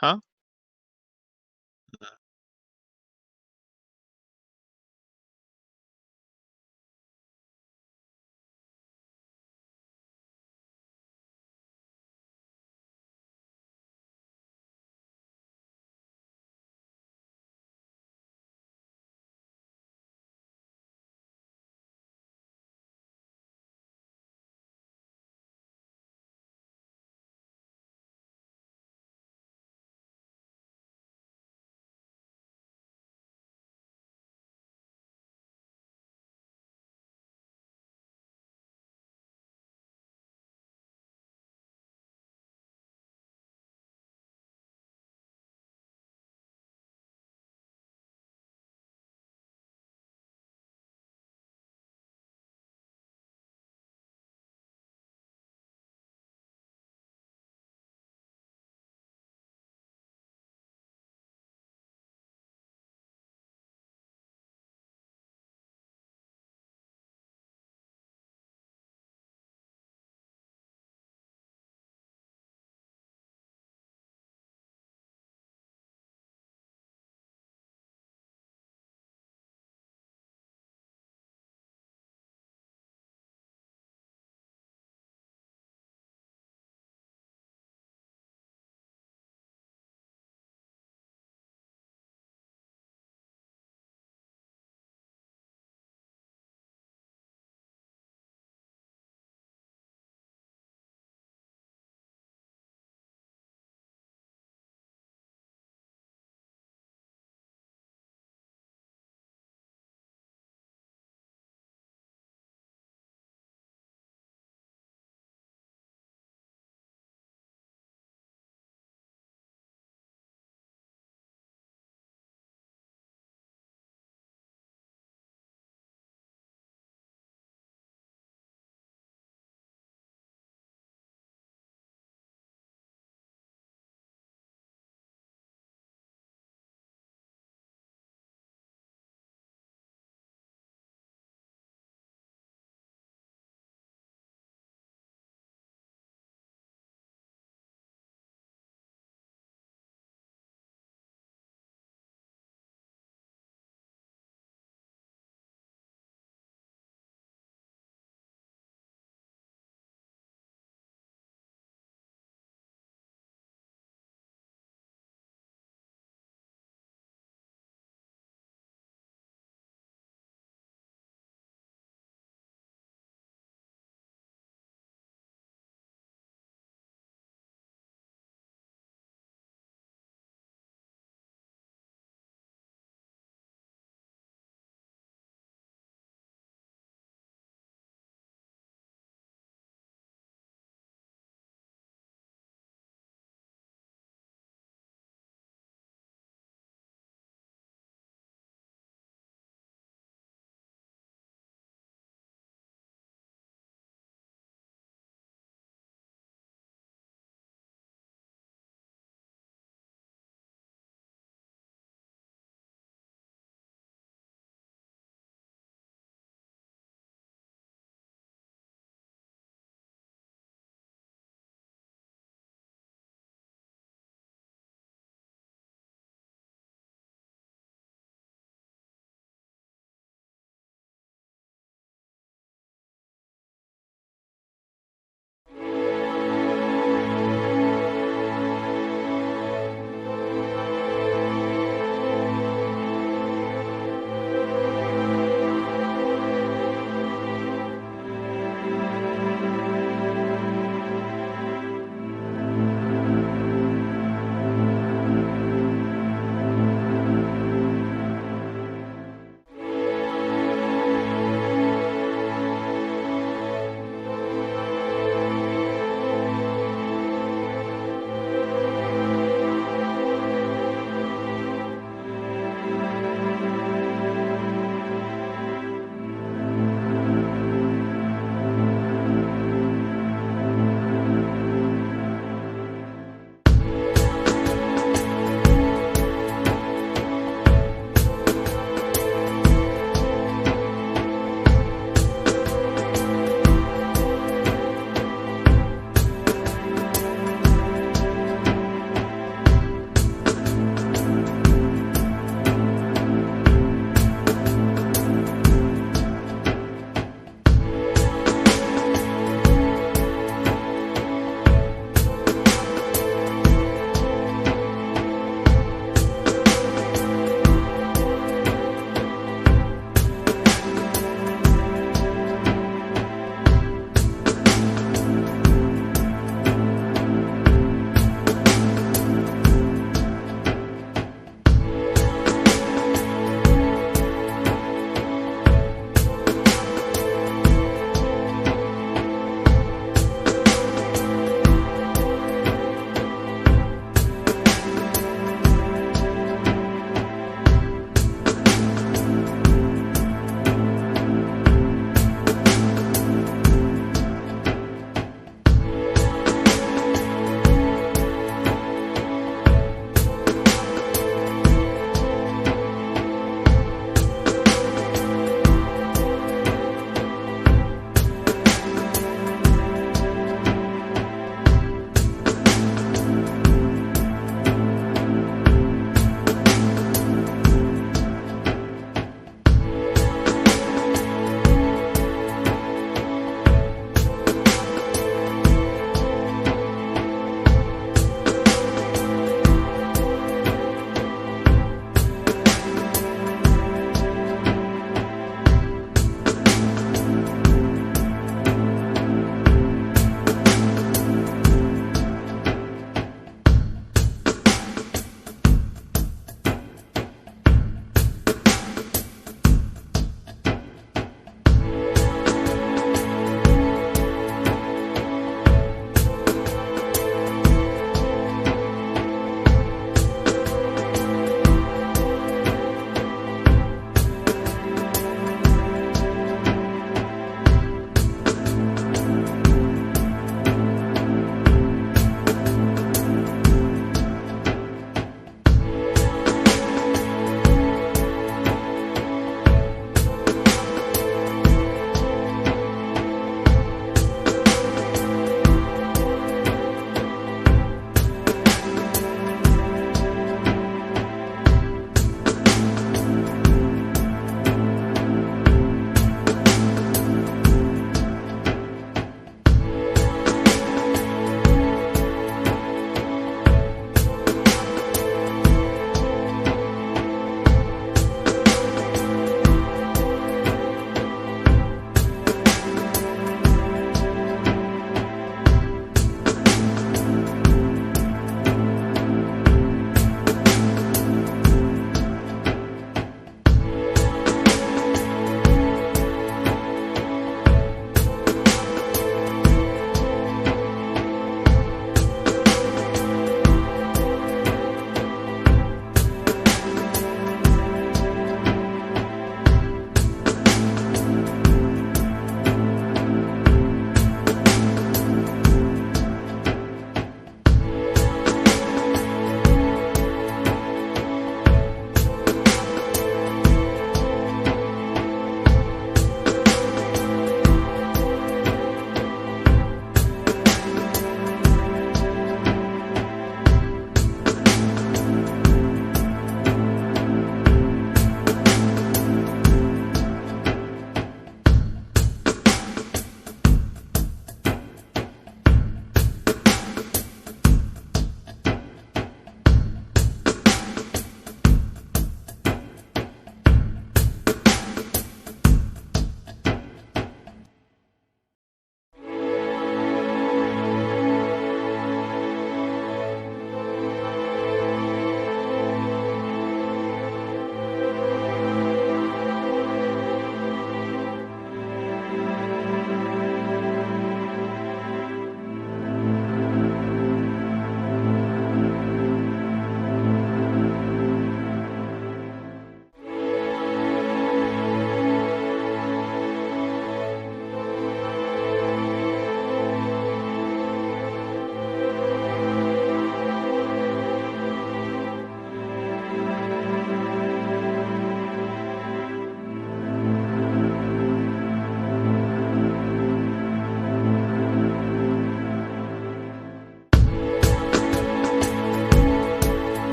Huh?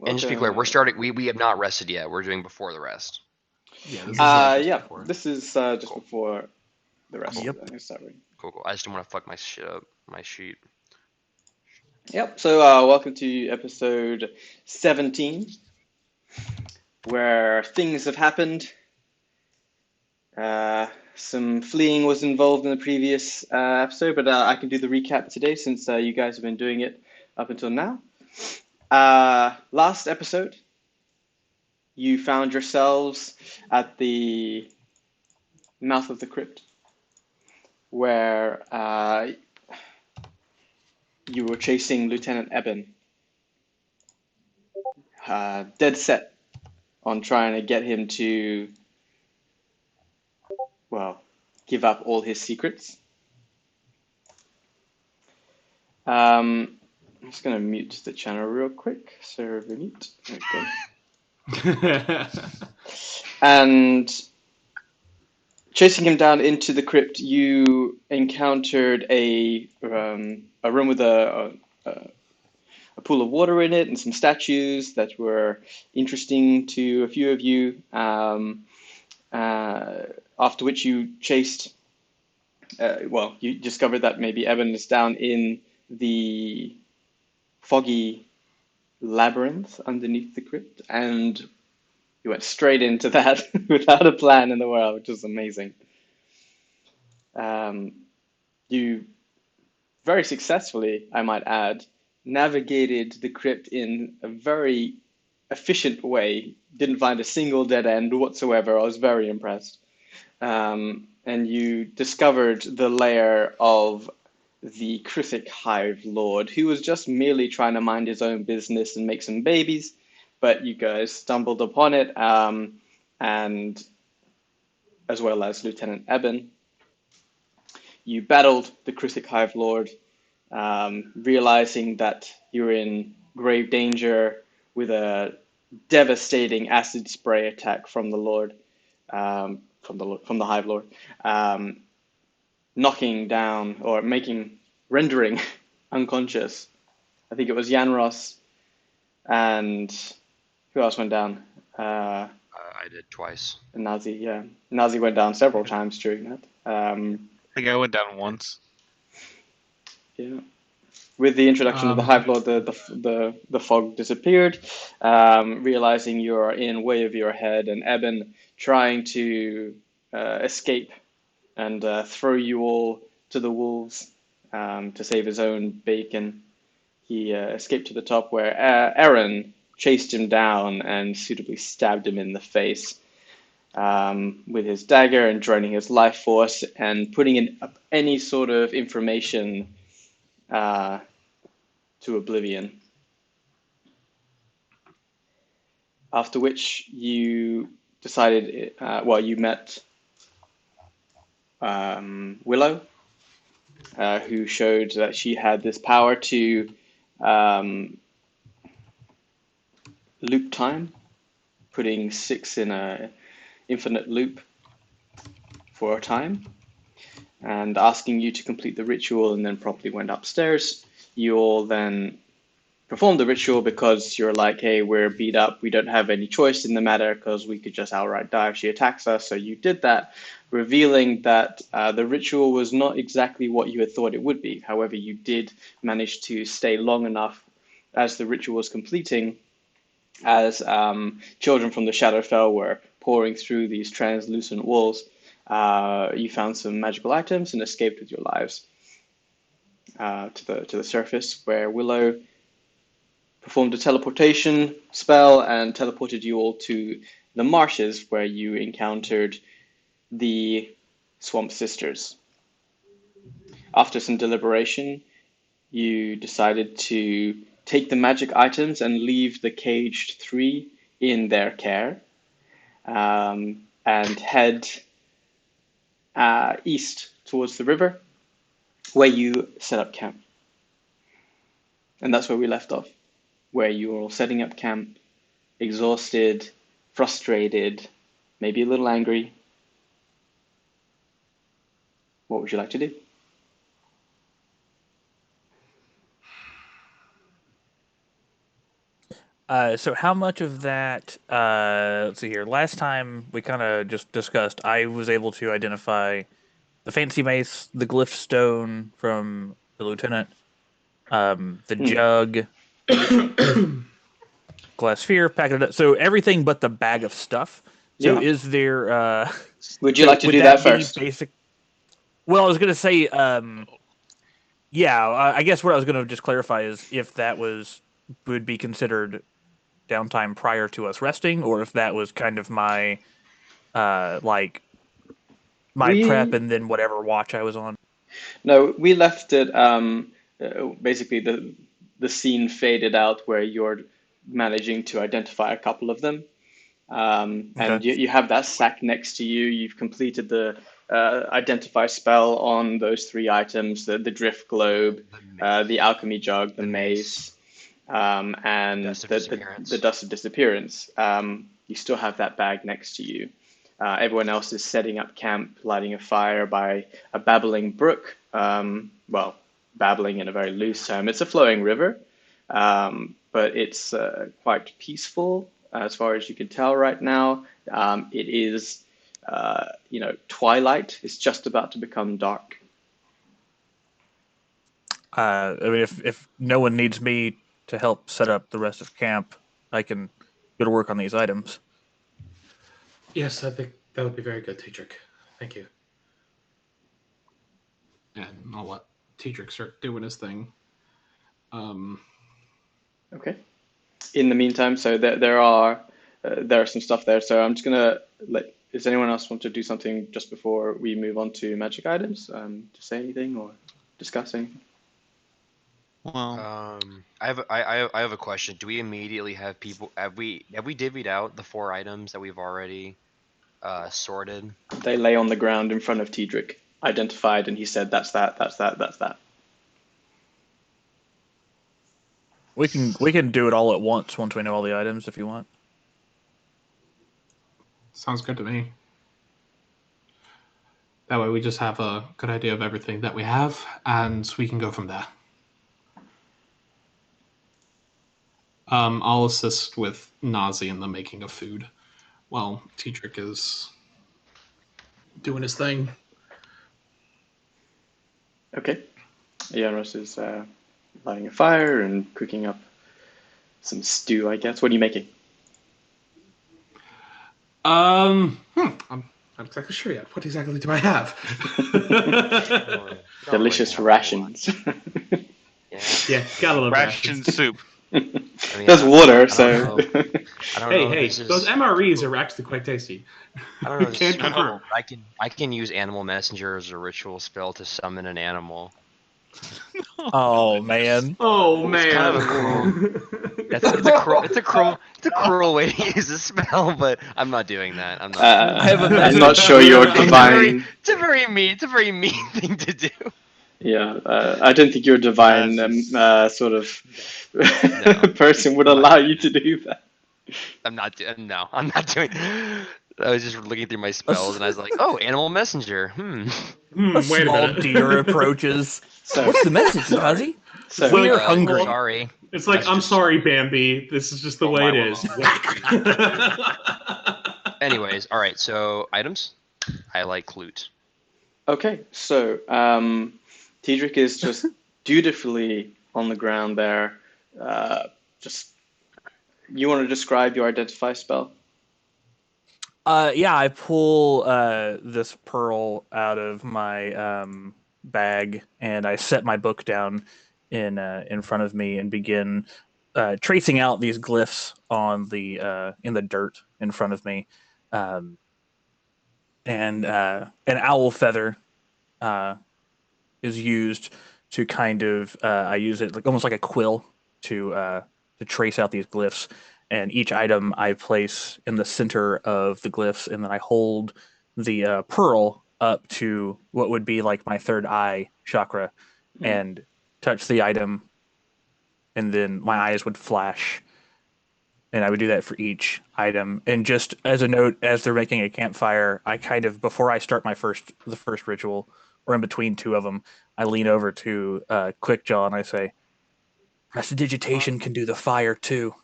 And just to be clear, we're starting. We have not rested yet. We're doing before the rest. Yeah, this is Yeah, before. this is just Cool. before the rest Yep. of the summary. Cool. I just don't want to fuck my shit up. My sheet. Yep. So welcome to episode 17, where things have happened. Some fleeing was involved in the previous episode, but I can do the recap today since you guys have been doing it up until now. Last episode, you found yourselves at the mouth of the crypt, where you were chasing Lieutenant Eben, dead set on trying to get him to, well, give up all his secrets. I'm just going to mute the channel real quick. Server mute. There we go. And chasing him down into the crypt, you encountered a room with a pool of water in it and some statues that were interesting to a few of you. After which you chased, you discovered that maybe Evan is down in the foggy labyrinth underneath the crypt, and you went straight into that without a plan in the world, which is amazing. You very successfully, I might add, navigated the crypt in a very efficient way. Didn't find a single dead end whatsoever. I was very impressed. And you discovered the lair of the Cryptic Hive Lord, who was just merely trying to mind his own business and make some babies, but you guys stumbled upon it, and as well as Lieutenant Eben. You battled the Cryptic Hive Lord, realizing that you're in grave danger with a devastating acid spray attack from the Lord, from the Hive Lord, knocking down or rendering unconscious. I think it was Yanros, and who else went down? I did twice. Nazi, yeah. Nazi went down several times during that. I think I went down once. Yeah. With the introduction of the Hive Lord, the fog disappeared, realizing you're in way of your head, and Eben trying to escape and throw you all to the wolves to save his own bacon. He escaped to the top where Eran chased him down and suitably stabbed him in the face with his dagger and draining his life force and putting in any sort of information to oblivion. After which you decided, you met Willow, who showed that she had this power to loop time, putting 6 in a infinite loop for a time, and asking you to complete the ritual, and then promptly went upstairs. You all then performed the ritual because you're like, hey, we're beat up, we don't have any choice in the matter because we could just outright die if she attacks us. So you did that, revealing that the ritual was not exactly what you had thought it would be. However, you did manage to stay long enough as the ritual was completing, as children from the Shadowfell were pouring through these translucent walls. You found some magical items and escaped with your lives to the surface, where Willow performed a teleportation spell and teleported you all to the marshes, where you encountered the Swamp Sisters. After some deliberation, you decided to take the magic items and leave the caged 3 in their care, and head east towards the river, where you set up camp. And that's where we left off, where you were all setting up camp, exhausted, frustrated, maybe a little angry. What would you like to do? So how much of that? Let's see here. Last time we kind of just discussed. I was able to identify the fancy mace, the glyph stone from the lieutenant, the jug, glass sphere, packet of so everything but the bag of stuff. So Yeah. is there? Would you So like to would do that be first? basic? Well, I was gonna say, yeah. I guess what I was gonna just clarify is if that would be considered downtime prior to us resting, or if that was kind of my like my prep We and then whatever watch I was on. No, we left it. Basically, the scene faded out where you're managing to identify a couple of them, Okay. and you have that sack next to you. You've completed the identify spell on those three items: the drift globe, the alchemy jug, the The mace, mace. and Dust of the disappearance. dust of disappearance. You still have that bag next to you. Everyone else is setting up camp, lighting a fire by a babbling brook. Well, babbling in a very loose term. It's a flowing river, but it's quite peaceful as far as you can tell right now. It is, twilight. It's just about to become dark. I mean, if no one needs me to help set up the rest of camp, I can go to work on these items. Yes, I think that would be very good, Tetrick. Thank you. And I'll let Tetrick start doing his thing. Okay. In the meantime, so there are some stuff there. So I'm just gonna let. Does anyone else want to do something just before we move on to magic items? To say anything or discuss anything? Well, I have a question. Do we immediately have people? Have we divvied out the 4 items that we've already sorted? They lay on the ground in front of Tedric, identified, and he said, "That's that. That's that. That's that." We can do it all at once we know all the items if you want. Sounds good to me. That way we just have a good idea of everything that we have, and we can go from there. I'll assist with Nazi in the making of food while Tetrick is doing his thing. Okay. Janos is lighting a fire and cooking up some stew, I guess. What are you making? I'm not exactly sure yet. What exactly do I have? Delicious rations. Yeah, gotta love ration rations. soup. I mean, There's I water, don't so. know. I don't know. Hey, This is, those MREs are actually quite tasty. I don't know. This is Can't confirm. cool. I can use animal messenger as a ritual spell to summon an animal. Oh man. Oh It's man. kind of a cruel. It's a cruel way to use a spell, but I'm not doing that. I'm not. I have a I'm message. not sure your It's divine. It's a very mean thing to do. Yeah, I don't think your divine sort of person would allow you to do that. I'm not doing. No, I'm not doing. I was just looking through my spells and I was like, oh, animal messenger. A Wait a small minute. deer approaches. So, What's the message, Nazi? so We are like, hungry. Sorry. It's like, I'm Messages. sorry, Bambi. This is just the Oh, way my it is. Anyways, all right. So items. I like loot. okay, so Tedric is just dutifully on the ground there. Just you want to describe your identify spell? Yeah, I pull this pearl out of my bag and I set my book down in front of me and begin tracing out these glyphs on the in the dirt in front of me. Um, and an owl feather uh, is used to kind of I use it like almost like a quill to trace out these glyphs. And each item I place in the center of the glyphs, and then I hold the pearl up to what would be like my third eye chakra, and touch the item, and then my eyes would flash, and I would do that for each item. And just as a note, as they're making a campfire, I kind of before I start the first ritual, or in between two of them, I lean over to Quickjaw and I say, "Prestidigitation can do the fire too."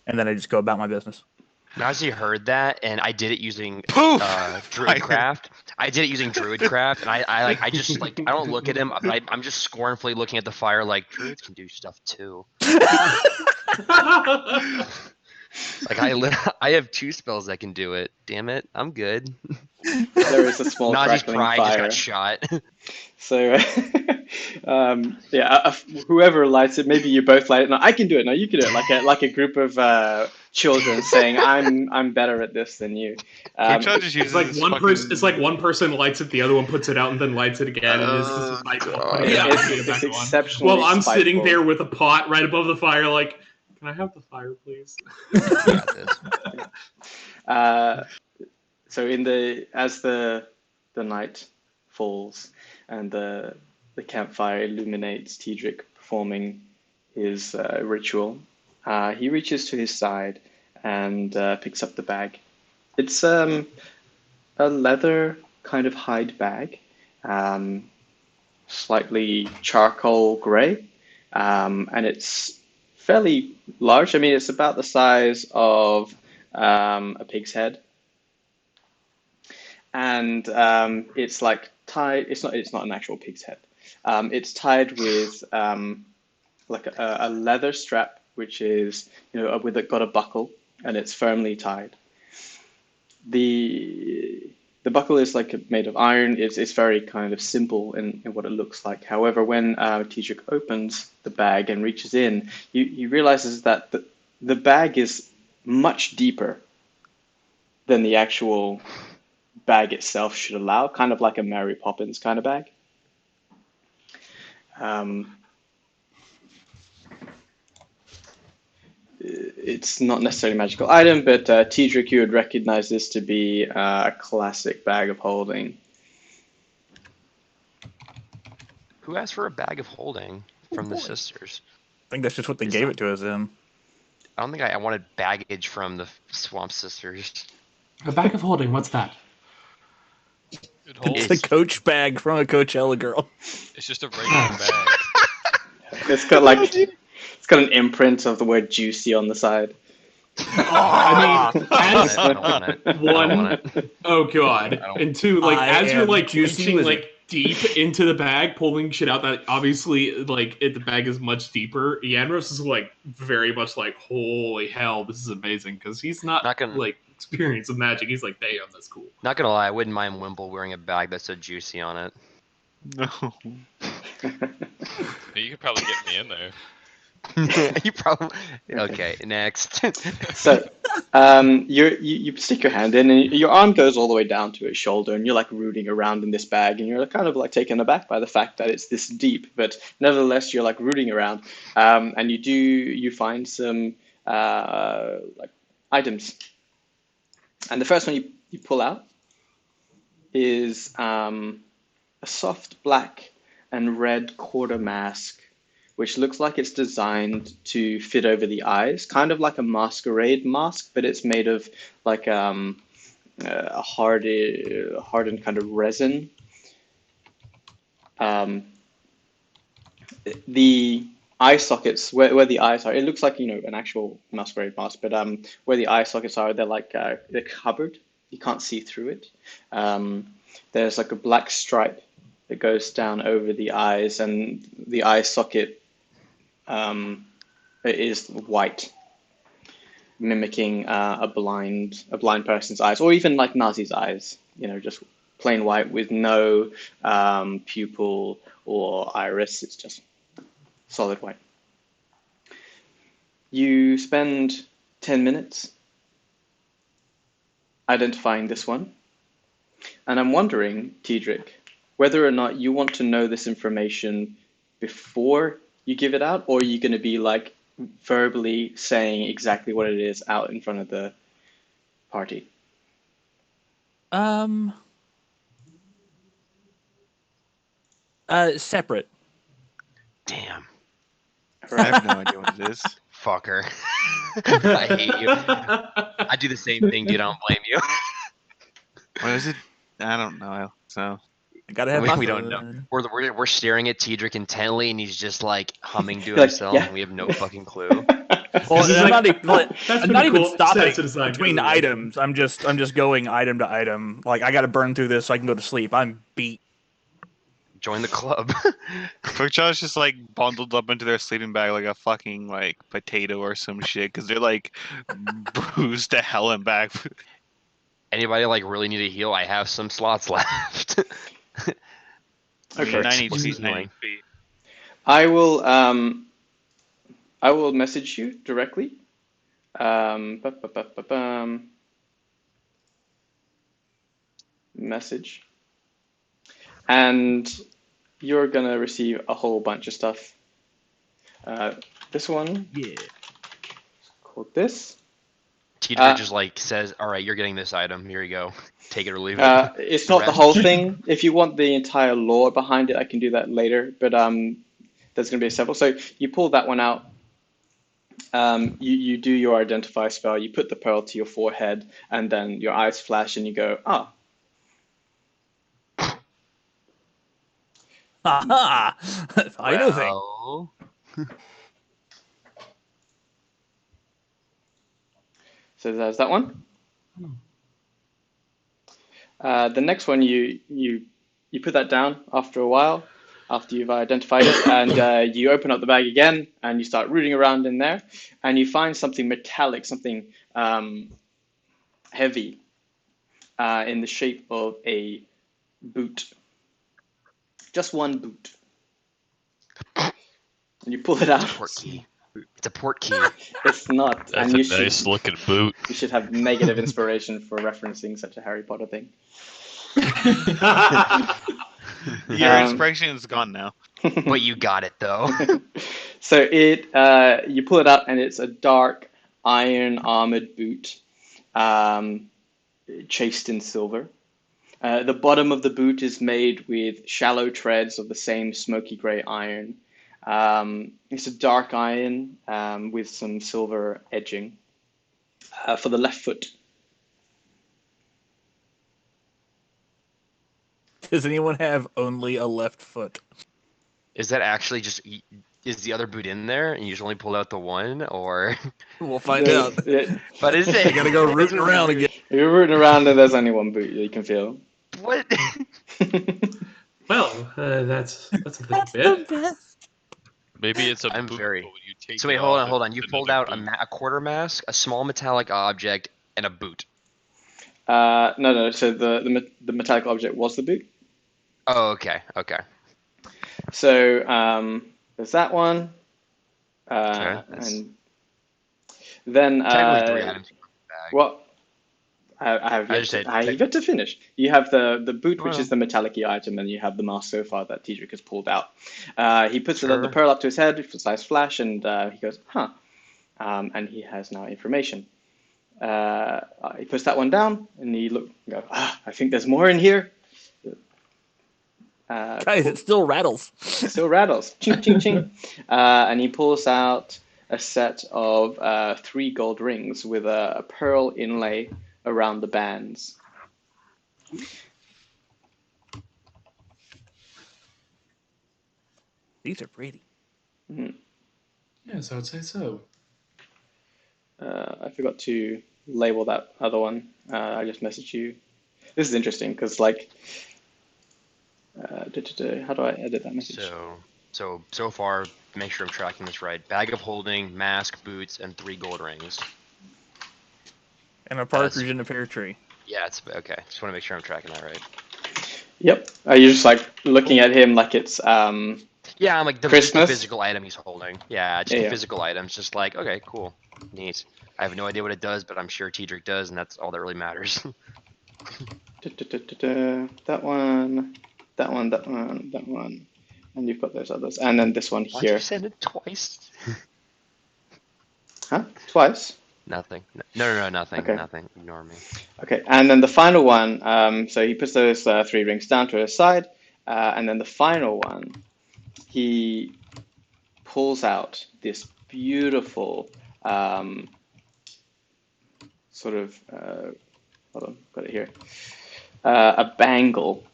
and then I just go about my business. Nazi heard that, and I did it using Poof! Druidcraft. I did it using Druidcraft, and I just like I don't look at him, but I'm just scornfully looking at the fire like Druids can do stuff too. Like I have 2 spells that can do it. Damn it, I'm good. There is a small Nazi's crackling pride fire. just got shot. So, whoever lights it, maybe you both light it. No, I can do it. No, you can do it. Like a group of children saying, "I'm better at this than you." Rachel just uses It's like this one fucking... person. It's like one person lights it, the other one puts it out, and then lights it again, and it's just like putting it out. It's, Putting it it's back on. exceptionally Well, I'm sitting spiteful. there with a pot right above the fire, like, can I have the fire, please? Got this. So as the night falls and the campfire illuminates Tidrick performing his ritual, he reaches to his side and picks up the bag. It's a leather kind of hide bag, slightly charcoal grey, and it's fairly large. I mean, it's about the size of a pig's head. And it's like tied. It's not an actual pig's head. It's tied with like a leather strap, which is got a buckle, and it's firmly tied. The buckle is like made of iron. It's very kind of simple in what it looks like. However, when Tidrick opens the bag and reaches in, he realizes that the bag is much deeper than the actual bag itself should allow, kind of like a Mary Poppins kind of bag. It's not necessarily a magical item, but Tidrick, you would recognize this to be a classic bag of holding. Who asked for a bag of holding from the sisters? I think that's just what they gave it to us in. I don't think I wanted baggage from the Swamp Sisters. A bag of holding. What's that? It holds. It's a Coach bag from a Coachella girl. It's just a regular bag. It's got an imprint of the word juicy on the side. I mean, as I don't want it. I don't one, want it. oh god, and two, like as you're like juicy reaching wizard. like deep into the bag, pulling shit out that obviously like the bag is much deeper. Yanros is like very much like, holy hell, this is amazing, because he's not gonna- like experienced with magic. He's like, damn, that's cool. Not gonna lie, I wouldn't mind Wimple wearing a bag that said juicy on it. No. You could probably get me in there. You probably okay. Next. So, you stick your hand in, and your arm goes all the way down to his shoulder, and you're like rooting around in this bag, and you're kind of like taken aback by the fact that it's this deep, but nevertheless you're like rooting around, and you find some like items, and the first one you pull out is a soft black and red quarter mask, which looks like it's designed to fit over the eyes, kind of like a masquerade mask, but it's made of like a hardened kind of resin. The eye sockets, where the eyes are, it looks like an actual masquerade mask, but where the eye sockets are, they're covered. You can't see through it. There's like a black stripe that goes down over the eyes, and the eye socket is white, mimicking a blind person's eyes, or even like Nazi's eyes. Just plain white with no pupil or iris. It's just solid white. You spend 10 minutes identifying this one, and I'm wondering, Tidrick, whether or not you want to know this information before you give it out, or are you going to be like verbally saying exactly what it is out in front of the party? Separate. Damn. I have no idea what it is. Fucker. I hate you. I do the same thing, dude. I don't blame you. What is it? I don't know. So I gotta have my We don't fun. We're staring at Tidrick intently, and he's just like humming to Like, himself, yeah. and we have no fucking clue. Well, This is I'm like- not even, That's I'm pretty not even cool. stopping Sets to design between goes away. items. I'm just going item to item. Like I got to burn through this so I can go to sleep. I'm beat. Join the club. Quickjaw's just like bundled up into their sleeping bag like a fucking like potato or some shit because they're like bruised to hell and back. Anybody like really need a heal? I have some slots left. Okay. 90 What's feet, the 90 healing? feet. I will message you directly. Message. And you're gonna receive a whole bunch of stuff. This one Yeah. called this. Teacher just like says, "All right, you're getting this item. Here you go. Take it or leave it." It's not the whole thing. If you want the entire lore behind it, I can do that later. But there's going to be several. So you pull that one out. You do your identify spell. You put the pearl to your forehead, and then your eyes flash, and you go, "Ah, Haha! I know things. Well, So there's that one. The next one, you put that down after a while, after you've identified it, and you open up the bag again, and you start rooting around in there, and you find something metallic, something heavy, in the shape of a boot. Just one boot. And you pull it out. port key. It's a port key. It's not. That's and a you nice should, looking boot. you should have negative inspiration for referencing such a Harry Potter thing. Your Um, inspiration is gone now. But you got it though. So you pull it out, and it's a dark iron armored boot, chased in silver. The bottom of the boot is made with shallow treads of the same smoky gray iron. It's a dark iron with some silver edging for the left foot. Does anyone have only a left foot? Is that actually just? Is the other boot in there, and you just only pulled out the one, or? We'll find out. But is I it? gotta go rooting around again. You're rooting around, and there's only one boot that you can feel. What? Well, that's a little bit. Maybe it's a I'm boot, very- but when you take So wait, it hold off, on, hold on. it's You pulled another out boot. a quarter mask, a small metallic object, and a boot. No. So the metallic object was the boot. Oh, okay, okay. So there's that one, Okay, that's- and then Technically 3 items in the bag. well, I have I yet just to, said I have yet to finish. You have the boot, which Well. is the metallic-y item, and you have the mask so far that Tedric has pulled out. He puts the Sure. pearl up to his head, his eyes flash, and he goes, "Huh," and he has now information. He puts that one down, and he goes, "I think there's more in here." Guys, it still rattles. Still rattles. Ching, ching, ching. And he pulls out a set of 3 gold rings with a pearl inlay around the bands. These are pretty. Yes, I would say so. I forgot to label that other one. I just messaged you. This is interesting because, like, how do I edit that message? So far, make sure I'm tracking this right. Bag of holding, mask, boots, and 3 gold rings. And a partridge in a pear tree. Yeah, it's okay. Just want to make sure I'm tracking that right. Yep. You're just like looking at him like it's Yeah, I'm like the Christmas? physical item he's holding. Yeah, just Yeah, the yeah. physical items. Just like, okay, cool, neat. I have no idea what it does, but I'm sure Tedric does, and that's all that really matters. That one, that one, that one, that one, and you've got those others, and then this one Why'd you here. send it twice? Huh? Twice? Nothing. No, nothing. Okay. Nothing. Ignore me. Okay, and then the final one, so he puts those 3 rings down to his side, and then the final one, he pulls out this beautiful sort of, hold on, got it here, a bangle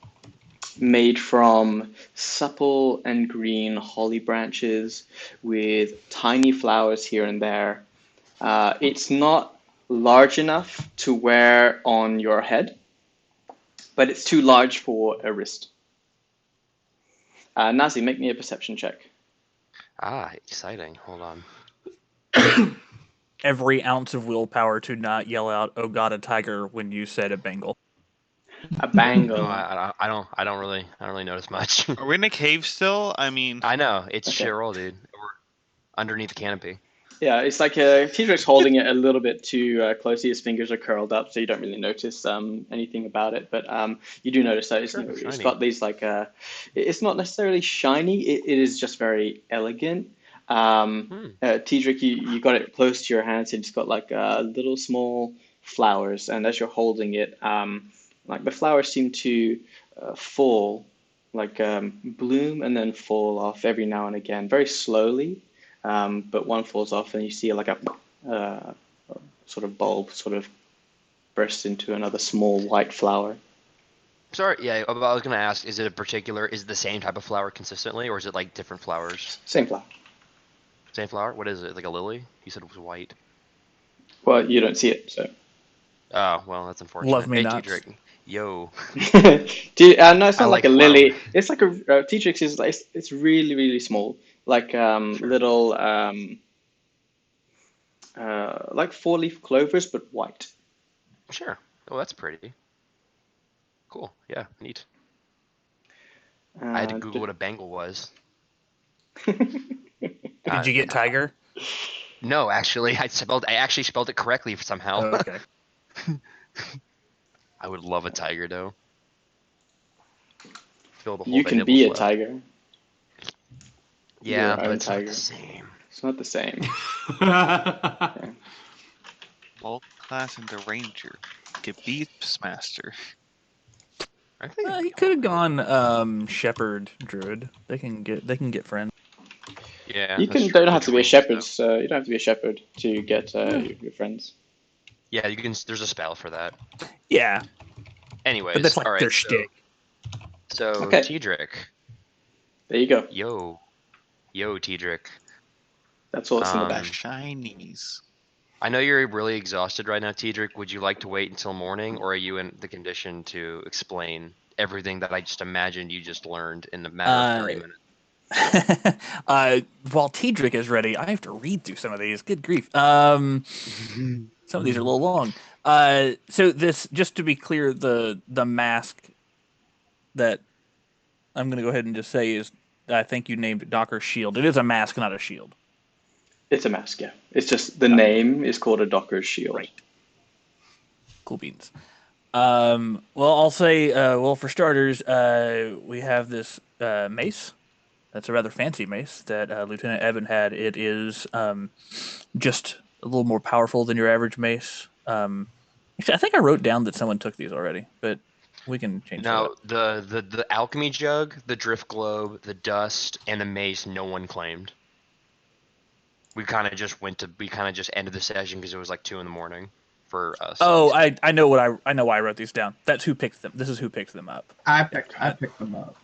made from supple and green holly branches with tiny flowers here and there. It's not large enough to wear on your head, but it's too large for a wrist. Nazi, make me a perception check. Ah, exciting. Hold on. Every ounce of willpower to not yell out "Oh God, a tiger" when you said a Bengal. A bangle. No, I don't really notice much. Are we in a cave still? I mean, I know it's Okay. shit roll, dude. We're underneath the canopy. Yeah, it's like T-Rex holding it a little bit too closely. His fingers are curled up, so you don't really notice anything about it. But you do notice that Sure, it's shiny. got these like it's not necessarily shiny. It is just very elegant. T-Rex, you got it close to your hands, and it's got like little small flowers. And as you're holding it, like the flowers seem to fall, like bloom and then fall off every now and again, very slowly. But one falls off, and you see like a sort of bulb sort of burst into another small white flower. Sorry, yeah. I was gonna ask: is it the same type of flower consistently, or is it like different flowers? Same flower. Same flower? What is it? Like a lily? You said it was white. Well, you don't see it, so. Oh, well, that's unfortunate. Love me Hey, nuts. T-Drake. Yo. No, it's I not like like a lily. flowers. It's like a T-Rex is like it's really really small, like little like four-leaf clovers but white. Sure. Oh, that's pretty. Cool. Yeah, neat. I had to Google what a bangle was. Did you get tiger? No, actually, I actually spelled it correctly somehow. Oh, okay. I would love a tiger, though. Fill the whole You day can nibble be a fluff. tiger. Yeah, your but own it's not tiger. the same. It's not the same. Bulk class into ranger. Get beastmaster. I think He could have gone shepherd druid. They can get friends. Yeah, You that's can true. don't have Which to be a range, shepherd. though? So you don't have to be a shepherd to get your friends. Yeah, you can. There's a spell for that. Yeah, Anyways, but that's like all right. their shtick. So Okay. T-Drick. There you go. Yo, T-Drick. That's all that's in the Um, bag. Shinies. I know you're really exhausted right now, T-Drick. Would you like to wait until morning, or are you in the condition to explain everything that I just imagined you just learned in a matter of 30 minutes? While T-Drick is ready, I have to read through some of these. Good grief. Some of these are a little long. So this, just to be clear, the mask that I'm going to go ahead and just say is, I think you named it Docker's Shield. It is a mask, not a shield. It's a mask, yeah. It's just the name is called a Docker's Shield. Right. Cool beans. Well, I'll say, for starters, we have this mace. That's a rather fancy mace that Lieutenant Evan had. It is just a little more powerful than your average mace. Actually, I think I wrote down that someone took these already, but we can change that. Now, Up. the alchemy jug, the drift globe, the dust, and the mace, no one claimed. We kind of just ended the session because it was like 2 a.m. for us. Oh, I know why I wrote these down. That's who picked them. This is who picked them up. I picked them up.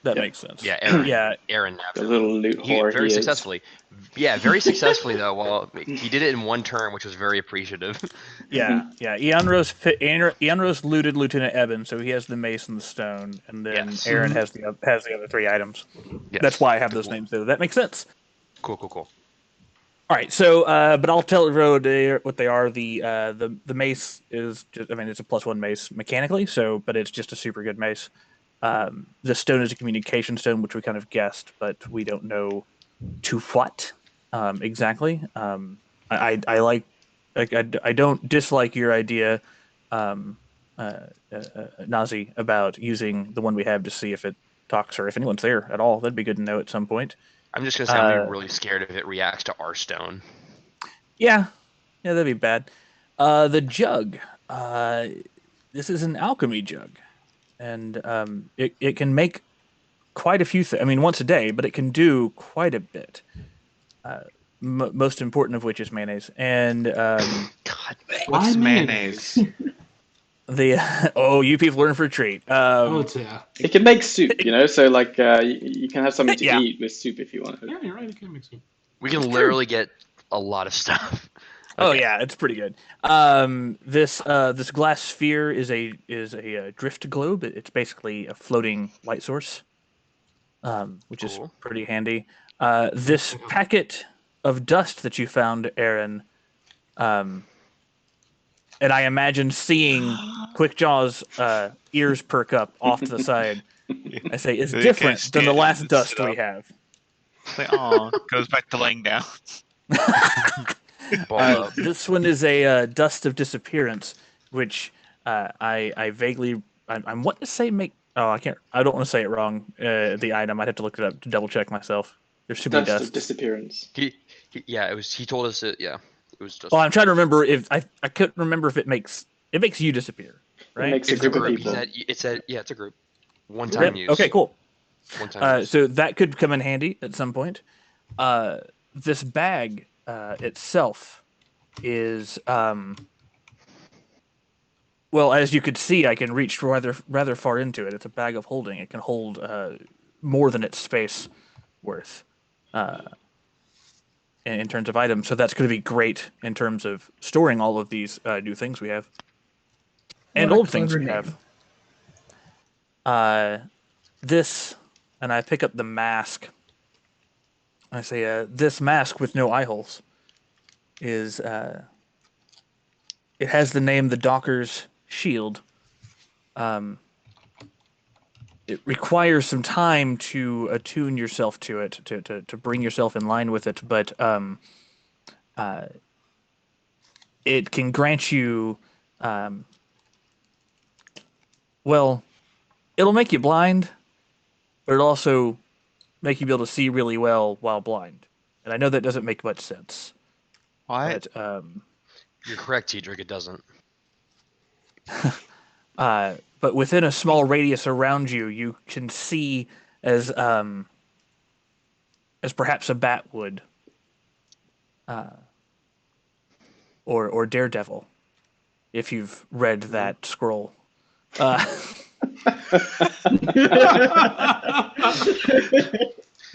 That Yep. makes sense. Yeah, Eran. Yeah. Eran The after little loot whore very he is. successfully. Yeah, very successfully though. Well, he did it in one turn, which was very appreciative. Yeah. Ian Rose looted Lieutenant Evan, so he has the mace and the stone, and then Yes. Eran has the other 3 items. Yes. That's why I have those names there. That makes sense. Cool. All right, so but I'll tell everyone what they are. The mace is just, I mean, it's a +1 mace mechanically, but it's just a super good mace. The stone is a communication stone, which we kind of guessed, but we don't know to what exactly. I don't dislike your idea, Nazi, about using the one we have to see if it talks or if anyone's there at all. That'd be good to know at some point. I'm just gonna say I'm really scared if it reacts to our stone. Yeah, that'd be bad. The jug. This is an alchemy jug, and it can make quite a few things. I mean, once a day, but it can do quite a bit. Most important of which is mayonnaise. And God, What's Why mayonnaise? You people are in for a treat. Oh, it's yeah. It can make soup, so like you can have something to Yeah. eat with soup if you want. Yeah, you're right. It can make sense. We can literally get a lot of stuff. Oh Okay. yeah, it's pretty good. This glass sphere is a drift globe. It's basically a floating light source, which is Cool. pretty handy. This packet of dust that you found, Eran, and I imagine seeing Quickjaw's ears perk up off to the side. I say it's They different can't than the stand last and dust sit we up. have. It's like, oh, goes back to laying down. Ball up. This one is a dust of disappearance, which I vaguely I want to say make. Oh, I can't. I don't want to say it wrong. The item. I'd have to look it up to double check myself. There's too many Dust dusts. of disappearance. Yeah, it was. He told us it. Yeah, it was just. Well, I'm trying to remember if I couldn't remember if it makes you disappear, right? It makes It's a group of group. people. It's a a group. One Yep. time use. Okay, cool. One time use. So that could come in handy at some point. This bag itself is well, as you could see, I can reach rather far into it. It's a bag of holding. It can hold more than its space worth in terms of items. So that's going to be great in terms of storing all of these new things we have and What a old things we clever have. This, and I pick up the mask. I say, this mask with no eye holes is. It has the name the Docker's Shield. It requires some time to attune yourself to it, to bring yourself in line with it, but it can grant you, well, it'll make you blind, but it'll also make you be able to see really well while blind. And I know that doesn't make much sense. What? But You're correct, Tedrick. It doesn't. but within a small radius around you, you can see as perhaps a bat would, or Daredevil, if you've read that scroll.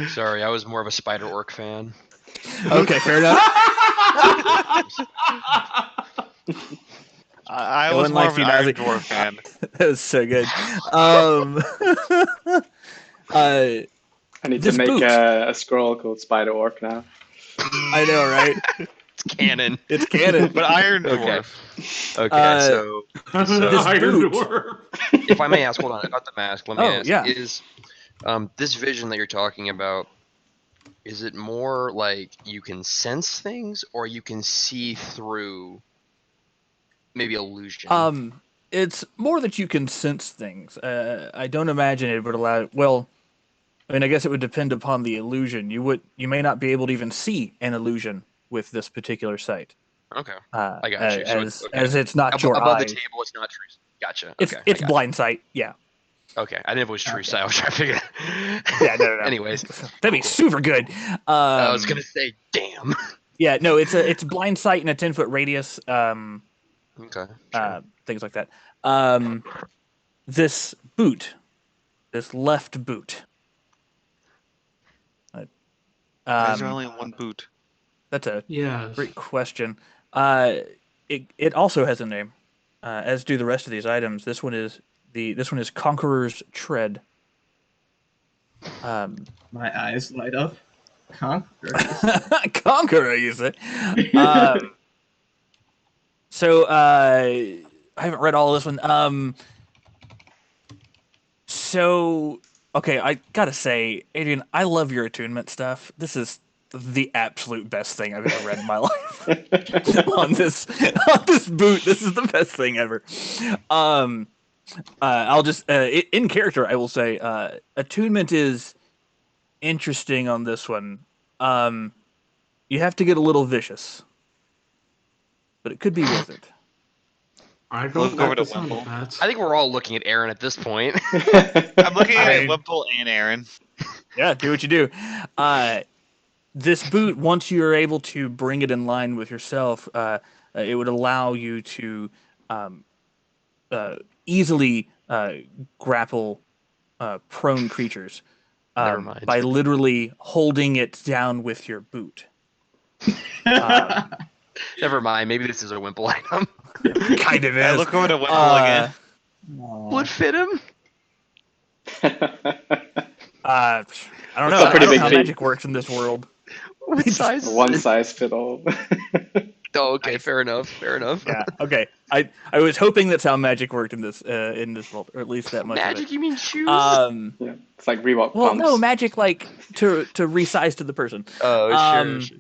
Sorry, I was more of a Spider Orc fan. Okay, fair enough. I No was one more likes of an you, Iron Nazi. Dwarf fan. That was so good. I need to This make boot. a scroll called Spider Orc now. I know, right? It's canon. It's canon. But Iron Okay. Dwarf. Okay, so This Iron boot. Dwarf. if I may ask, hold on about the mask. Let me ask: yeah. Is this vision that you're talking about? Is it more like you can sense things, or you can see through maybe illusion? It's more that you can sense things. I don't imagine it would allow. Well, I mean, I guess it would depend upon the illusion. You may not be able to even see an illusion with this particular sight. Okay, I got you. So As it's not your above eyes. the table, it's not true. Gotcha. It's Okay, it's I got blind sight. Yeah. it. Okay, I didn't know if it was true sight. I was trying to figure. Yeah. No. Anyways, That'd be super good. I was gonna say, damn. Yeah. No. It's blind sight in a 10-foot radius. Okay. Sure. Things like that. This boot, this left boot. Why is there only one boot? That's a Yeah. great question. It also has a name, as do the rest of these items. This one is Conqueror's Tread. My eyes light up. Conqueror. Conqueror, you say? So I haven't read all of this one. So okay, I gotta say, Adrian, I love your attunement stuff. This is the absolute best thing I've ever read in my life. on this boot, this is the best thing ever. I'll just in character, I will say, attunement is interesting on this one. You have to get a little vicious, but it could be worth it. I don't Look over like to the sound of Wimple. that. I think we're all looking at Eran at this point. I'm looking at I- Wimple and Aaron. Yeah, do what you do. This boot, once you are able to bring it in line with yourself, it would allow you to easily grapple prone creatures Never mind. by literally holding it down with your boot. Never mind. Maybe this is a Wimple item. Kind of is. I look over to Wimple again. Will it fit him? I don't know. It's a I pretty don't know big how feat. magic works in this world. What size? is One it? size fit all. Oh, okay. Fair enough. Fair enough. Yeah. Okay. I was hoping that's how magic worked in this world, or at least that much Magic? of You mean shoes? it. Yeah, it's like Reebok Well, pumps. no, magic like to resize to the person. Oh, sure.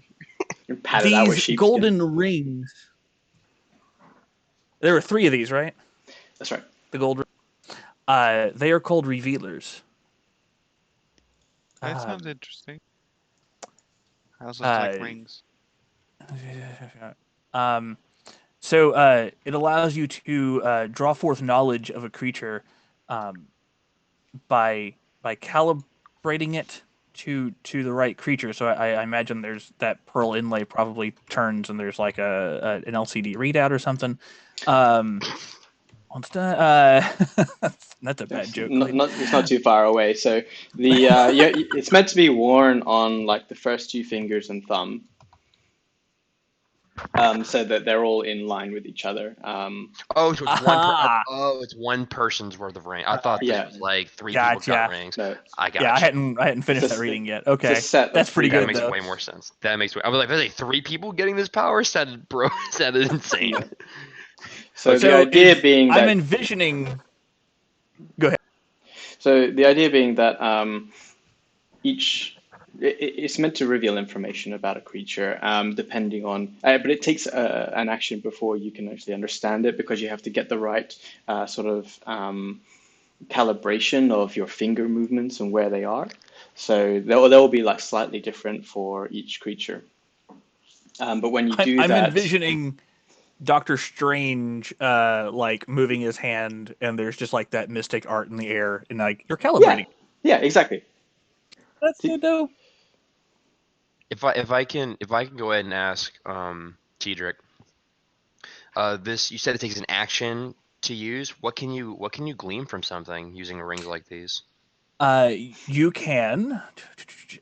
You pat it out with These sheepskin. golden rings. There were 3 of these, right? That's right. The gold. They are called revealers. That sounds interesting. How's it like rings? So it allows you to draw forth knowledge of a creature by calibrating it to the right creature. So I imagine there's that pearl inlay probably turns and there's like an LCD readout or something. Once done, that's a bad joke. It's not too far away. So the it's meant to be worn on like the first 2 fingers and thumb, so that they're all in line with each other. Oh, so it's it's one person's worth of ring. I thought this was like 3 people got rings. No, I got. Yeah, I hadn't finished that reading yet. Okay, that's pretty good. That makes way more sense. That makes. I was like, there's like 3 people getting this power. Sounded insane. So the idea being that I'm envisioning. Go ahead. So the idea being that it's meant to reveal information about a creature, depending on, but it takes an action before you can actually understand it, because you have to get the right sort of calibration of your finger movements and where they are. So they'll be like slightly different for each creature. But when you do I'm that, envisioning Doctor Strange like moving his hand, and there's just like that mystic art in the air, and like you're calibrating. Yeah, exactly. That's good though. If I can go ahead and ask Tidrick, this, you said it takes an action to use. What can you glean from something using rings like these? You can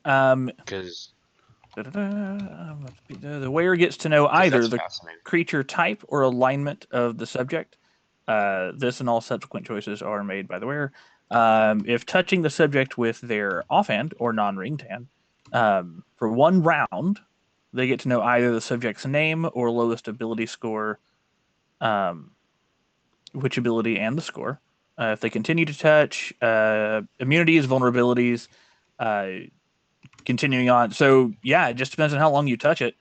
Because the wearer gets to know either the creature type or alignment of the subject. This and all subsequent choices are made by the wearer. If touching the subject with their offhand or non-ringed hand, for 1 round, they get to know either the subject's name or lowest ability score, which ability and the score. If they continue to touch, immunities, vulnerabilities, continuing on. So yeah, it just depends on how long you touch it.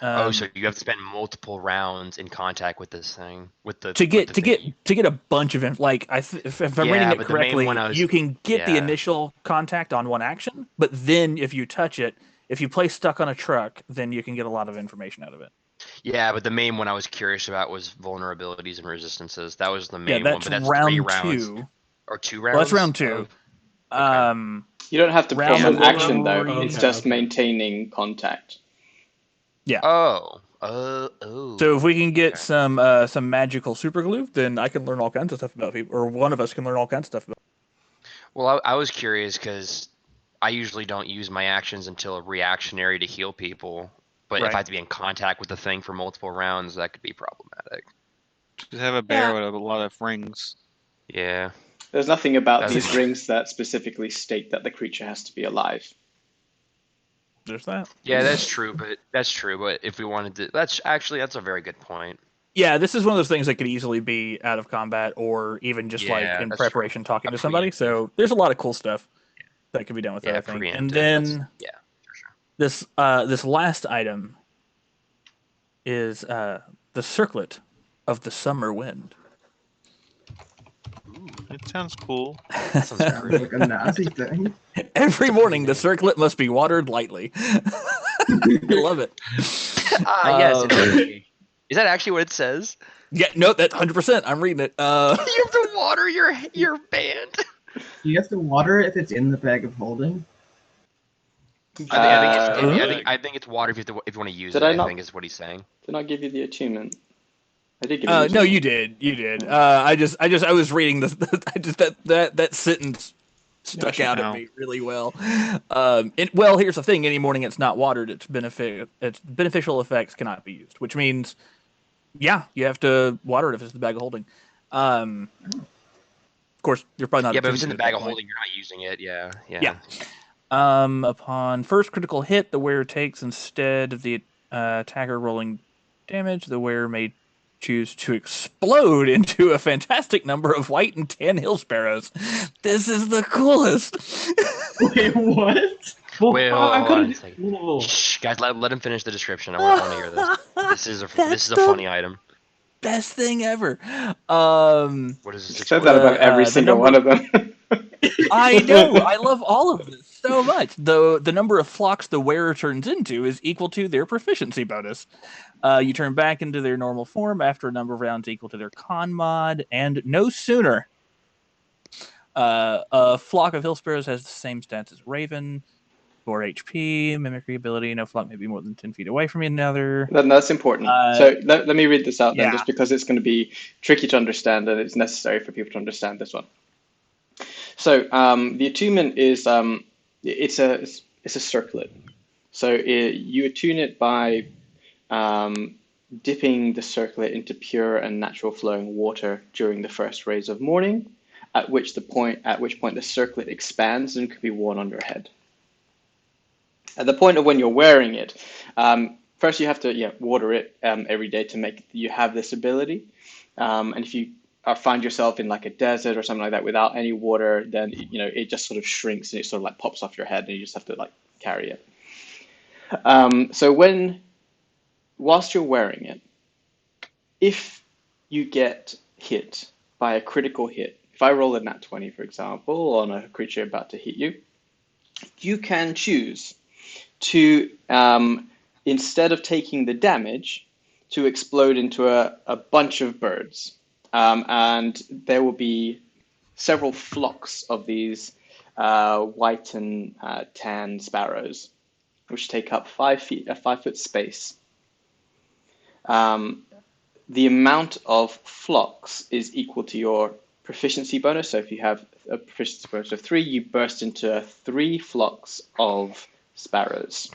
So you have to spend multiple rounds in contact with this thing to get a bunch of like if I'm reading it correctly, you can get the initial contact on 1 action, but then if you touch it, if you play stuck on a truck, then you can get a lot of information out of it. Yeah, but the main one I was curious about was vulnerabilities and resistances. That was the main one, but that's round 3 rounds. 2. Or 2 rounds? Well, that's round 2. Okay. You don't have to perform an action though. Okay, it's just maintaining contact. Yeah. Oh. So if we can get some magical super glue, then I can learn all kinds of stuff about people, or one of us can learn all kinds of stuff about people. Well, I was curious because I usually don't use my actions until reactionary to heal people. But if I have to be in contact with the thing for multiple rounds, that could be problematic. Just have a bear with a lot of rings. Yeah. There's nothing about these rings that specifically state that the creature has to be alive. There's that. Yeah, that's true. But if we wanted to, that's a very good point. Yeah, this is one of those things that could easily be out of combat or even just like in preparation talking to somebody. So there's a lot of cool stuff that could be done with that, I think. And then for sure. This last item is the circlet of the summer wind. Ooh, it sounds cool. That sounds great. Like a Nazi thing. Every morning, the circlet must be watered lightly. I love it. Yes. Is that actually what it says? Yeah, no, that's 100%. I'm reading it. You have to water your band. You have to water it if it's in the bag of holding. I think it's water if you want to use it. I think is what he's saying. Did I give you the attunement? I did give you No, you did. You did. I was reading this. That sentence stuck Gotcha. out at Ow. me really well. Well, here's the thing: any morning it's not watered, its beneficial effects cannot be used. Which means, yeah, you have to water it if it's the bag of holding. Of course, you're probably not. Yeah, but if it's in attuned the to it at bag that of point. holding, you're not using it. Yeah. Yeah. Upon first critical hit, the wearer takes instead of the attacker rolling damage, the wearer may choose to explode into a fantastic number of white and tan hill sparrows. This is the coolest. Wait, what? Well, Wait, I hold could on a have. second. Whoa. Shh, guys, let him finish the description. I want to hear this. This is a the funny item. best thing ever. What is You this? said that about every The single one of them. I know. I love all of this so much. The number of flocks the wearer turns into is equal to their proficiency bonus. You turn back into their normal form after a number of rounds equal to their con mod, and no sooner. A flock of hill sparrows has the same stats as Raven. 4 HP, mimicry ability. No flock may be more than 10 feet away from another. That's important. So let me read this out then, yeah. just because it's going to be tricky to understand and it's necessary for people to understand this one. So the attunement is it's a circlet. So you attune it by dipping the circlet into pure and natural flowing water during the first rays of morning, at which point the circlet expands and can be worn on your head. At the point of when you're wearing it, first you have to water it every day to make you have this ability. And if you find yourself in like a desert or something like that without any water, then it just sort of shrinks and it sort of like pops off your head, and you just have to like carry it. So whilst you're wearing it, if you get hit by a critical hit, if I roll a nat 20, for example, on a creature about to hit you, you can choose to, instead of taking the damage, to explode into a bunch of birds. And there will be several flocks of these white and tan sparrows, which take up 5 feet, a 5-foot space. The amount of flocks is equal to your proficiency bonus. So if you have a proficiency bonus of 3, you burst into 3 flocks of sparrows.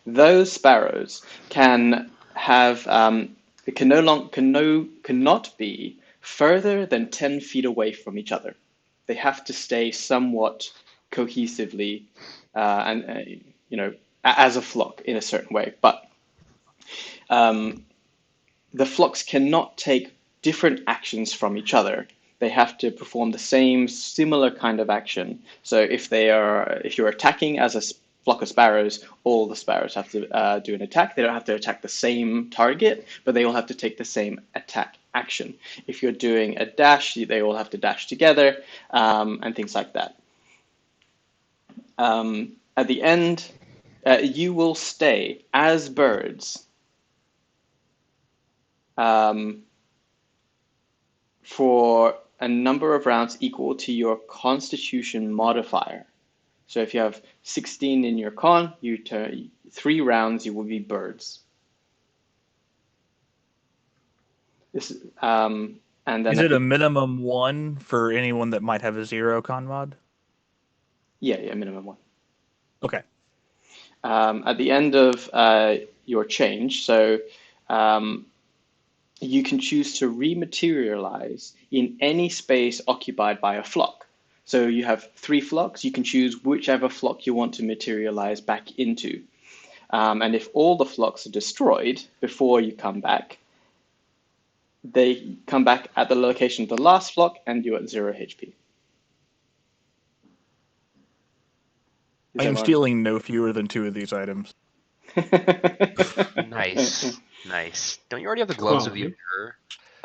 Those sparrows can have cannot be further than 10 feet away from each other. They have to stay somewhat cohesively as a flock in a certain way. But the flocks cannot take different actions from each other. They have to perform the same similar kind of action. So if you're attacking as a flock of sparrows, all the sparrows have to do an attack. They don't have to attack the same target, but they all have to take the same attack action. If you're doing a dash, they all have to dash together, and things like that. At the end, you will stay as birds for a number of rounds equal to your Constitution modifier. So if you have 16 in your con, you turn 3 rounds, you will be birds. This and then is it a minimum 1 for anyone that might have a 0 con mod? Yeah, minimum 1. Okay. At the end of your change, so you can choose to rematerialize in any space occupied by a flock. So you have 3 flocks. You can choose whichever flock you want to materialize back into. And if all the flocks are destroyed before you come back, they come back at the location of the last flock and you're at 0 HP. I am stealing no fewer than 2 of these items. Nice. Don't you already have the gloves of the Emyra?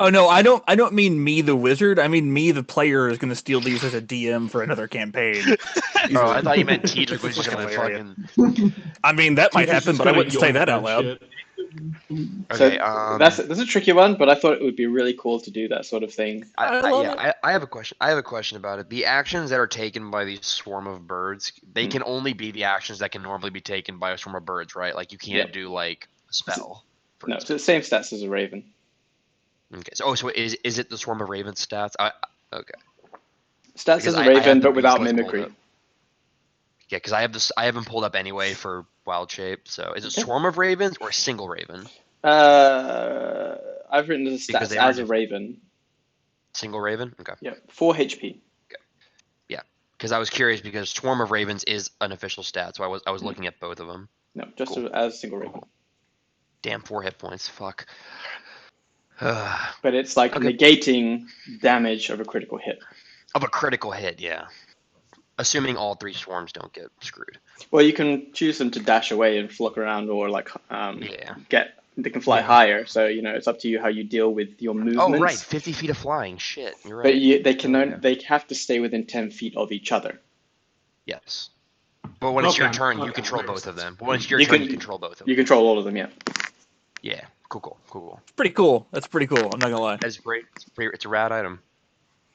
Oh no, I don't mean me the wizard. I mean me the player is going to steal these as a DM for another campaign. I thought you meant Teedrick was just going to fucking. I mean that might happen, but I wouldn't say that out loud. Okay, so that's a tricky one, but I thought it would be really cool to do that sort of thing. I have a question. I have a question about it. The actions that are taken by these swarm of birds, they can only be the actions that can normally be taken by a swarm of birds, right? Like you can't do like a spell. No, it's the same stats as a raven. Okay. So is it the Swarm of Ravens stats? Okay. Stats Because as a I have raven, the but without beast list pulled mimicry. up. Yeah, because I have this. I haven't pulled up anyway for Wild Shape. So is it Okay. Swarm of Ravens or a single Raven? I've written the Because stats they are as a different. raven. Single Raven. Okay. Yep, 4 HP. Yeah, because I was curious because Swarm of Ravens is an official stat, so I was looking at both of them. No, just Cool. as single raven. Damn, 4 hit points. Fuck. But it's like Okay. negating damage of a critical hit. Of a critical hit, yeah. Assuming all 3 swarms don't get screwed. Well, you can choose them to dash away and flock around, or like Yeah. they can fly higher. So it's up to you how you deal with your movements. Oh right, 50 feet of flying. Shit, you're But right. they have to stay within 10 feet of each other. Yes. But when it's your Okay, turn, you okay, control makes both of sense. them. But when it's your turn, you control both of them. You control all of them, yeah. Yeah. Cool. It's pretty cool. That's pretty cool. I'm not gonna lie. That's great. It's a rad item.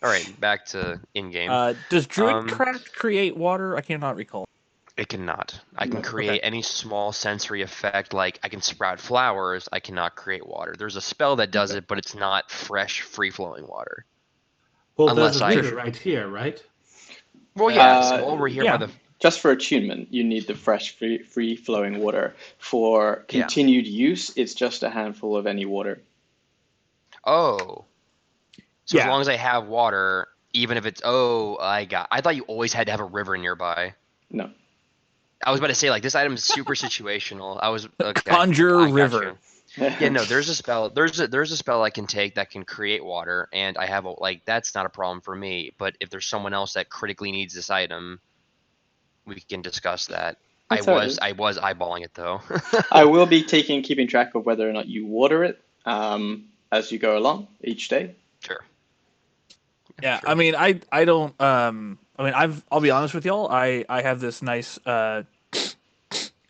All right, back to in-game. Does Druidcraft create water? I cannot recall. It cannot. I can create any small sensory effect, like I can sprout flowers. I cannot create water. There's a spell that does it, but it's not fresh, free-flowing water. Well, Unless there's a reader right here, right? Well, yeah. So over here by the. Just for attunement, you need the fresh, free-flowing water. For continued use, it's just a handful of any water. Oh. So as long as I have water, even if it's I thought you always had to have a river nearby. No. I was about to say like this item is super situational. I was Conjure river. Yeah, no, there's a spell. There's a spell I can take that can create water, and I have that's not a problem for me. But if there's someone else that critically needs this item, we can discuss that. I was eyeballing it though. I will be keeping track of whether or not you water it as you go along each day. Sure. Yeah, sure. I mean, I don't. I'll be honest with y'all. I have this nice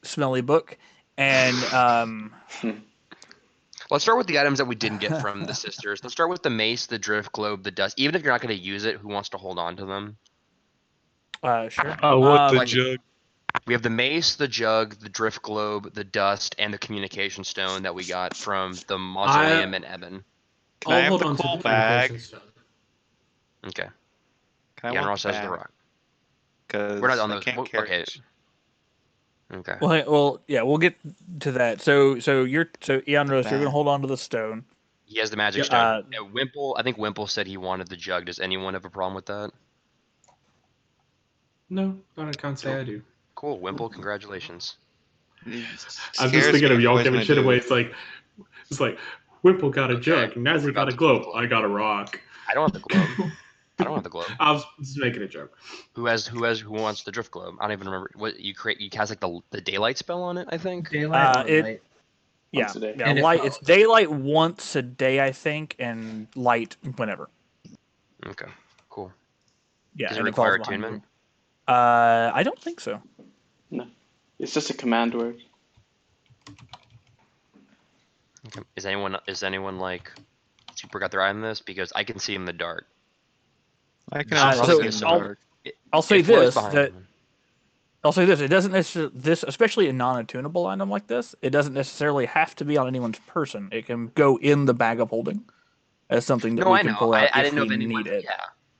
smelly book, and Let's start with the items that we didn't get from the sisters. Let's start with the mace, the drift globe, the dust. Even if you're not going to use it, who wants to hold on to them? Sure. Oh, what the jug? We have the mace, the jug, the drift globe, the dust, and the communication stone that we got from the mausoleum and Eben. Can I have the cool bag? Okay. Can I Ross has the rock. Because we're not on those. Okay. Okay. Well, yeah, we'll get to that. So Eon Rose, you're gonna hold on to the stone. He has the magic stone. Wimple, I think Wimple said he wanted the jug. Does anyone have a problem with that? No, I can't say I do. Cool, Wimple, congratulations. I'm just thinking of y'all giving shit away. It's like Wimple got a jug, Nazzy got a globe, I got a rock. I don't have the globe. I don't have the globe. I was just making a joke. Who wants the drift globe? I don't even remember what you create. You cast like the daylight spell on it, I think. Daylight or light? Yeah, light. It's daylight once a day, I think, and light whenever. Okay, cool. Yeah, does it require attunement? I don't think so. No, it's just a command word. Okay. Is anyone like super got their eye on this? Because I can see in the dark. I can also see in the dark. I'll say this. I'll say this. It doesn't necessarily especially a non-attunable item like this. It doesn't necessarily have to be on anyone's person. It can go in the bag of holding as something that we can pull out I didn't know if anyone need it. Yeah,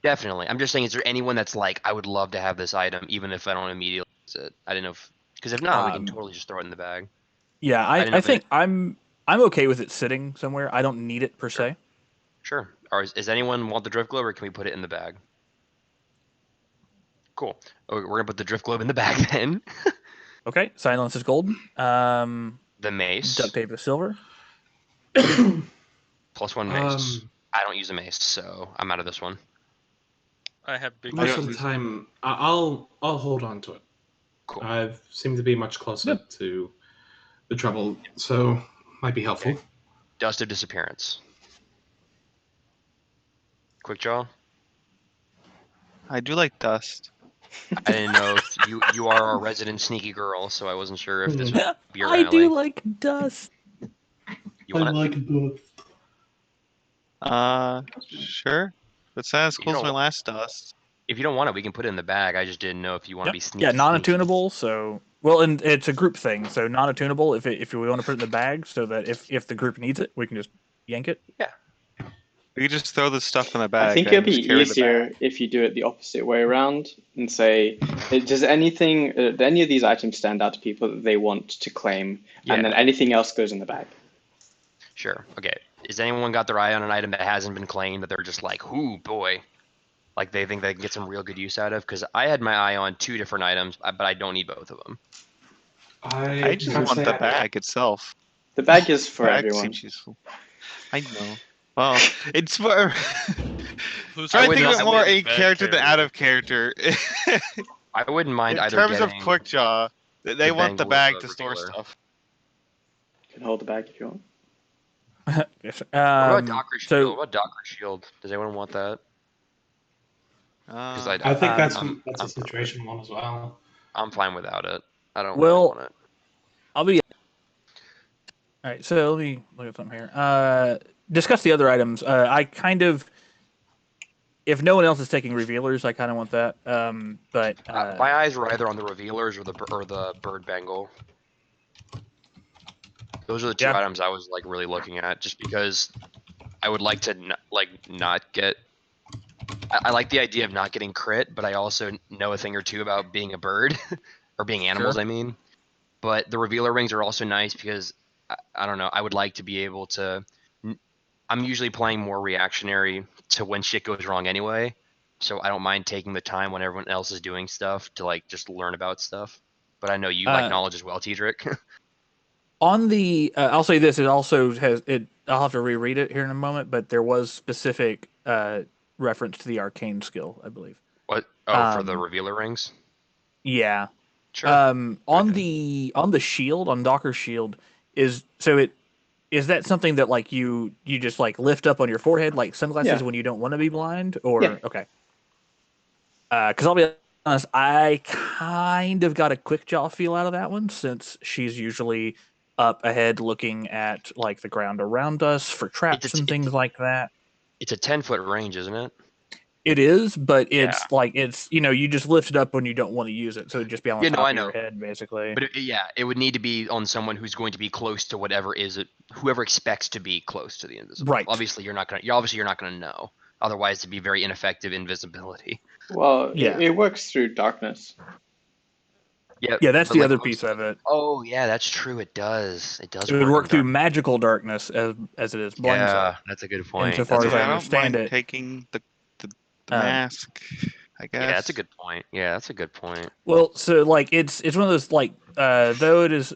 definitely. I'm just saying, is there anyone that's like, I would love to have this item, even if I don't immediately use it? I didn't know because if not, we can totally just throw it in the bag. Yeah, I think I'm okay with it sitting somewhere. I don't need it per se. Sure. Or is anyone want the drift globe, or can we put it in the bag? Cool. We're gonna put the drift globe in the bag then. Okay. Silence is golden. The mace. Duct tape is silver. +1 mace. I don't use a mace, so I'm out of this one. I have big. Most of the time, I'll hold on to it. Cool. I seem to be much closer to the trouble, so might be helpful. Okay. Dust of disappearance. Quick draw. I do like dust. I didn't know if you are our resident sneaky girl, so I wasn't sure if this would be your I alley. do like dust. You want like dust. Sure. That sounds cool as my last dust. If you don't want it, we can put it in the bag. I just didn't know if you want to be sneaky. Yeah, non-attunable. So and it's a group thing. So non-attunable. If we want to put it in the bag, so that if the group needs it, we can just yank it. Yeah. We could just throw the stuff in the bag. I think and it'd be just carry the easier bag. if you do it the opposite way around and say, does anything, do any of these items stand out to people that they want to claim, and then Yeah. anything else goes in the bag? Sure. Okay. Has anyone got their eye on an item that hasn't been claimed that they're just like, ooh, boy, like they think they can get some real good use out of? Because I had my eye on 2 different items, but I don't need both of them. I just want the bag itself. The bag is for Bag everyone. seems useful. I know. Well, it's for. Who's I think of wouldn't- it more I in wouldn't character than carry out it. of character. I wouldn't mind In either terms of getting Quickjaw, they the want the bangle or bag the to store revealer. stuff. You can hold the bag if you want. Yes. What about Docker Shield? So What about Docker Shield? Does anyone want that? Because I think that's I'm a situation one as well. I'm fine without it. I don't Well- really want it. I'll be. All right, so let me look at something here. Discuss the other items. I kind of, if no one else is taking revealers, I kind of want that. But My eyes were either on the revealers or the bird bangle. Those are the 2 Yeah. items I was like really looking at, just because I would like to not get. I like the idea of not getting crit, but I also know a thing or two about being a bird or being animals. Sure. I mean, but the revealer rings are also nice because I don't know. I would like to be able to. I'm usually playing more reactionary to when shit goes wrong anyway, so I don't mind taking the time when everyone else is doing stuff to like just learn about stuff. But I know you like knowledge as well, Tedric. on the, I'll say this: it also has it. I'll have to reread it here in a moment, but there was specific reference to the arcane skill, I believe. What? Oh, for the Um, revealer rings. Yeah. Sure. On Okay. the shield, on Docker's shield, is that something that like you just like lift up on your forehead like sunglasses Yeah. when you don't want to be blind, or Yeah. okay? Because I'll be honest, I kind of got a quick jaw feel out of that one since she's usually up ahead looking at like the ground around us for traps and things like that. It's a 10-foot range, isn't it? It is, but Yeah. it's like you just lift it up when you don't want to use it, so it'd just be on the top I of know. your head, basically. But it would need to be on someone who's going to be close to whoever expects to be close to the invisible. Right. Obviously, you're not gonna know. Otherwise, it'd be very ineffective invisibility. Well, Yeah. it works through darkness. Yeah, that's but, the like, other most piece of it. Oh yeah, that's true. It does. It does. It would work in through dark. magical darkness as it is blind Yeah, sight. that's a good point. Insofar as I I don't understand mind it, taking the mask. I guess. Yeah, that's a good point. Yeah, that's a good point. well, so like it's one of those like though it is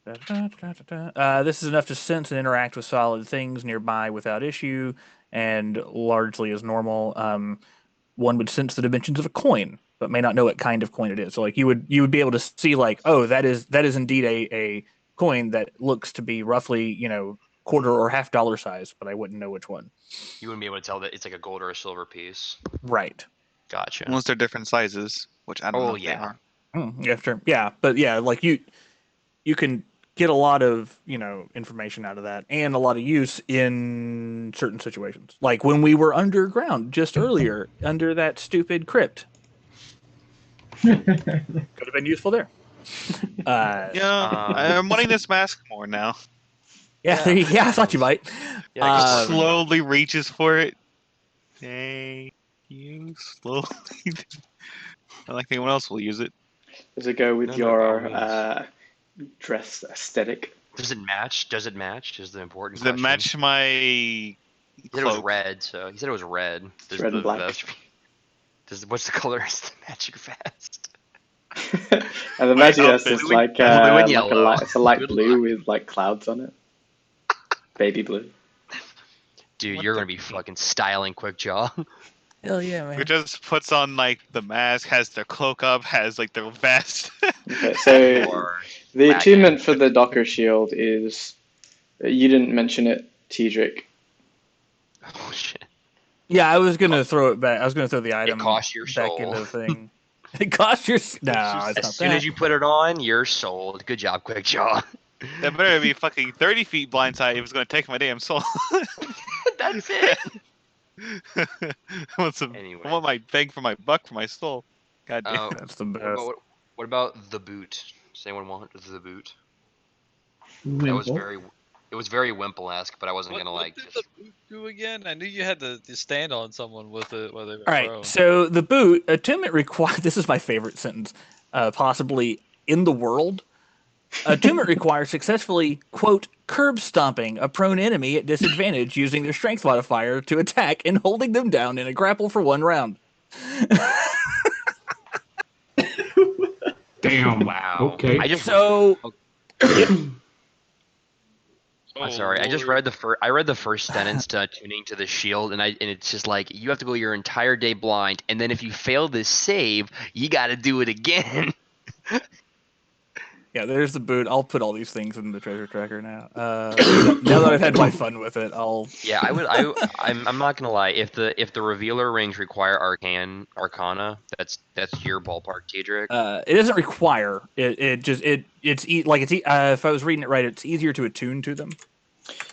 this is enough to sense and interact with solid things nearby without issue, and largely is normal. One would sense the dimensions of a coin, but may not know what kind of coin it is. So like you would be able to see like, oh, that is indeed a coin that looks to be roughly, quarter or $half size, but I wouldn't know which one. You wouldn't be able to tell that it's like a gold or a silver piece. Right. Gotcha. Unless they're different sizes, which I don't know if they are. Yeah, sure. Yeah, but yeah, like you can get a lot of information out of that and a lot of use in certain situations, like when we were underground just earlier under that stupid crypt. Could have been useful there. I'm wanting this mask more now. Yeah, I thought you might. Yeah, slowly reaches for it. Thank you. Slowly. I like anyone else will use it. Does it go with No, your always. dress aesthetic? Does it match? Is the important Does it question. match my He said it was cloak? red, so he said it was red. It's red and black. What's the color is the magic vest? And the My magic vest outfit. is like Blue and like yellow. it's a light Good blue luck. with like clouds on it. Baby blue. Dude, What you're the- gonna be fucking styling Quickjaw. Hell yeah, man. Who just puts on like the mask, has their cloak up, has like their vest. Okay, so Or the wagon. attunement for the Docker shield is you didn't mention it, Tedric. Oh shit. Yeah, I was gonna throw it back. I was gonna throw the item costs your back soul. into the thing. It costs your. No, it's As not soon that. as you put it on, you're sold. Good job, Quickjaw. That better be fucking 30 feet blindside if it's gonna take my damn soul. That's it. I Anyway. want my bang for my buck for my soul. God damn. That's the best. What about the boot? Does anyone want the boot? Wait, That was what? very. It was very Wimple-esque, but I wasn't gonna What did the boot do again? I knew you had to stand on someone with it while they were All right, prone. so the boot attunement requires. This is my favorite sentence, possibly in the world. Attunement requires successfully, quote, curb stomping a prone enemy at disadvantage using their strength modifier to attack and holding them down in a grapple for 1 round. Damn. Wow. Okay. I just So, I'm sorry. I just read the first sentence to tuning to the shield, and it's just like you have to go your entire day blind, and then if you fail this save, you got to do it again. yeah, there's the boot. I'll put all these things in the treasure tracker now. Now that I've had my fun with it, I'll. Yeah, I'm not gonna lie. If the revealer rings require arcana, that's your ballpark, Tedric. It doesn't require it. If I was reading it right, it's easier to attune to them.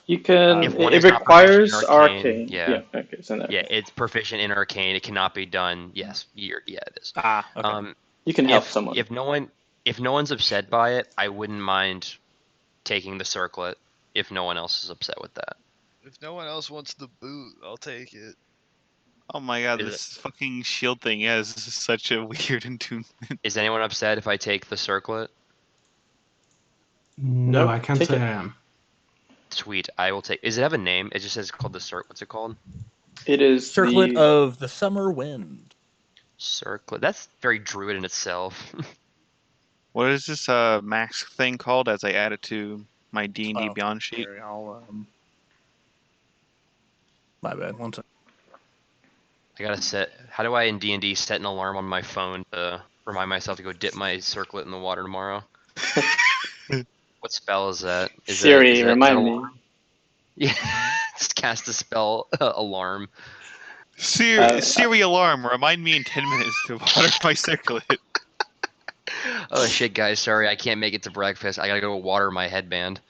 You can. If one It is not requires proficient in arcane. yeah. Okay. So Yeah, it's proficient in arcane. It cannot be done. Yes, it is. Okay. you can help someone. If no one's upset by it, I wouldn't mind taking the circlet. If no one else is upset with that. If no one else wants the boot, I'll take it. Oh my god, Is this fucking shield thing has such a weird attunement. Is anyone upset if I take the circlet? No, Nope, I can't take say it. I am. Sweet, I will take. Does it have a name? It just says it's called the circlet. What's it called? It is Circlet of the Summer Wind. Circlet. That's very druid in itself. What is this max thing called as I add it to my D&D Beyond sheet? Here, my bad. One second. I gotta set. How do I in D&D set an alarm on my phone to remind myself to go dip my circlet in the water tomorrow? What spell is that? Siri, remind me. Yeah, just cast a spell alarm. Siri alarm, remind me in 10 minutes to water my circlet. Oh shit, guys, sorry, I can't make it to breakfast. I gotta go water my headband.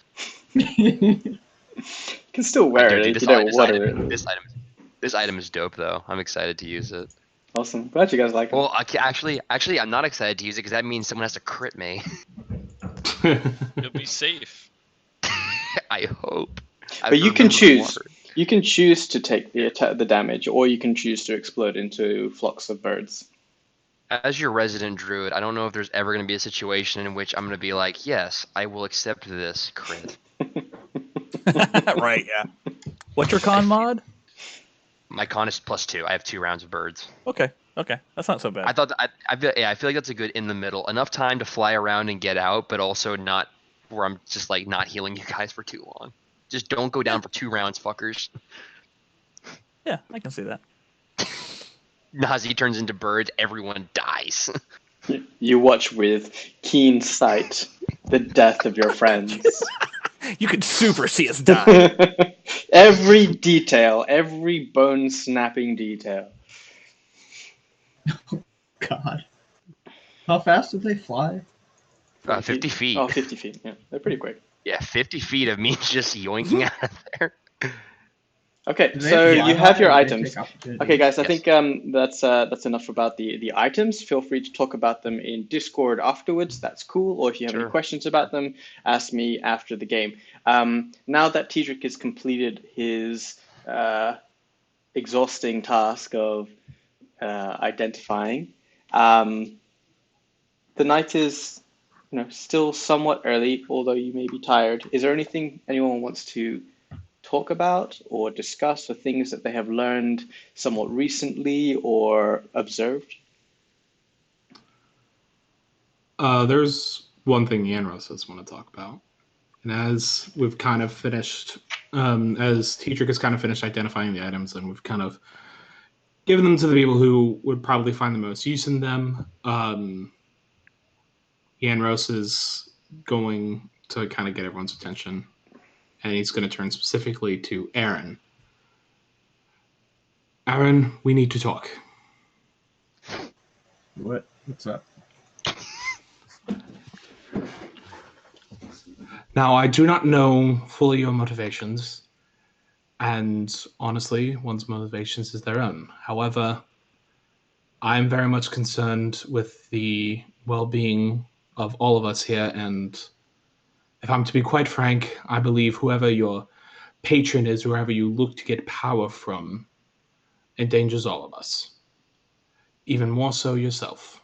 You can still wear it if you don't water it. This item is dope, though. I'm excited to use it. Awesome. Glad you guys like it. Well, actually, I'm not excited to use it because that means someone has to crit me. You'll be safe. I hope. But you can choose. You can choose to take the damage, or you can choose to explode into flocks of birds. As your resident druid, I don't know if there's ever going to be a situation in which I'm going to be like, yes, I will accept this crit. Right, yeah. What's your con mod? My con is +2. I have 2 rounds of birds. Okay, that's not so bad. I feel like that's a good in the middle. Enough time to fly around and get out, but also not where I'm just like not healing you guys for too long. Just don't go down for 2 rounds, fuckers. Yeah, I can see that. Nazi turns into birds, everyone dies. You watch with keen sight the death of your friends. You could super see us die. Every detail, every bone-snapping detail. God. How fast did they fly? 50 feet. Oh, 50 feet. Yeah, they're pretty quick. Yeah, 50 feet of me just yoinking out of there. Okay, Do they so fly you have high your or do they items. take opportunity? Okay, guys, I Yes. think that's enough about the items. Feel free to talk about them in Discord afterwards. That's cool. Or if you have any Sure. questions about them, ask me after the game. Now that Tedric has completed his exhausting task of identifying, the night is still somewhat early, although you may be tired. Is there anything anyone wants to talk about or discuss, or things that they have learned somewhat recently or observed? There's one thing Yanros does want to talk about. And as we've kind of finished, as Tedric has kind of finished identifying the items, and we've kind of given them to the people who would probably find the most use in them, Yanros is going to kind of get everyone's attention. And he's going to turn specifically to Eran. Eran, we need to talk. What's up? Now, I do not know fully your motivations, and honestly, one's motivations is their own. However, I'm very much concerned with the well-being of all of us here, and If I'm to be quite frank, I believe whoever your patron is, whoever you look to get power from, endangers all of us. Even more so yourself.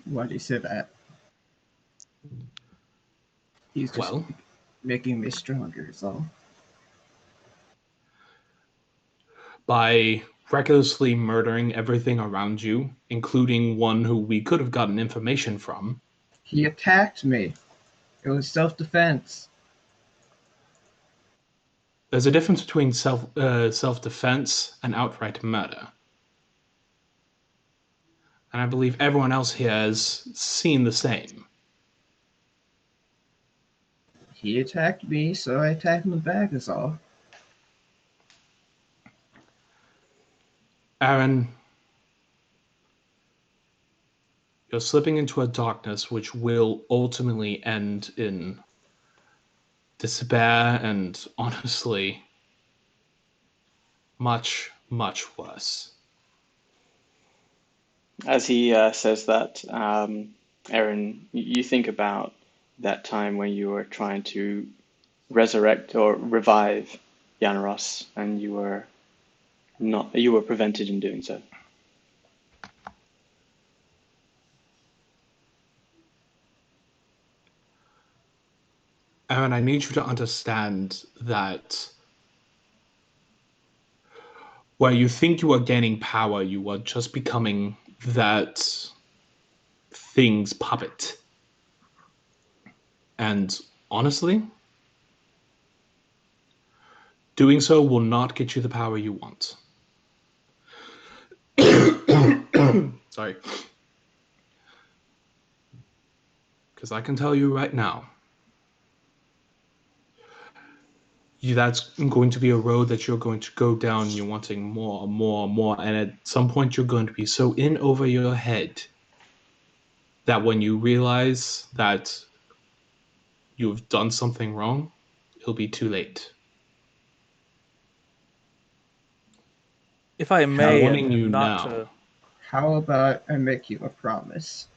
Why do you say that? He's just Well, making me stronger, so. by recklessly murdering everything around you, including one who we could have gotten information from. He attacked me. It was self-defense. There's a difference between self-defense and outright murder. And I believe everyone else here has seen the same. He attacked me, so I attacked him back, is all. Eran, you're slipping into a darkness which will ultimately end in despair and, honestly, much, much worse. As he says that, Eran, you think about that time when you were trying to resurrect or revive Yanaros, and you were prevented in doing so. Eran, I need you to understand that where you think you are gaining power, you are just becoming that thing's puppet. And honestly, doing so will not get you the power you want. Sorry. Because I can tell you right now, that's going to be a road that you're going to go down. You're wanting more, more, more. And at some point, you're going to be so in over your head that when you realize that you've done something wrong, it'll be too late. If I may, I'm warning you not now. to. How about I make you a promise?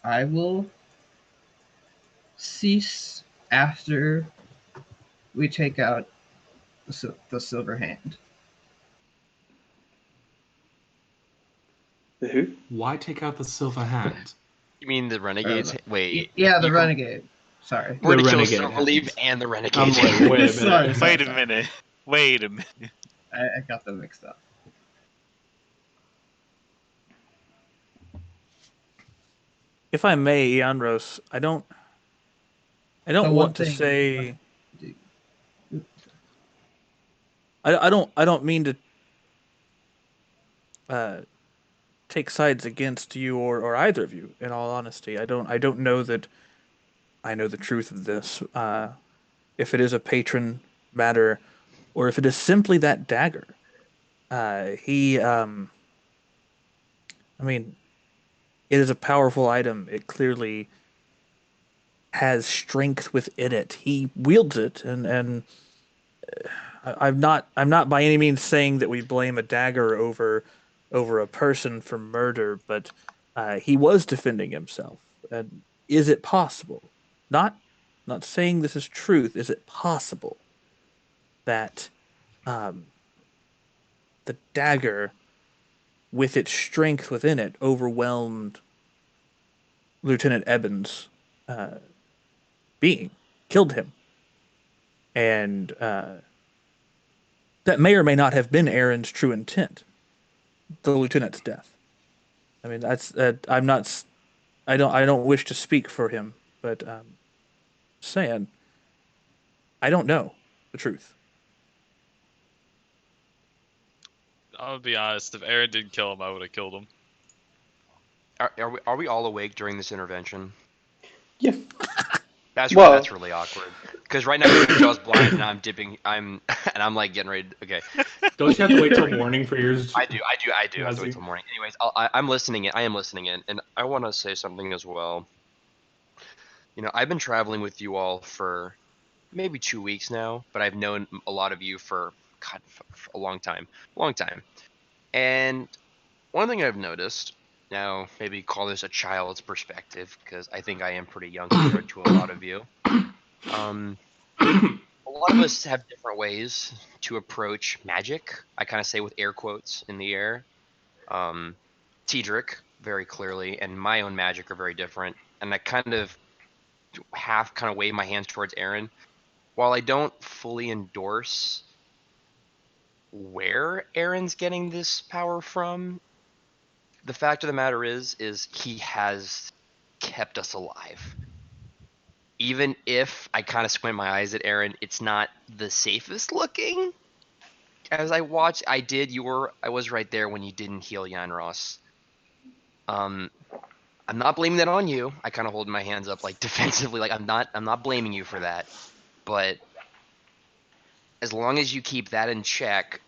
I will cease after we take out the Silver Hand. The who? Why take out the Silver Hand? You mean the Renegades? Wait. Yeah, the you Renegade. Sorry. We're The to kill Renegade Silverleaf Hand. and the Renegades. Wait a minute. Sorry. Wait a minute. I got them mixed up. If I may, Ianros, I don't want to say. I don't mean to take sides against you or either of you. In all honesty, I don't know that I know the truth of this. If it is a patron matter, or if it is simply that dagger. I mean, it is a powerful item. It clearly has strength within it. He wields it, and I'm not by any means saying that we blame a dagger over a person for murder, but he was defending himself. And is it possible? Not saying this is truth. Is it possible that the dagger, with its strength within it, overwhelmed Lieutenant Eben's being, killed him, and that may or may not have been Eran's true intent, the lieutenant's death. I mean, that's I'm not. I don't wish to speak for him, but saying I don't know the truth. I'll be honest. If Eran didn't kill him, I would have killed him. Are we all awake during this intervention? Yeah. That's really awkward. Because right now your jaw's blind and I'm dipping. I'm like getting ready. Okay. Don't you have to wait till morning for yours? I do have to wait till morning. Anyways, I'm listening in. I am listening in, and I want to say something as well. You know, I've been traveling with you all for maybe 2 weeks now, but I've known a lot of you for a long time. And one thing I've noticed, now maybe call this a child's perspective, because I think I am pretty young compared to a lot of you. A lot of us have different ways to approach magic. I kind of say with air quotes in the air. Tidric, very clearly, and my own magic are very different. And I kind of wave my hands towards Eran. While I don't fully endorse where Eran's getting this power from, the fact of the matter is he has kept us alive. Even if I kind of squint my eyes at Eran, it's not the safest looking. As I watched, I was right there when you didn't heal Yanros. I'm not blaming that on you. I kind of hold my hands up like defensively, like I'm not blaming you for that. But as long as you keep that in check,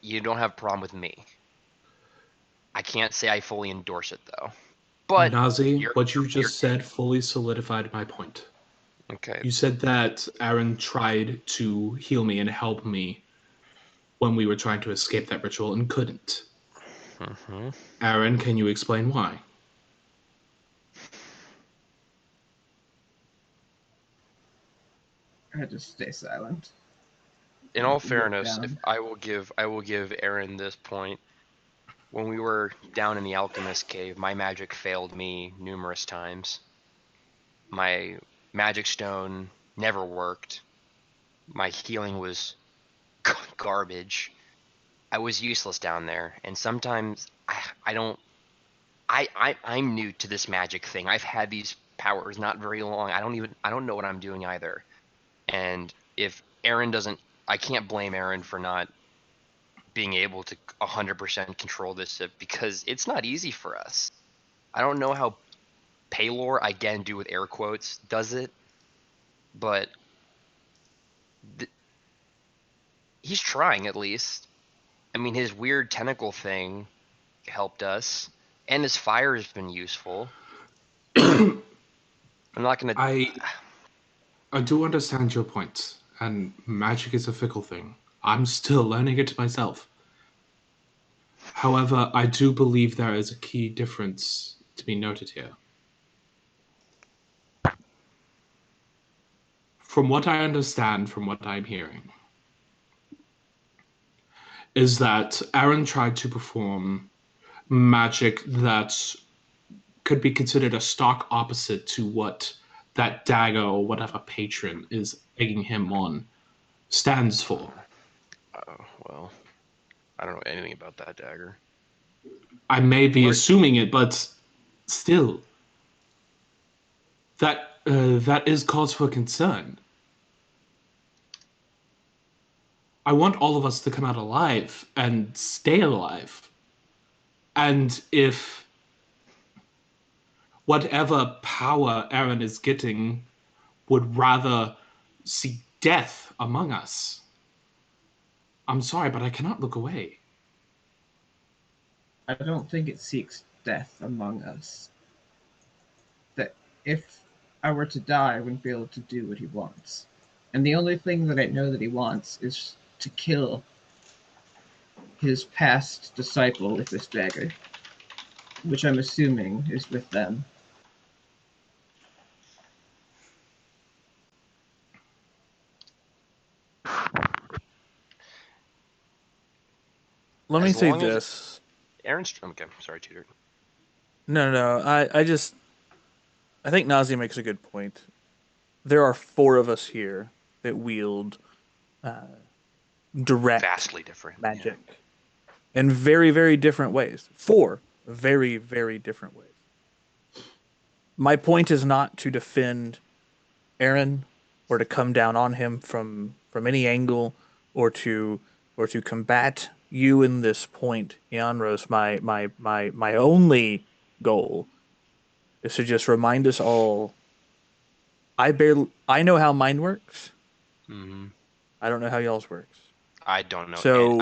you don't have a problem with me. I can't say I fully endorse it though. But Nazi, what you just said fully solidified my point. Okay. You said that Eran tried to heal me and help me when we were trying to escape that ritual and couldn't. Mm-hmm. Eran, can you explain why? I just stay silent. In all fairness, I will give Eran this point. When we were down in the alchemist cave, my magic failed me numerous times. My magic stone never worked. My healing was garbage. I was useless down there, and sometimes I'm new to this magic thing. I've had these powers not very long. I don't know what I'm doing either. And if Eran doesn't, I can't blame Eran for not being able to 100% control this, because it's not easy for us. I don't know how Paylor, again, do with air quotes, does it, but he's trying at least. I mean, his weird tentacle thing helped us, and his fire has been useful. I'm not gonna. I do understand your point, and magic is a fickle thing. I'm still learning it myself. However, I do believe there is a key difference to be noted here. From what I understand, from what I'm hearing, is that Eran tried to perform magic that could be considered a stark opposite to what that dagger or whatever patron is egging him on stands for. Oh, well, I don't know anything about that dagger. I may be assuming it, but still, that is cause for concern. I want all of us to come out alive and stay alive. And if whatever power Eran is getting would rather see death among us, I'm sorry, but I cannot look away. I don't think it seeks death among us. That if I were to die, I wouldn't be able to do what he wants. And the only thing that I know that he wants is to kill his past disciple with this dagger, which I'm assuming is with them. Let me say this. Eran's okay. Sorry, Tudor. No. I think Nazi makes a good point. There are 4 of us here that wield direct vastly different magic in very, very different ways. 4 very, very different ways. My point is not to defend Eran or to come down on him from any angle or to combat you in this point, Yanros. My only goal is to just remind us all. I know how mine works. Mm-hmm. I don't know how y'all's works. I don't know. So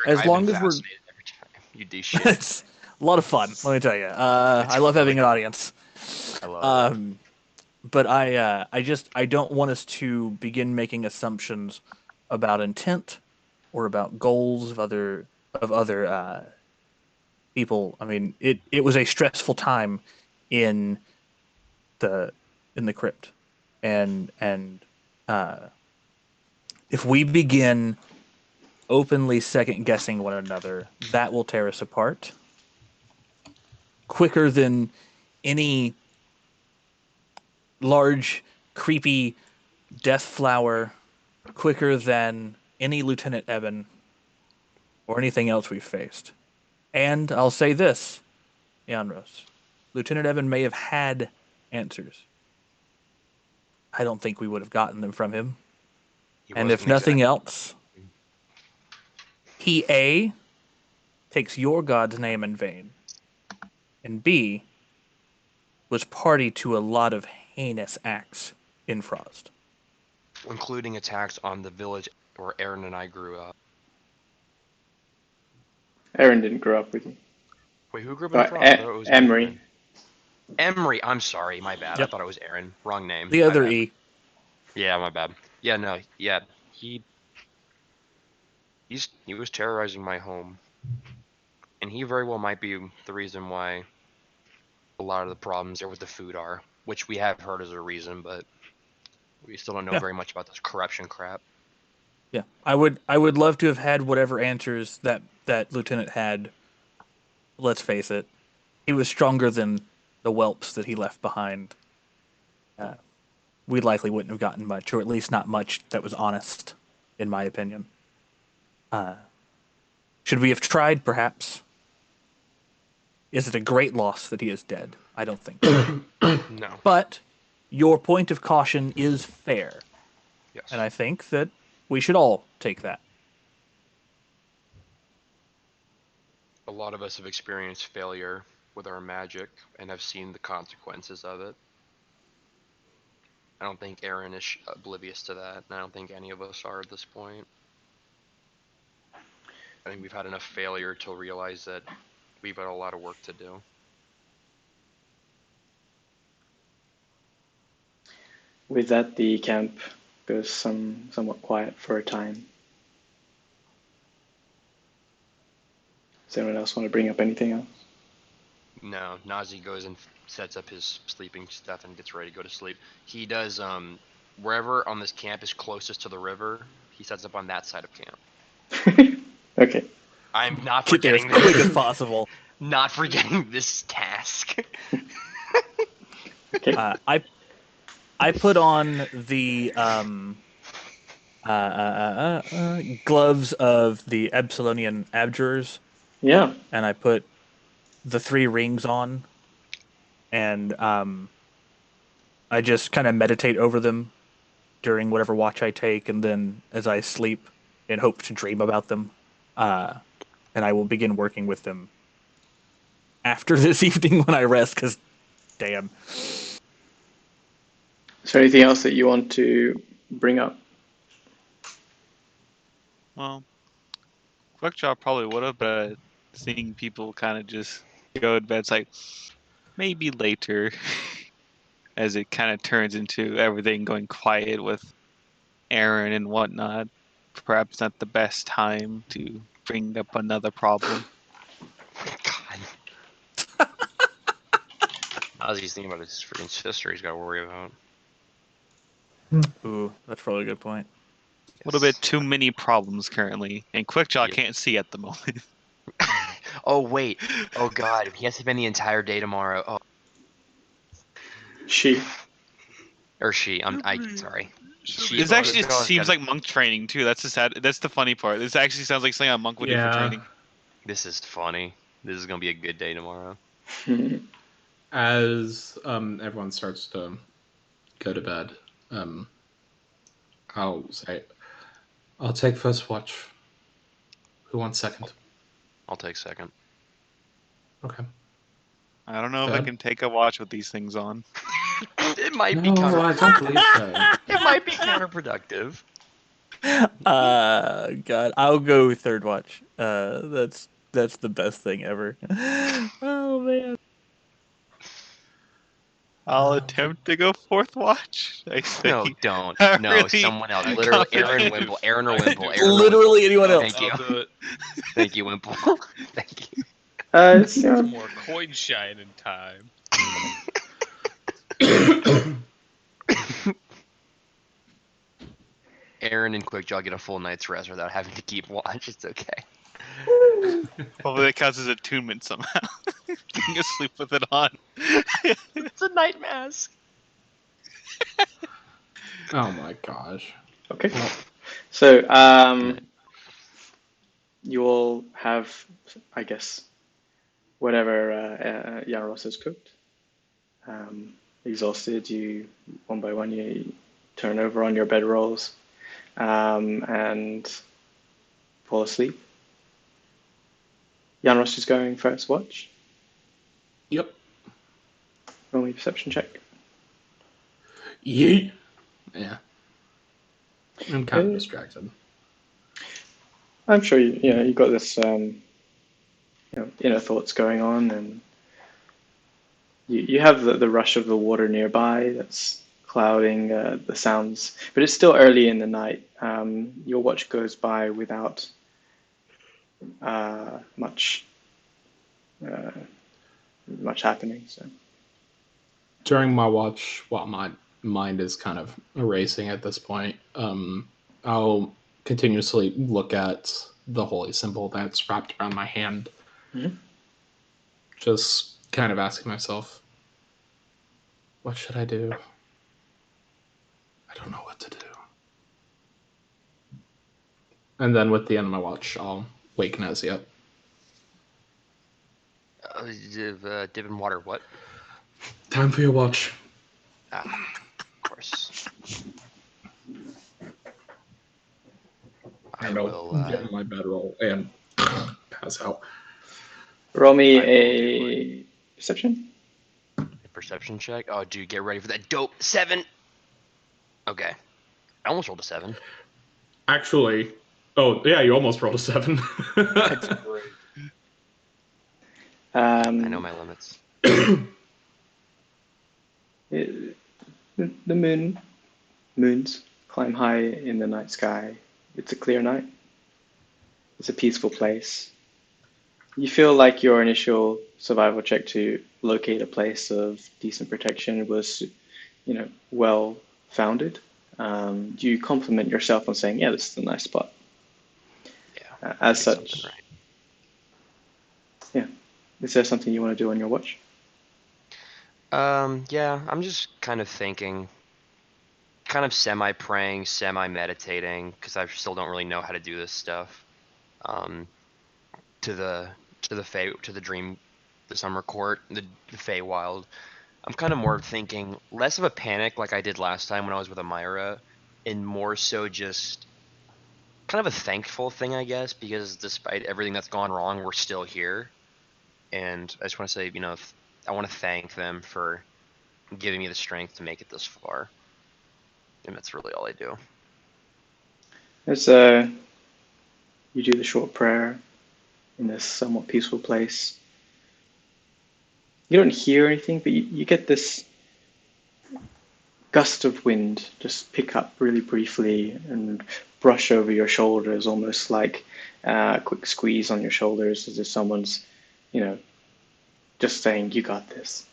as long as we're every time you do shit, it's a lot of fun. Let me tell you. I love having an audience. I love it. But I don't want us to begin making assumptions about intent or about goals of other people. I mean, it was a stressful time in the crypt, and if we begin openly second guessing one another, that will tear us apart quicker than any large, creepy death flower, quicker than any Lieutenant Evan or anything else we've faced. And I'll say this, Janros, Lieutenant Evan may have had answers. I don't think we would have gotten them from him. And if nothing else, he A, takes your God's name in vain, and B, was party to a lot of heinous acts in Frasd. Including attacks on the village where Eran and I grew up. Eran didn't grow up with you. Wait, who grew up in Frasd? Emyra. Emyra, I'm sorry, my bad. Yep. I thought it was Eran. Wrong name. The other E. Yeah, my bad. Yeah, no, yeah, he was terrorizing my home, and he very well might be the reason why a lot of the problems there with the food are, which we have heard as a reason, but we still don't know very much about this corruption crap. Yeah, I would love to have had whatever answers that lieutenant had. Let's face it, he was stronger than the whelps that he left behind. We likely wouldn't have gotten much, or at least not much that was honest, in my opinion. Should we have tried, perhaps? Is it a great loss that he is dead? I don't think so. No. But your point of caution is fair. Yes. And I think that we should all take that. A lot of us have experienced failure with our magic and have seen the consequences of it. I don't think Eran is oblivious to that, and I don't think any of us are at this point. I think we've had enough failure to realize that we've got a lot of work to do. With that, the camp goes somewhat quiet for a time. Does anyone else want to bring up anything else? No, Nazi goes and sets up his sleeping stuff and gets ready to go to sleep. He does, wherever on this camp is closest to the river, he sets up on that side of camp. Okay. I'm not Get there as forgetting quick this. as possible. Not forgetting this task. Okay. I put on the gloves of the Silonian abjurers. Yeah. And I put the 3 rings on, and I just kind of meditate over them during whatever watch I take, and then as I sleep, and hope to dream about them. And I will begin working with them after this evening when I rest, because damn. Is there anything else that you want to bring up? Well, Quickjaw probably would have, but seeing people kind of just go to bed, it's like, maybe later, as it kind of turns into everything going quiet with Eran and whatnot. Perhaps not the best time to bring up another problem. God. Ozzy's thinking about his freaking sister he's got to worry about. Ooh, that's probably a good point. A little bit too many problems currently, and Quickjaw can't see at the moment. Oh, wait. Oh, God. He has to spend the entire day tomorrow. Oh. She. Or she. Sorry. This actually just seems like monk training, too. That's the sad. That's the funny part. This actually sounds like something a monk would do for training. This is funny. This is going to be a good day tomorrow. As everyone starts to go to bed, I'll say, I'll take first watch. Who wants second? I'll take second. Okay. I don't know if I can take a watch with these things on. It might be I don't believe so. It might be counterproductive. God, I'll go third watch. That's the best thing ever. Oh man. I'll attempt to go fourth watch. I say. No, don't. I'm No, really someone else. Literally, Aaron or Wimple. Literally anyone else. Thank you. I'll do it. Thank you, Wimple. Thank you. It's, you know, More coin shining time. Eran and Quickjaw get a full night's rest without having to keep watch. It's okay. Hopefully that counts as attunement somehow. Getting asleep with it on. It's a night mask. Oh my gosh. okay. So, you all have, I guess, whatever Yaros has cooked. Exhausted, you one by one you turn over on your bedrolls and fall asleep. Yanros is going first watch. Yep. Roll me a perception check. Yeet. Yeah. I'm kind of Okay. distracted. I'm sure you got this inner thoughts going on, and you have the rush of the water nearby that's clouding the sounds, but it's still early in the night. Your watch goes by without much happening. So During my watch, while my mind is kind of erasing at this point, I'll continuously look at the holy symbol that's wrapped around my hand. Mhm. Just kind of asking myself, what should I do? I don't know what to do. And then with the end of my watch, I'll wake Nezia. Dip in water, what? Time for your watch. Ah, of course. I And I'll will. get in my bedroll and pass out. roll me I will a perception. Perception check. Oh, dude, get ready for that dope 7. Okay, I almost rolled a 7. Actually, oh yeah, you almost rolled a 7. That's great. I know my limits. The moons climb high in the night sky. It's a clear night. It's a peaceful place. You feel like your initial survival check to locate a place of decent protection was, well founded. You compliment yourself on saying, "Yeah, this is a nice spot." Yeah. As did something such, right. yeah. Is there something you want to do on your watch? Yeah, I'm just kind of thinking, kind of semi-praying, semi-meditating, because I still don't really know how to do this stuff. To the dream, the summer court, the Feywild. I'm kind of more thinking less of a panic like I did last time when I was with Emyra, and more so just kind of a thankful thing, I guess, because despite everything that's gone wrong, we're still here. And I just want to say, I want to thank them for giving me the strength to make it this far. And that's really all I do. As you do the short prayer in this somewhat peaceful place, you don't hear anything, but you get this gust of wind just pick up really briefly and brush over your shoulders, almost like a quick squeeze on your shoulders, as if someone's, just saying, "You got this."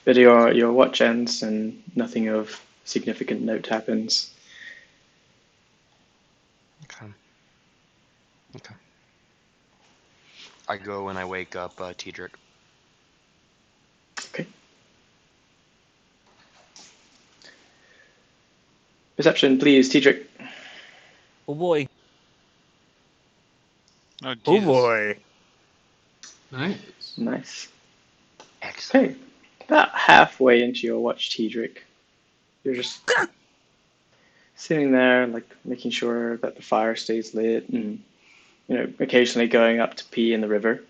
But your watch ends and nothing of significant note happens. Okay. I go and I wake up Tidrick. Okay. Perception, please, Tidrick. Oh boy. Oh, Oh Jesus. boy. Nice. Nice. Excellent. Okay. About halfway into your watch, Tidrick, you're just sitting there, like making sure that the fire stays lit, and occasionally going up to pee in the river.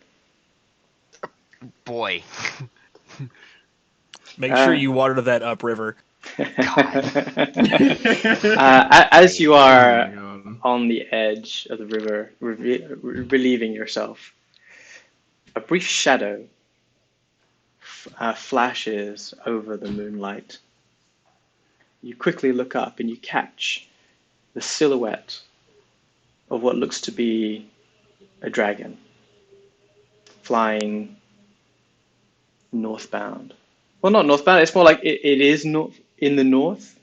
Boy. Make sure you water that upriver. As you are Oh my God. on the edge of the river, relieving yourself, a brief shadow flashes over the moonlight. You quickly look up and you catch the silhouette of what looks to be a dragon flying northbound. Well, not northbound. It's more like it is in the north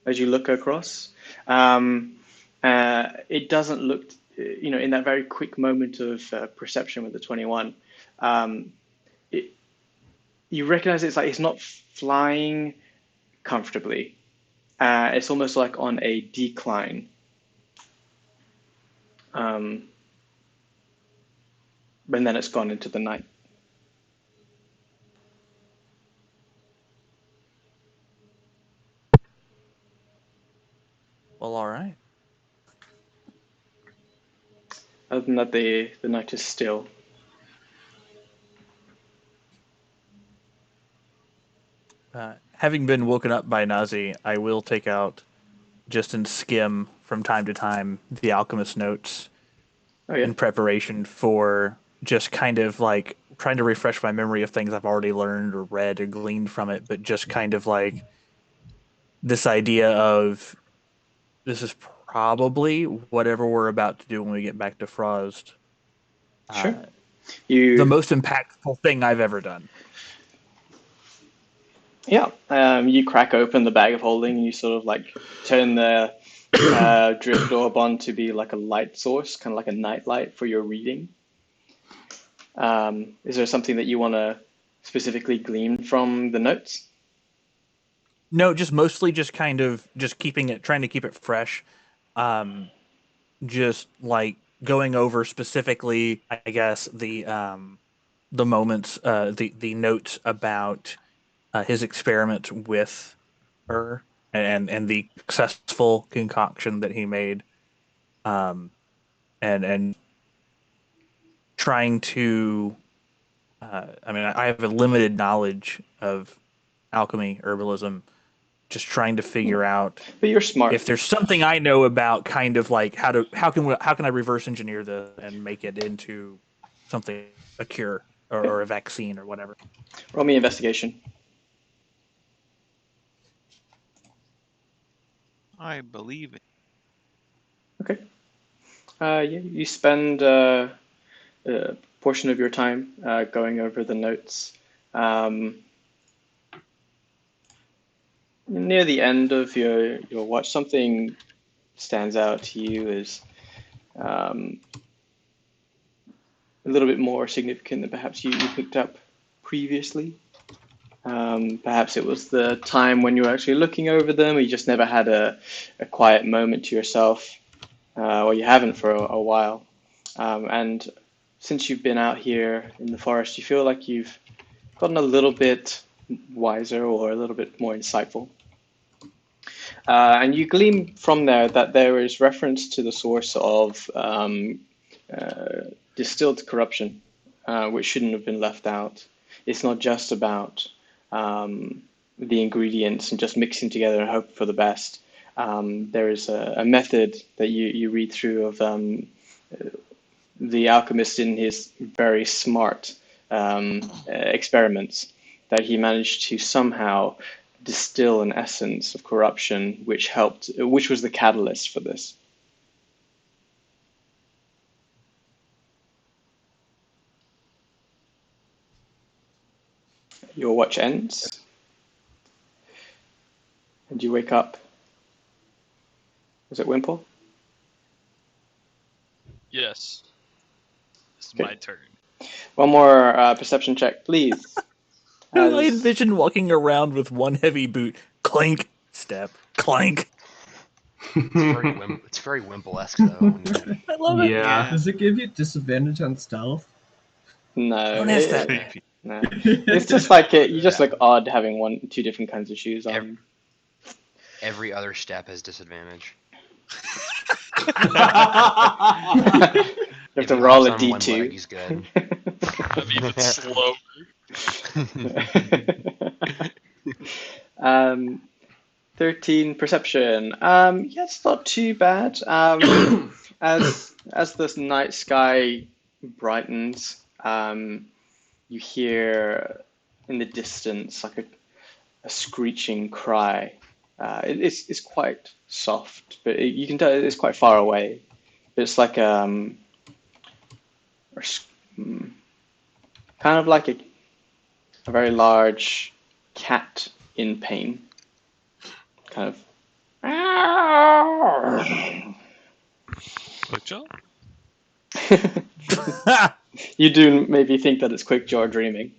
as you look across. It doesn't look, in that very quick moment of perception with the 21, you recognize it's not flying comfortably. It's almost like on a decline. And then it's gone into the night. Well, all right. Other than that, the night is still. Having been woken up by Nazi, I will take out, just and skim from time to time, the alchemist notes in preparation for just kind of like trying to refresh my memory of things I've already learned or read or gleaned from it, but just kind of like this idea of this is probably whatever we're about to do when we get back to Frasd. Sure. The most impactful thing I've ever done. Yeah. You crack open the bag of holding and you sort of like turn the drift orb on to be like a light source, kind of like a night light for your reading. Is there something that you want to specifically glean from the notes? No, just mostly just kind of just keeping it, trying to keep it fresh. Just like going over specifically, I guess, the moments, the notes about his experiment with her and the successful concoction that he made, and trying to. I mean, I have a limited knowledge of alchemy, herbalism. Just trying to figure out. But you're smart. If there's something I know about, kind of like how can I reverse engineer this and make it into something, a cure or a vaccine or whatever. Roll me investigation. I believe it. Okay. You spend a portion of your time going over the notes. Near the end of your watch, something stands out to you as a little bit more significant than perhaps you picked up previously. Perhaps it was the time when you were actually looking over them, or you just never had a quiet moment to yourself, or you haven't for a while. And since you've been out here in the forest, you feel like you've gotten a little bit wiser or a little bit more insightful. And you glean from there that there is reference to the source of distilled corruption, which shouldn't have been left out. It's not just about the ingredients and just mixing together and hope for the best. There is a method that you read through of the alchemist in his very smart experiments that he managed to somehow distill an essence of corruption which was the catalyst for this. Your watch ends, and you wake up. Was it Wimple? Yes. This is my turn. One more perception check, please. I envision walking around with one heavy boot, clink, step, clank. It's very Wimple-esque, though. I love it. Yeah. Does it give you disadvantage on stealth? No. No. Maybe. It's just like you just look odd having two different kinds of shoes on. Every other step has disadvantage. You have to roll a D2. He's good. I'm even slower. 13 perception. Yeah, it's not too bad. As the night sky brightens, you hear in the distance like a screeching cry. It's quite soft, but you can tell it's quite far away. It's like kind of like a very large cat in pain. Kind of. Quickjaw? You do maybe think that it's Quickjaw dreaming.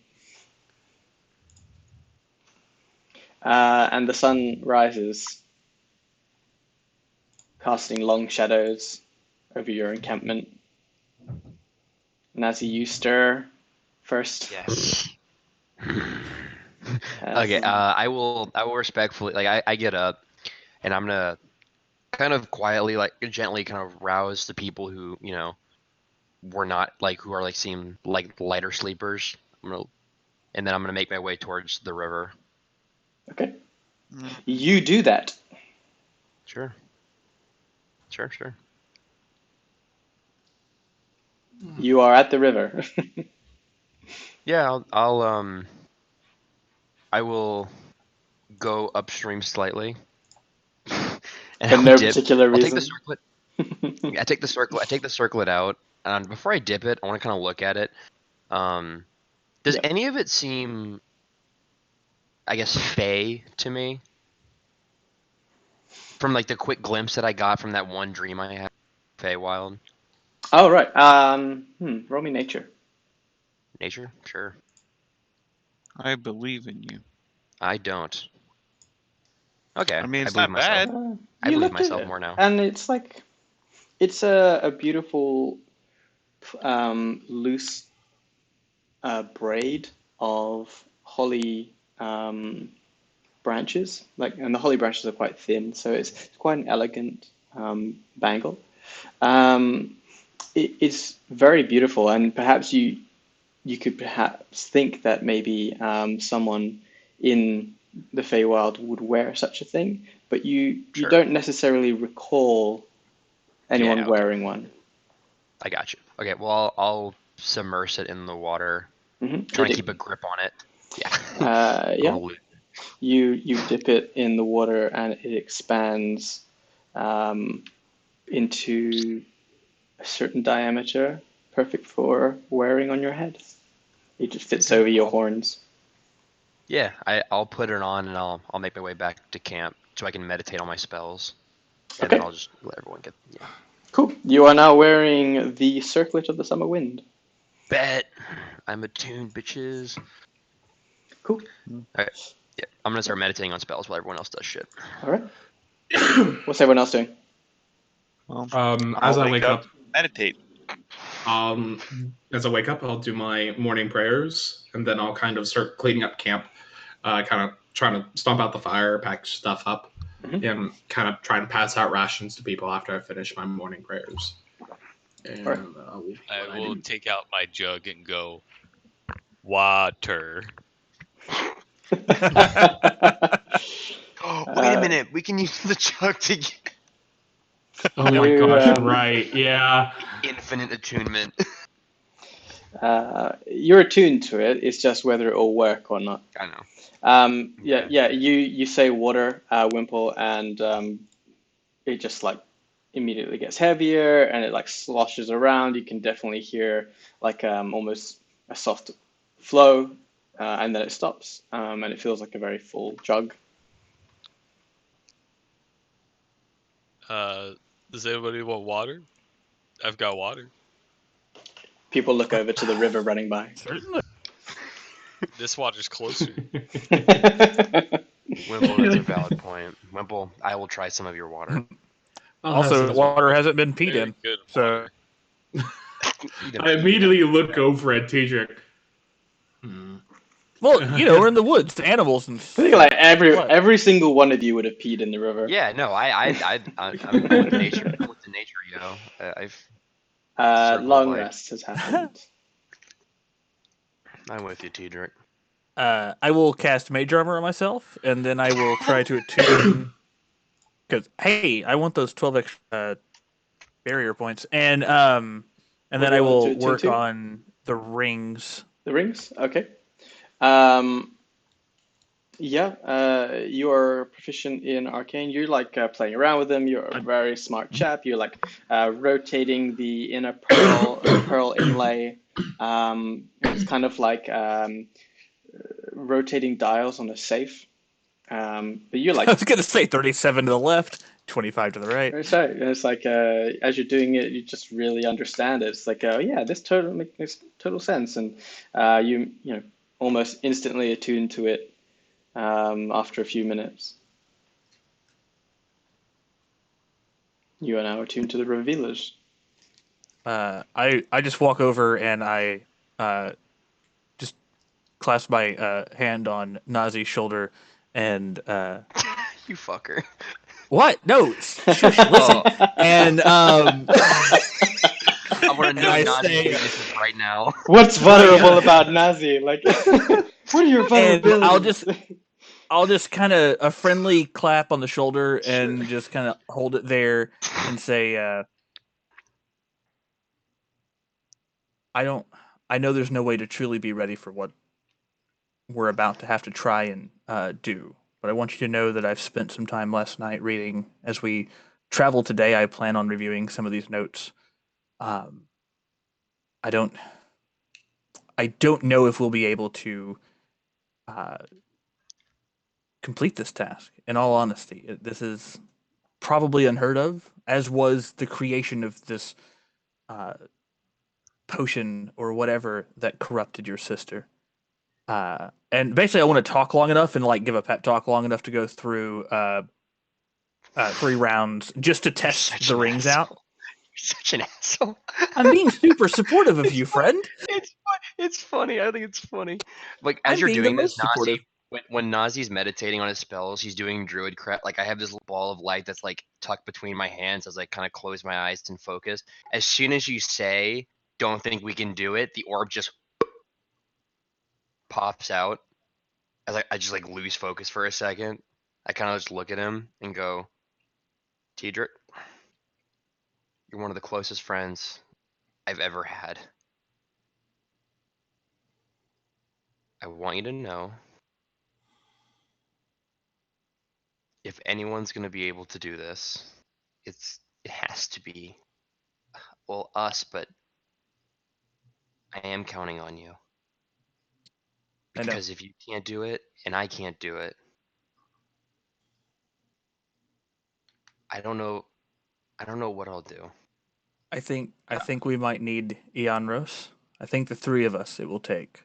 And the sun rises, casting long shadows over your encampment. And as you stir first. Yes. Okay, I will respectfully, like, I get up, and I'm gonna kind of quietly, like, gently kind of rouse the people who, you know, were not, like, who are, like, seem like lighter sleepers. And then I'm gonna make my way towards the river. Okay. You do that. Sure. You are at the river. Yeah, I will go upstream slightly. And For I'll no dip. particular I'll take reason. the circlet. I take the circlet out, and before I dip it, I want to kind of look at it. Does any of it seem, I guess, fey to me? From like the quick glimpse that I got from that one dream I had, Feywild. Oh right. Roll me nature. Nature, sure. I believe in you. I don't. Okay, I mean, it's believe not myself. bad. I You believe looked at myself it, more now. and it's like, it's a beautiful, loose braid of holly branches. Like, and the holly branches are quite thin, so it's quite an elegant bangle. It's very beautiful, and perhaps you could perhaps think that maybe someone in the Feywild would wear such a thing, but you Sure. don't necessarily recall anyone Yeah, okay. wearing one. I got you. Okay, well, I'll submerge it in the water, Mm-hmm. trying to keep a grip on it. Yeah. Yeah. You dip it in the water, and it expands into a certain diameter, perfect for wearing on your head. It just fits over your horns. Yeah, I'll put it on, and I'll make my way back to camp so I can meditate on my spells, and Okay. then I'll just let everyone get. Yeah. Cool. You are now wearing the circlet of the summer wind. Bet. I'm attuned, bitches. Cool. Alright. Yeah, I'm gonna start meditating on spells while everyone else does shit. Alright. What's everyone else doing? As I wake up, meditate. As I wake up, I'll do my morning prayers, and then I'll kind of start cleaning up camp, kind of trying to stomp out the fire, pack stuff up, and kind of try and pass out rations to people after I finish my morning prayers. And I will take out my jug and go, water. Oh, wait a minute. We can use the jug to get Oh my gosh, right. Yeah. infinite attunement. You're attuned to it. It's just whether it will work or not. I know. Yeah. You say water, Wimple, and it just like immediately gets heavier, and it like sloshes around. You can definitely hear like almost a soft flow, and then it stops, and it feels like a very full jug. Does anybody want water? I've got water. People look over to the river running by. Certainly. This water's closer. Wimple, that's a valid point. Wimple, I will try some of your water. Also, water hasn't been peed Very in. good So I immediately look over at Tejik. well, you know, we're in the woods, the animals and I think like every single one of you would have peed in the river. Yeah, no, I'm with nature. I'm with the nature, Long rest has happened. I'm with you, Tedric. I will cast Mage Armor on myself, and then I will try to attune. Because hey, I want those 12 extra barrier points, and then I will work on the rings. The rings, okay. Yeah, you are proficient in arcane. You're like playing around with them. You're a very smart chap. You're like rotating the inner pearl inlay. It's kind of like rotating dials on a safe. But you're like, I was gonna say 37 to the left, 25 to the right. it's like as you're doing it, you just really understand it. It's like, yeah, this makes total sense, and you know almost instantly attune to it after a few minutes. You are now attuned to the revealers. I just walk over and I just clasp my hand on Nazi's shoulder and You fucker. What? No, shush, listen. And I want to know I Nazi's say- weaknesses right now. What's vulnerable about Nazi? Like, what are your vulnerabilities? I'll just kind of a friendly clap on the shoulder and just kind of hold it there and say, I know there's no way to truly be ready for what we're about to have to try and do. But I want you to know that I've spent some time last night reading. As we travel today, I plan on reviewing some of these notes. I don't know if we'll be able to complete this task. In all honesty, this is probably unheard of, as was the creation of this potion or whatever that corrupted your sister. And basically, I want to talk long enough and like give a pep talk long enough to go through 3 rounds just to test the rings out. You're such an asshole. I'm being super supportive of you, friend. It's funny. I think it's funny. Like as I'm you're being doing the this, most supportive. Nazi, when Nazi's meditating on his spells, he's doing druid crap. Like I have this ball of light that's like tucked between my hands as I kind of close my eyes and focus. As soon as you say, "Don't think we can do it," the orb just pops out. As I just like lose focus for a second. I kind of just look at him and go, "Tidrick, you're one of the closest friends I've ever had. I want you to know, if anyone's going to be able to do this, it has to be, well, us, but I am counting on you. I know. Because if you can't do it and I can't do it, I don't know what I'll do." I think we might need Eanros. I think the 3 of us it will take.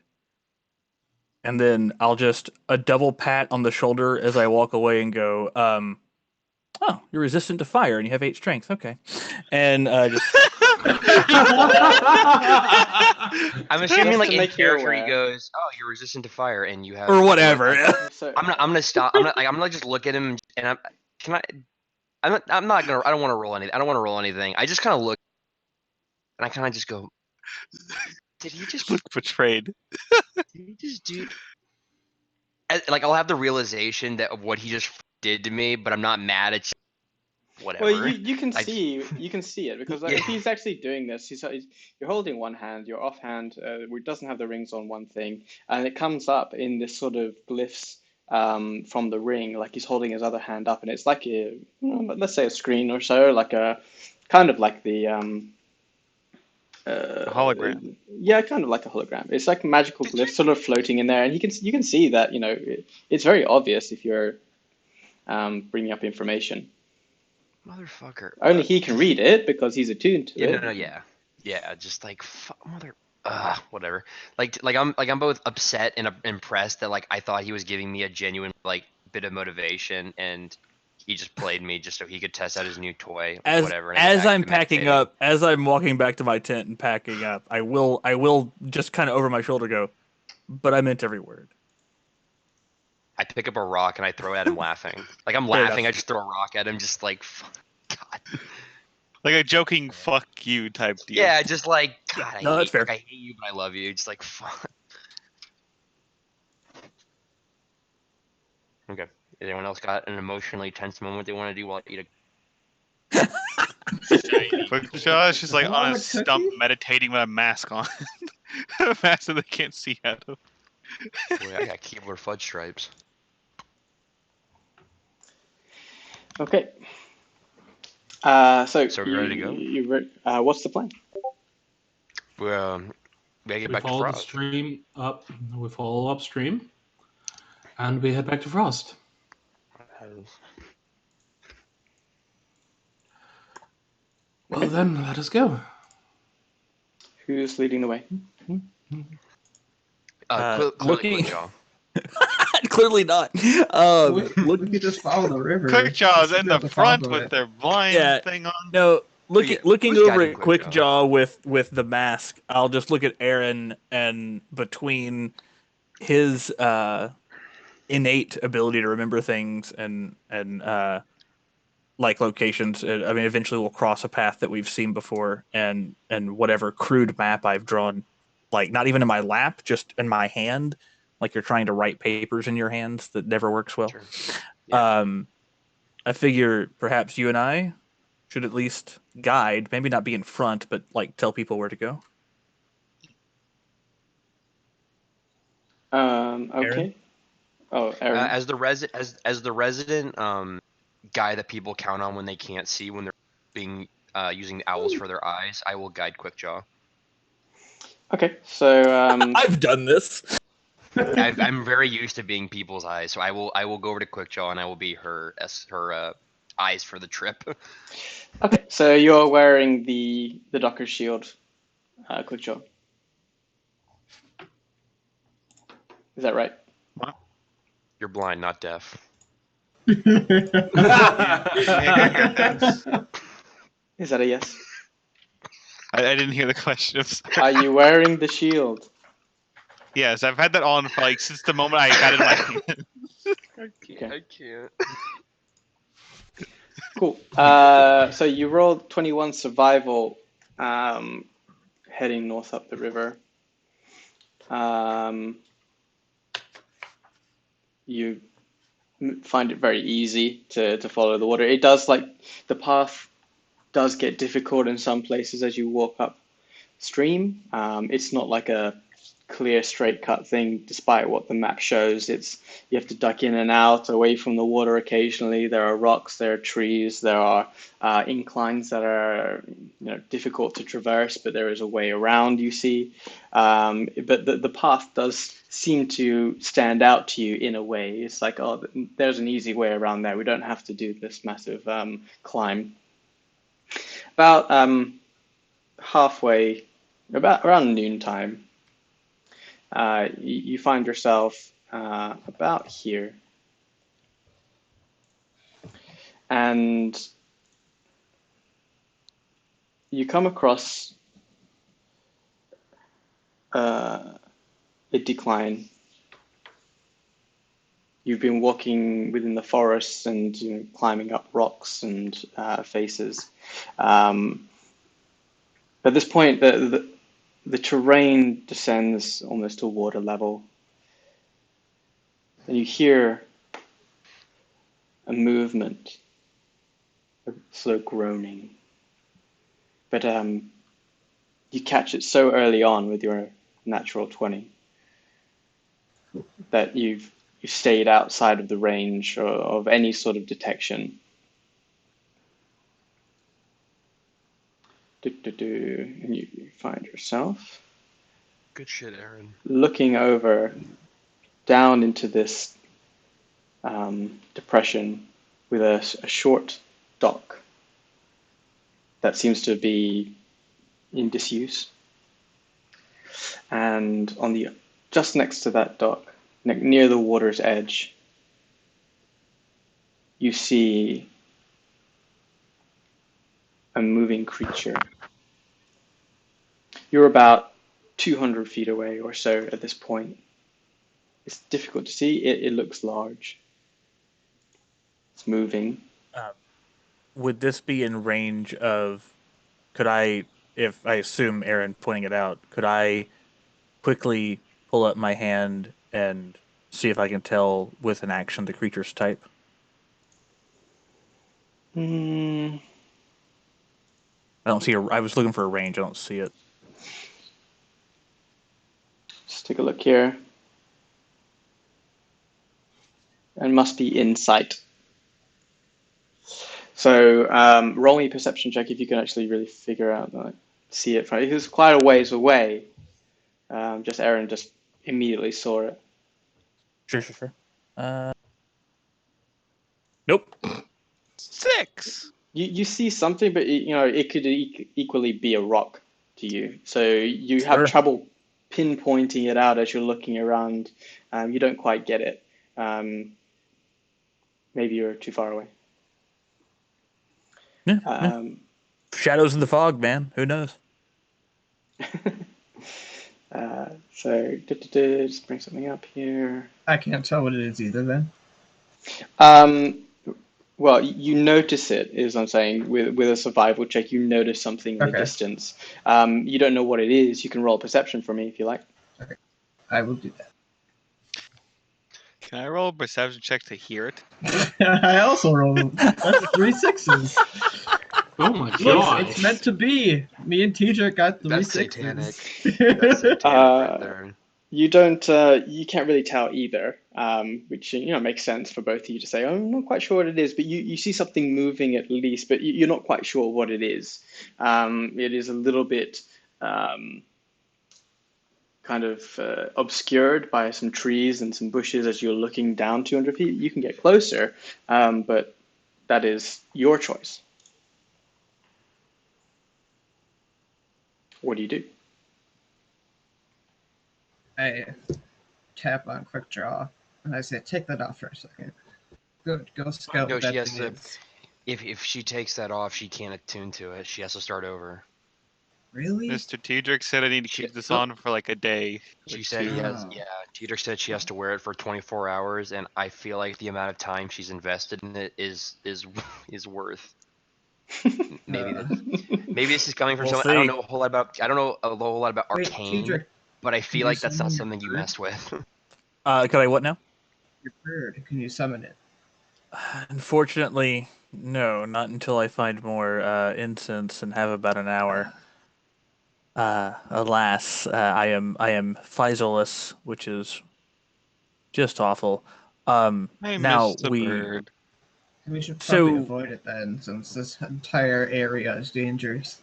And then I'll just a double pat on the shoulder as I walk away and go, oh, you're resistant to fire and you have 8 strength. Okay. And just I'm assuming like to in make you character he aware. goes, "Oh, you're resistant to fire," and you have or whatever. So, I'm gonna stop. I'm gonna just look at him and I don't want to roll anything. I don't want to roll anything. I just kind of look and I kind of just go, did he just Look betrayed. do? Like I'll have the realization that of what he just did to me, but I'm not mad at whatever. well, you can see it because Yeah. if he's actually doing this, you're holding one hand, your offhand doesn't have the rings on one thing, and it comes up in this sort of glyphs from the ring, like he's holding his other hand up, and it's like let's say a screen or so, like a kind of like the A hologram. Yeah, kind of like a hologram. It's like a magical glyph sort of floating in there, and you can see that it's very obvious if you're bringing up information. Motherfucker. Only he can read it because he's attuned to it. No, yeah, just like whatever. Like I'm both upset and impressed that like I thought he was giving me a genuine like bit of motivation, and he just played me just so he could test out his new toy. Whatever. As I'm packing up, as I'm walking back to my tent and packing up, I will just kind of over my shoulder go, but I meant every word. I pick up a rock and I throw it at him laughing. Like I'm laughing, I just throw a rock at him, just like, God. Like a joking "fuck you" type deal. Yeah, just like, God, No, that's fair. I hate you, but I love you. Just like, fuck. Okay. Anyone else got an emotionally tense moment they want to do while I eat But Josh is like Oh, on a his stump cookie? meditating with a mask on. A mask that they can't see out of. Boy, I got keyboard fudge stripes. Okay. So we're ready to go? What's the plan? Well, we gotta get We back to follow the Frasd. stream up. We follow upstream, and we head back to Frasd. Well then, let us go. Who's leading the way? Clearly looking. Quickjaw. Clearly not. We could just follow the river. Quickjaw's We in should be the able to front follow with it. their blind Yeah. thing on. No, looking who's over guiding at Quickjaw? Quickjaw with the mask, I'll just look at Eran, and between his innate ability to remember things and like locations, I mean, eventually we'll cross a path that we've seen before, and whatever crude map I've drawn, like not even in my lap, just in my hand, like you're trying to write papers in your hands that never works well. Sure. Yeah. I figure perhaps you and I should at least guide, maybe not be in front, but like tell people where to go. Okay. Eran? Oh, Eran. As the resident guy that people count on when they can't see when they're being using the owls for their eyes, I will guide Quickjaw. Okay, so I've done this. I'm very used to being people's eyes, so I will go over to Quickjaw and I will be her eyes for the trip. okay, so you're wearing the Docker's shield, Quickjaw. Is that right? You're blind, not deaf. Is that a yes? I didn't hear the question. I'm sorry. Are you wearing the shield? Yes, I've had that on for like since the moment I got it in my hand. Okay. I can't. Cool. So you rolled 21 survival, heading north up the river. You find it very easy to follow the water. It does, like, the path does get difficult in some places as you walk upstream. It's not like a clear straight cut thing, despite what the map shows. You have to duck in and out away from the water occasionally. There are rocks, there are trees, there are inclines that are difficult to traverse, but there is a way around, you see. But the path does seem to stand out to you in a way. It's like, oh, there's an easy way around there. We don't have to do this massive climb. About halfway, about around noontime, you find yourself about here. And you come across a decline. You've been walking within the forest and climbing up rocks and faces. At this point, the terrain descends almost to water level. And you hear a movement, a slow groaning. But you catch it so early on with your natural 20 that you've stayed outside of the range of any sort of detection. And you find yourself Good shit, Eran. looking over down into this depression with a short dock that seems to be in disuse. And just next to that dock, near the water's edge, you see a moving creature. You're about 200 feet away or so at this point. It's difficult to see. It looks large. It's moving. Would this be in range of? Could I, if I assume Eran pointing it out, could I quickly pull up my hand and see if I can tell with an action the creature's type? Hmm. I don't see I was looking for a range. I don't see it. Just take a look here. And must be insight. So roll me a perception check if you can actually really figure out, like, see it. It was quite a ways away. Just Eran just immediately saw it. Sure. Nope. 6. You see something, but it could equally be a rock to you. So you have Sure. trouble pinpointing it out as you're looking around. You don't quite get it. Maybe you're too far away. Yeah. Shadows in the fog, man. Who knows? So just bring something up here. I can't tell what it is either then. Well, you notice it, is what I'm saying. With a survival check, you notice something in the Okay. distance. You don't know what it is. You can roll perception for me if you like. Okay. I will do that. Can I roll a perception check to hear it? I also rolled. That's 3 6s. Oh my Look, god! it's meant to be. Me and TJ got 3 That's 6s. satanic. That's satanic right there. You don't. You can't really tell either, which makes sense for both of you to say. I'm not quite sure what it is, but you see something moving at least, but you're not quite sure what it is. It is a little bit kind of obscured by some trees and some bushes as you're looking down 200 feet. You can get closer, but that is your choice. What do you do? I tap on quick draw and I say, take that off for a second. Go scout No, what that she has thing to. is. If she takes that off, she can't attune to it. She has to start over. Really? Mr. Tedrick said I need to keep this on for like a day. She or said two. he has. Oh. Yeah, Teeter said she has to wear it for 24 hours, and I feel like the amount of time she's invested in it is worth. Maybe maybe this is coming from We'll someone I don't see. know a whole lot about. I don't know a whole lot about Wait, arcane, Tedrick, but I can feel you like that's not summon your something you bird? messed with. Can I what now? your bird. Can you summon it? Unfortunately, no. Not until I find more incense and have about an hour. Alas, I am Physolus, which is just awful. I Now missed the we bird. We should probably So- avoid it then, since this entire area is dangerous.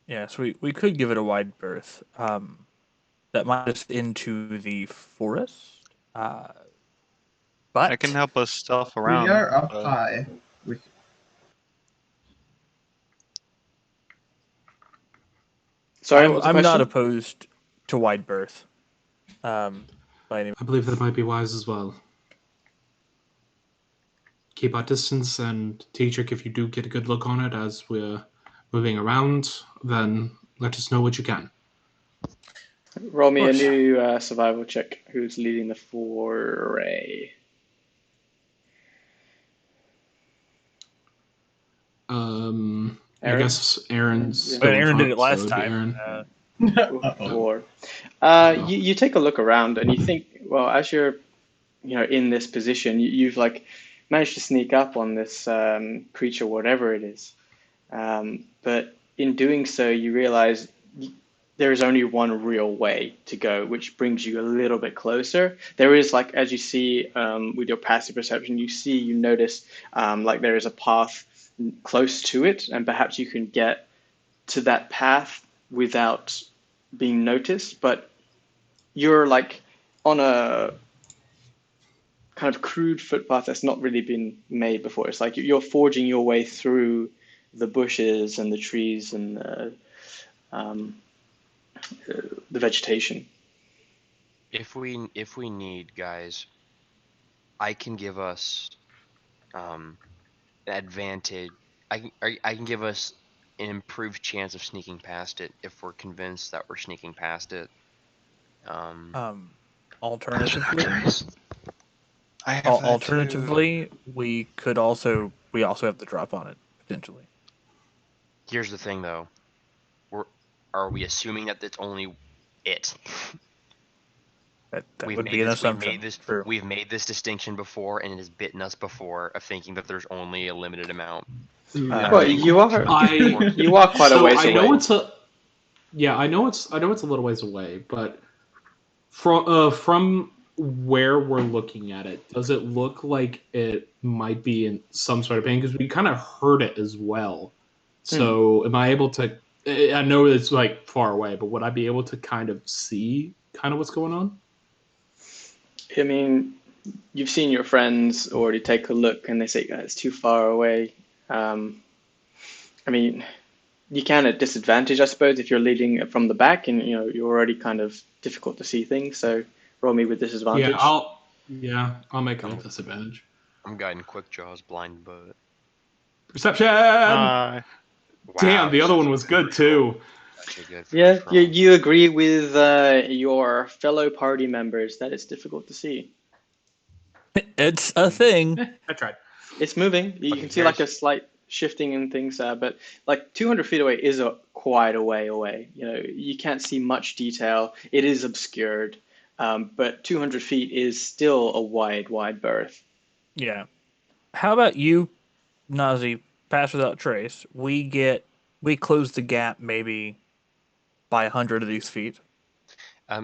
yes, we could give it a wide berth. That might us into the forest. But I can help us stealth around. We are up but- high. We, Sorry, what was the I'm not question? opposed to wide berth. By any I believe that might be wise as well. Keep our distance, and Tetrick, if you do get a good look on it as we're moving around, then let us know what you can. Roll me a course. new survival check. Who's leading the foray? I Eran? guess Aaron's. Yeah. But still in Aaron did front, it last so it'd be time. Aaron. Four. You take a look around and you think, well, as you're in this position, you've like managed to sneak up on this creature, whatever it is. But in doing so, you realize there is only one real way to go, which brings you a little bit closer. There is, like, as you see with your passive perception, you notice like there is a path close to it, and perhaps you can get to that path without being noticed, but you're like on a kind of crude footpath that's not really been made before. It's like you're forging your way through the bushes and the trees and the vegetation. If we need, guys, I can give us advantage. I can give us an improved chance of sneaking past it if we're convinced that we're sneaking past it. Alternatively, I have that alternatively, we also have the drop on it potentially. Here's the thing, though. Are we assuming that it's only it? That would be an assumption. True. We've made this distinction before, and it has bitten us before of thinking that there's only a limited amount. Well, you are quite a ways I know away. it's a. Yeah, I know it's a little ways away, but from where we're looking at it, does it look like it might be in some sort of pain? Because we kind of heard it as well. So am I able to... I know it's like far away, but would I be able to kind of see kind of what's going on? I mean, you've seen your friends already take a look and they say it's too far away. I mean, you can at disadvantage, I suppose, if you're leading from the back and you're already kind of difficult to see things. So roll me with disadvantage. I'll make it a disadvantage. I'm guiding Quickjaw's blind boat. Perception. Wow, Damn, the other one was good too. Good Yeah, you agree with your fellow party members that it's difficult to see. It's a thing. I tried. It's moving. You can see like a slight shifting and things, but like 200 feet away is quite a way away. You can't see much detail. It is obscured, but 200 feet is still a wide berth. Yeah. How about you, Nazi? Pass without trace. We close the gap maybe by 100 of these feet.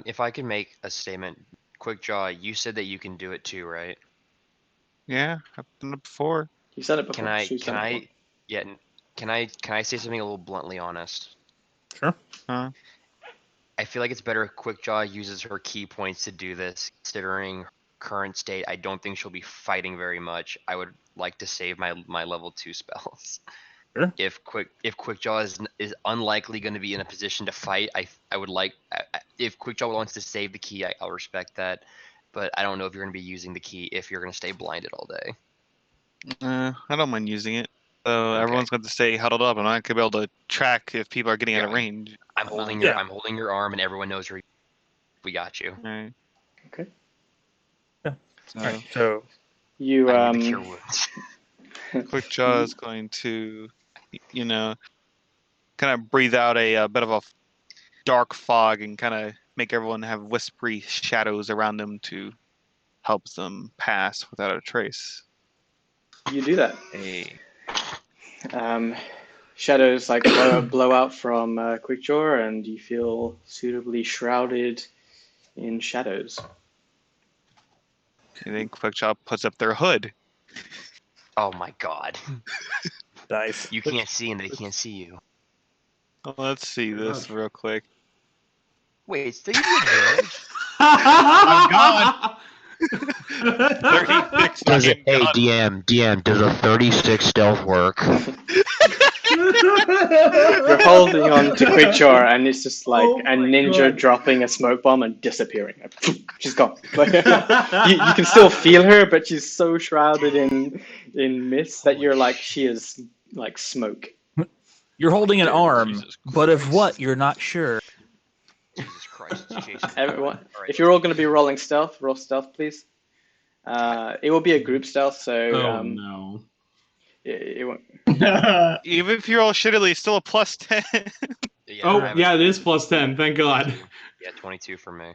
If I could make a statement, Quickjaw, you said that you can do it too, right? yeah, I've done it before. You said it before. Can I say something a little bluntly honest? Sure. I feel like it's better if Quickjaw uses her key points to do this, considering her current state. I don't think she'll be fighting very much. I would like to save my level 2 spells. Sure. If Quickjaw is unlikely going to be in a position to fight, I would like if Quickjaw wants to save the key, I'll respect that. But I don't know if you're going to be using the key if you're going to stay blinded all day. I don't mind using it. So Okay. everyone's going to stay huddled up, and I could be able to track if people are getting out of range. I'm holding your arm, and everyone knows we got you. Right. Okay. Yeah. So, All right. So You I need to cure wounds. Quickjaw is going to, kind of breathe out a bit of a dark fog and kind of make everyone have whispery shadows around them to help them pass without a trace. You do that. Hey. Shadows like blow out from Quickjaw, and you feel suitably shrouded in shadows. And then Quickjaw puts up their hood. Oh my god. nice. You can't see and they can't see you. Well, let's see this real quick. Wait, so you do advantage? I'm gone. 36. Hey, DM, does a 36 stealth work? You're holding on to Quickjaw, and it's just like a ninja dropping a smoke bomb and disappearing. She's gone. Like, you can still feel her, but she's so shrouded in mist that you're like, she is like smoke. You're holding an arm, but of what you're not sure. Jesus Christ, Jason. Everyone, if you're all going to be rolling stealth, roll stealth, please. It will be a group stealth, so no. It won't. Even if you're all shittily, it's still a plus 10. It is plus 10. Thank God. Yeah, 22 for me.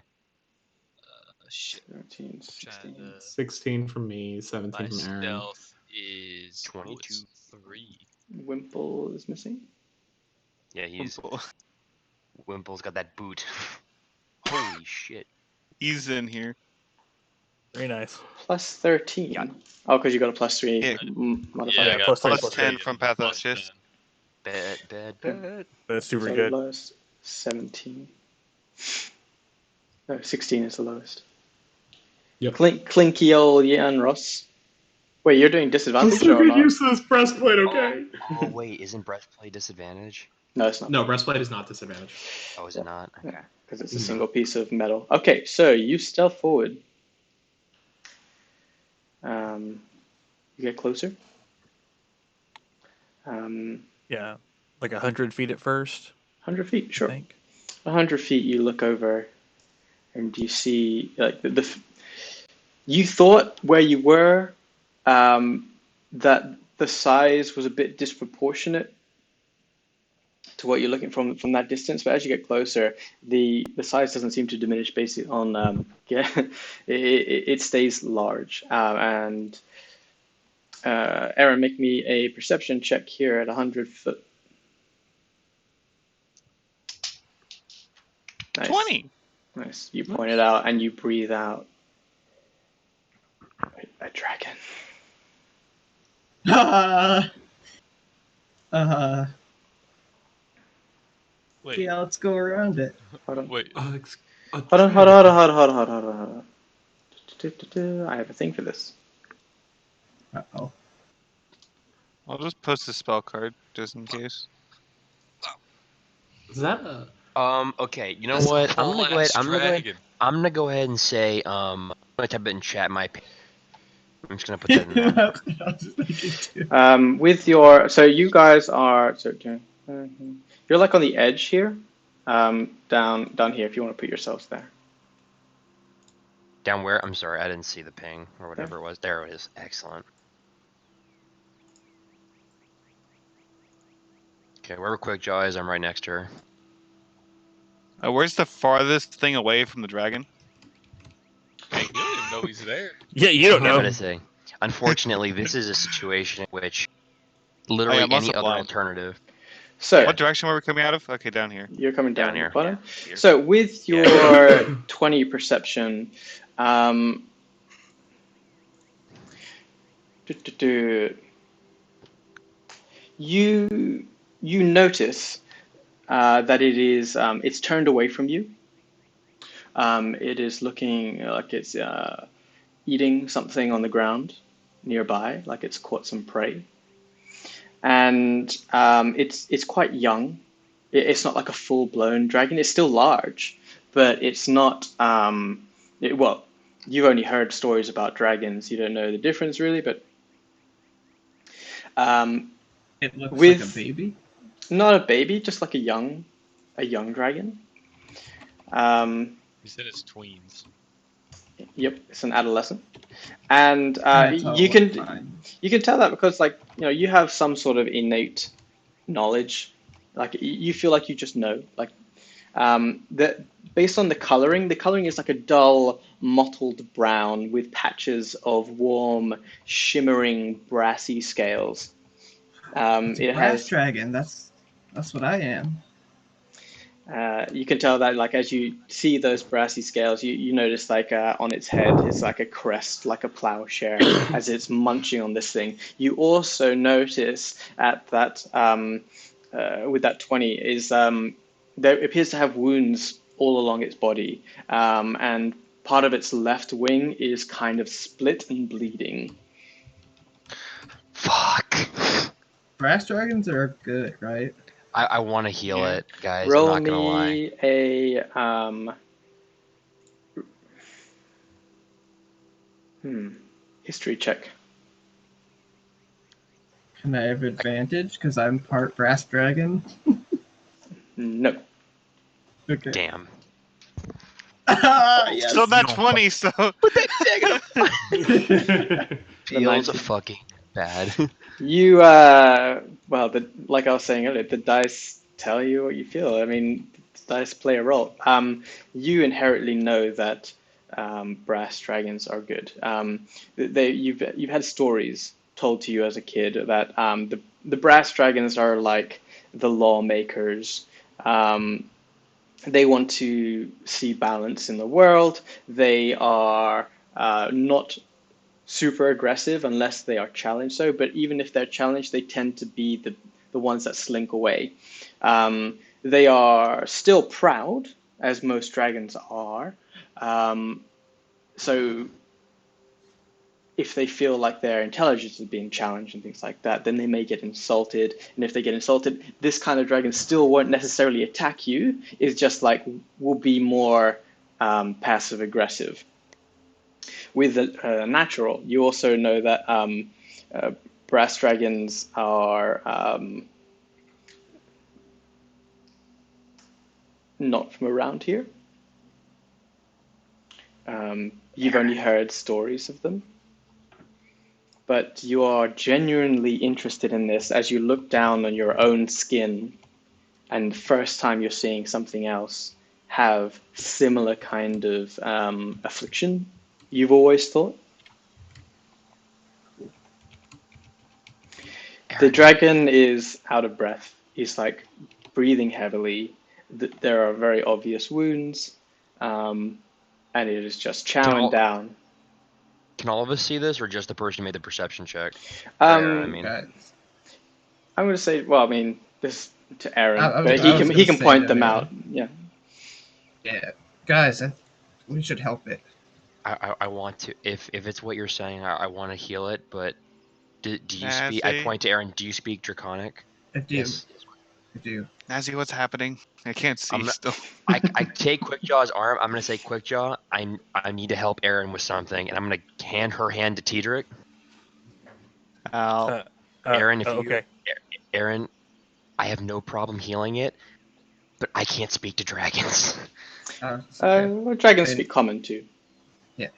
Shit. 13, 16. 16 from me, 17 My from Eran. stealth is 22. 3. Wimple is missing. Yeah, Wimple's got that boot. Holy shit. He's in here. Very nice. Plus 13. Yeah. Oh, because you got a plus 3 Yeah. modifier. Yeah, I got plus Plus 10 10 from plus Pathologist. 10. Bad. That's super So good. the lowest, 17. No, 16 is the lowest. Yep. Clinky old Jan Ross. Wait, you're doing disadvantage I'm so or good not? use of this breastplate, okay? Oh wait, isn't breastplate disadvantage? No, it's not. No, breastplate is not disadvantage. Oh, is it not? Okay. Because it's a single piece of metal. Okay, so you stealth forward. You get closer. Yeah, like 100 feet at first. 100 feet, I sure. think. 100 feet, you look over, and you see like you thought where you were that the size was a bit disproportionate to what you're looking from that distance, but as you get closer, the size doesn't seem to diminish based on it stays large. And Eran, make me a perception check here at 100 foot. Nice. 20. Nice. You point it out and you breathe out. A dragon. Wait. Yeah, let's go around it. Hold on. Wait. Hold on. I have a thing for this. Uh-oh. I'll just post a spell card just in case. Is that a? Okay, you know That's a what? I'm whole gonna go ahead. ass I'm gonna go ahead. dragon. I'm gonna go ahead and say I'm gonna type it in chat. I'm just gonna put that in there. I was thinking too. With your, so you guys are, you're like on the edge here, down here. If you want to put yourselves there. Down where? I'm sorry, I didn't see the ping or whatever it was. There it is. Excellent. Okay, wherever Quickjaw is, I'm right next to her. Where's the farthest thing away from the dragon? Hey, you don't even know he's there. Yeah, you don't Yeah, know. but I say, unfortunately, this is a situation in which literally I'm also any other blind. alternative. So What direction were we coming out of? Okay, down here. you're coming down here. the bottom. Yeah, here. So with your 20 perception, you notice that it is it's turned away from you. It is looking like it's eating something on the ground nearby, like it's caught some prey, and it's quite young. It's not like a full-blown dragon. It's still large, but it's not. Well, you've only heard stories about dragons. You don't know the difference really, but It looks with like a baby. not a baby, just like a young dragon. He said it's tweens. Yep, it's an adolescent, and That's all you can fine. tell that because like you have some sort of innate knowledge, like you feel like you just know, like that based on the coloring is like a dull mottled brown with patches of warm, shimmering, brassy scales. It's a It brass has. dragon. That's what I am. You can tell that like as you see those brassy scales, you notice like on its head is like a crest, like a plowshare, as it's munching on this thing. You also notice at that with that 20 is there appears to have wounds all along its body, and part of its left wing is kind of split and bleeding. Fuck. Brass dragons are good, right? I want to heal it, guys. Roll I'm not gonna lie. me a history check. Can I have advantage because I'm part brass dragon? No. Okay. Damn. Yes. Still not 20, so. Feels fucking bad. You well, like I was saying earlier, the dice tell you what you feel. I mean, the dice play a role. You inherently know that brass dragons are good. You've had stories told to you as a kid that the brass dragons are like the lawmakers. They want to see balance in the world. They are not super aggressive unless they are challenged. So, but even if they're challenged, they tend to be the ones that slink away. They are still proud, as most dragons are. So if they feel like their intelligence is being challenged and things like that, then they may get insulted. And if they get insulted, this kind of dragon still won't necessarily attack you. It's just like will be more passive aggressive. With the natural, you also know that brass dragons are not from around here. You've only heard stories of them. But you are genuinely interested in this as you look down on your own skin, and the first time you're seeing something else have similar kind of affliction you've always thought. The dragon is out of breath. He's like breathing heavily. There are very obvious wounds, and it is just chowing down. Can all of us see this, or just the person who made the perception check? Aaron, I mean. Guys, I'm going to say, well, I mean, this to Aaron, I but was he gonna can say point to them Aaron. out. Yeah. Yeah, guys, we should help it. I want to. If it's what you're saying, I want to heal it. But do you speak? I Nazi? point to Aaron. Do you speak Draconic? I do. Yes. I do. Nazi, what's happening? I can't see I'm not- still. I take Quickjaw's arm. I'm gonna say, Quickjaw, I need to help Erin with something, and I'm gonna hand her hand to Tedric. Al. Erin, okay. Erin, I have no problem healing it, but I can't speak to dragons. Well, dragons speak common too.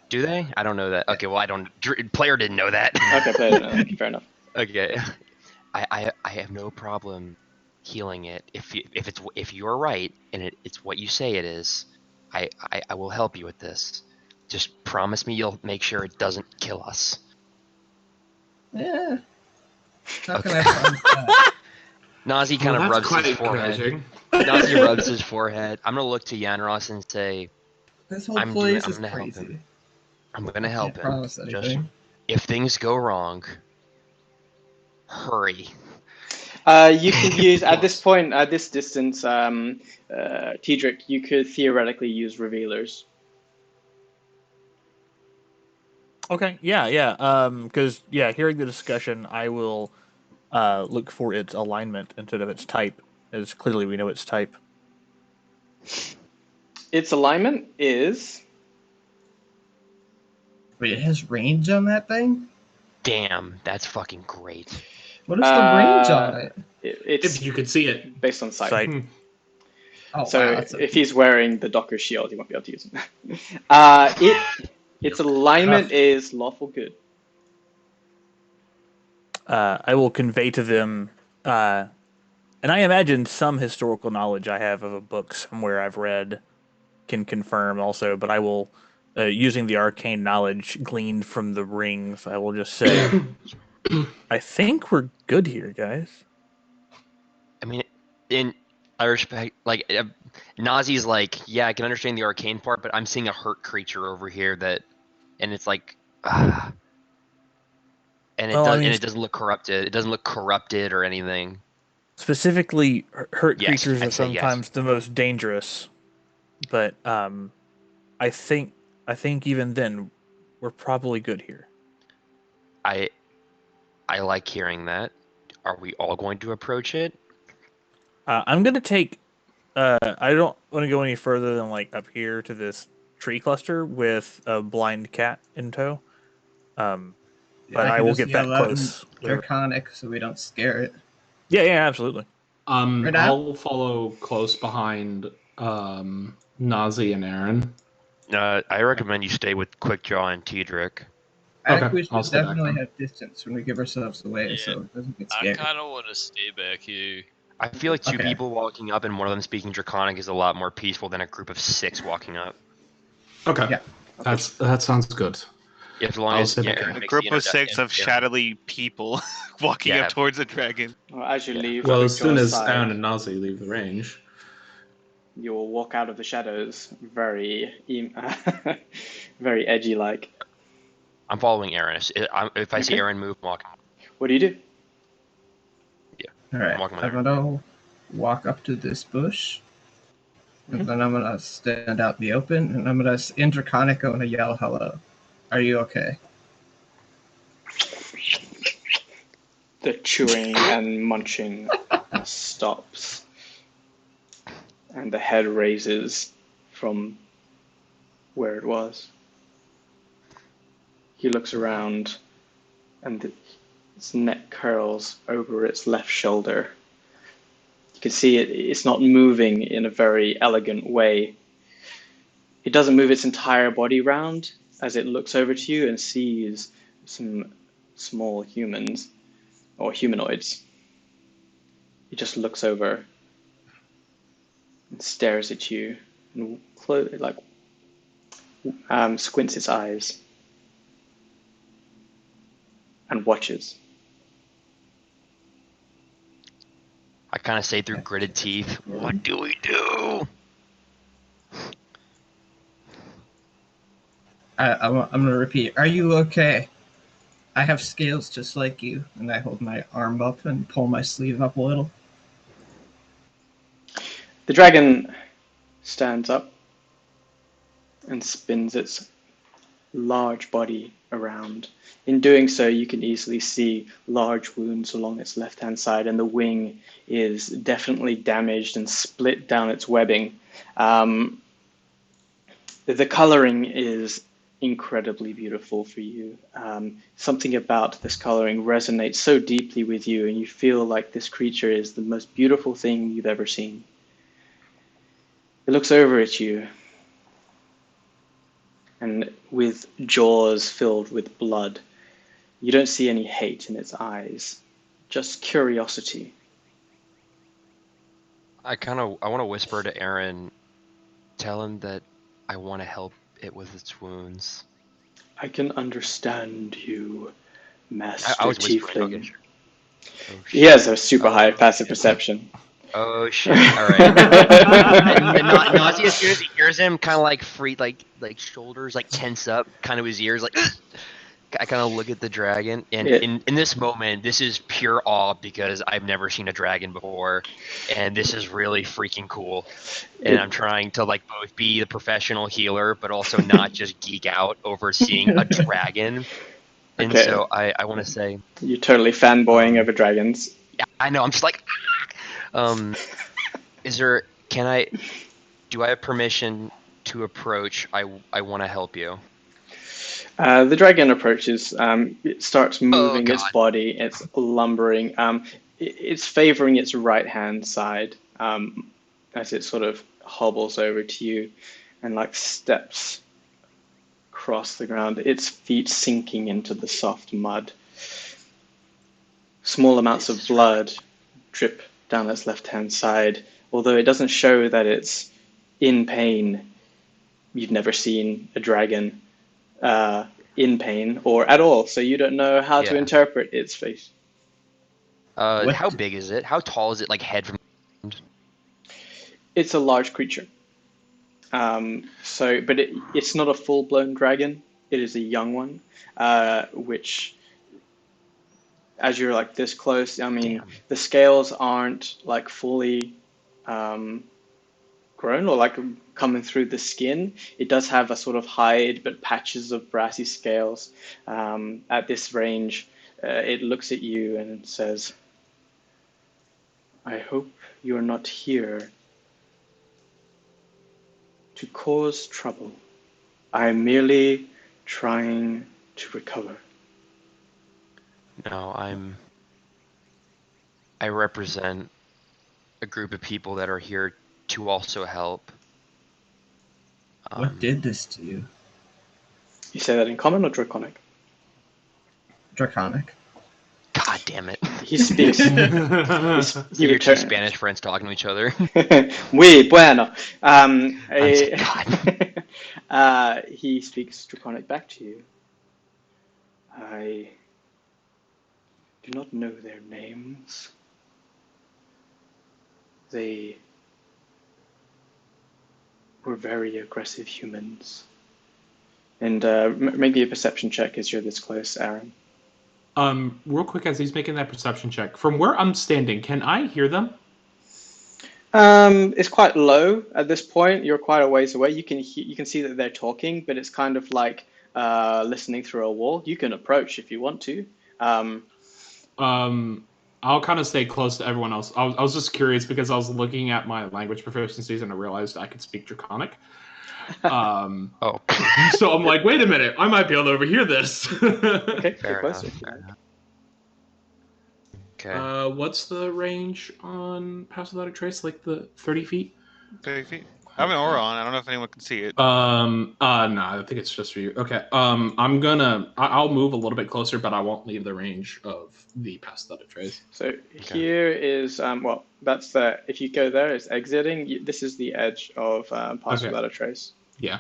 Do they? I don't know that. Okay, well I don't. Player didn't know that. Okay, player, fair enough. Okay, I have no problem healing it if you're right and it's what you say it is. I will help you with this. Just promise me you'll make sure it doesn't kill us. Yeah. How can Okay. I promise that? Nazi kind of rubs his forehead. encouraging. Nazi rubs his forehead. I'm gonna look to Yanros and say, This whole I'm place gonna is help crazy. him. I'm gonna I help can't him. promise Just anything. if things go wrong, hurry. You can use at this point, at this distance, Tedric, you could theoretically use revealers. Okay, yeah. Because hearing the discussion, I will look for its alignment instead of its type, as clearly we know its type. Its alignment is. Wait, it has range on that thing? Damn, that's fucking great. What is the range on it? It's If you could see it. based on sight. Sight. Oh, So wow. That's if he's wearing the Docker shield, he won't be able to use it. Its alignment is lawful good. I will convey to them, and I imagine some historical knowledge I have of a book somewhere I've read can confirm also, but I will, using the arcane knowledge gleaned from the rings, I will just say, I think we're good here, guys. I mean, I respect, like, Nazi's like, yeah, I can understand the arcane part, but I'm seeing a hurt creature over here and it's like, and it doesn't look corrupted. It doesn't look corrupted or anything. Specifically, hurt Yes, creatures I'd are say yes. sometimes the most dangerous, but I think even then, we're probably good here. I like hearing that. Are we all going to approach it? I'm gonna take. I don't want to go any further than like up here to this tree cluster with a blind cat in tow. But I will get that close. Draconic, so we don't scare it. Yeah, absolutely. I'll follow close behind Nazi and Aaron. I recommend you stay with Quickjaw and Tedric. I think Okay, we I'll should stay back definitely then. have distance when we give ourselves away, Yeah. so it doesn't get I scared. kind of want to stay back here. I feel like two Okay. people walking up and one of them speaking Draconic is a lot more peaceful than a group of 6 walking up. Okay. Yeah. That sounds good. As long I'll as sit yeah, back. Aaron A makes group the of 6 of introduction, shadowy people walking Yeah. up towards a dragon. Well, as you leave Well, as soon Quickjaw's as side, Aaron and Nazi leave the range. you will walk out of the shadows very, very edgy like. I'm following Aaron. If I see Okay. Aaron move, I'm walking. What do you do? All right, walking with I'm gonna walk up to this bush, and then I'm gonna stand out in the open, and I'm gonna in Draconic, I'm gonna yell hello. Are you okay? The chewing and munching stops, and the head raises from where it was. He looks around, and its neck curls over its left shoulder. You can see it's not moving in a very elegant way. It doesn't move its entire body round as it looks over to you and sees some small humans or humanoids. It just looks over and stares at you and squints its eyes and watches. I kind of say through gritted teeth, what do we do? I'm gonna repeat. Are you okay? I have scales just like you, and I hold my arm up and pull my sleeve up a little. The dragon stands up and spins its large body around. In doing so, you can easily see large wounds along its left-hand side, and the wing is definitely damaged and split down its webbing. The coloring is incredibly beautiful for you. Something about this coloring resonates so deeply with you, and you feel like this creature is the most beautiful thing you've ever seen. It looks over at you, and with jaws filled with blood, you don't see any hate in its eyes, just curiosity. I want to whisper to Eran, tell him that I want to help it with its wounds. I can understand you, Master I was Tiefling. whispering. Okay, sure. Oh, He has a super high passive perception. Oh shit! All right. Nazi, as soon as he hears him, kind of like like shoulders like tense up, kind of his ears like. I kind of look at the dragon, and in this moment, this is pure awe because I've never seen a dragon before, and this is really freaking cool. And I'm trying to like both be the professional healer, but also not just geek out over seeing a dragon. And so I want to say, you're totally fanboying over dragons. Yeah, I know. I'm just like, is there? Do I have permission to approach? I want to help you. The dragon approaches. It starts moving its body. It's lumbering. It's favoring its right-hand side as it sort of hobbles over to you and like steps across the ground, its feet sinking into the soft mud. Small amounts of blood drip down its left-hand side, although it doesn't show that it's in pain. You've never seen a dragon in pain or at all, so you don't know how to interpret its face. How big is it? How tall is it? Like head from? It's a large creature. But it's not a full-blown dragon. It is a young one, which, as you're like this close, I mean, the scales aren't like fully grown or like coming through the skin. It does have a sort of hide, but patches of brassy scales. At this range, it looks at you and says, I hope you are not here to cause trouble. I am merely trying to recover. No, I represent a group of people that are here to also help. What did this to you? You say that in common or draconic? Draconic. God damn it. He speaks. You're two Spanish friends talking to each other. Oui, bueno. God. He speaks draconic back to you. I do not know their names. They were very aggressive humans. And maybe a perception check as you're this close, Eran. Real quick, as he's making that perception check, from where I'm standing, can I hear them? It's quite low at this point. You're quite a ways away. You can see that they're talking, but it's kind of like listening through a wall. You can approach if you want to. I'll kind of stay close to everyone else. I was just curious because I was looking at my language proficiencies and I realized I could speak Draconic. So I'm like, wait a minute, I might be able to overhear this. Okay, fair enough. Okay. What's the range on Pass Without a Trace? Like the 30 feet? 30 feet. I have an aura on. I don't know if anyone can see it. No, I think it's just for you. Okay. I'll move a little bit closer, but I won't leave the range of the Pass Without a Trace. So here is that's if you go there, it's exiting. This is the edge of Pass Without a Trace. Yeah.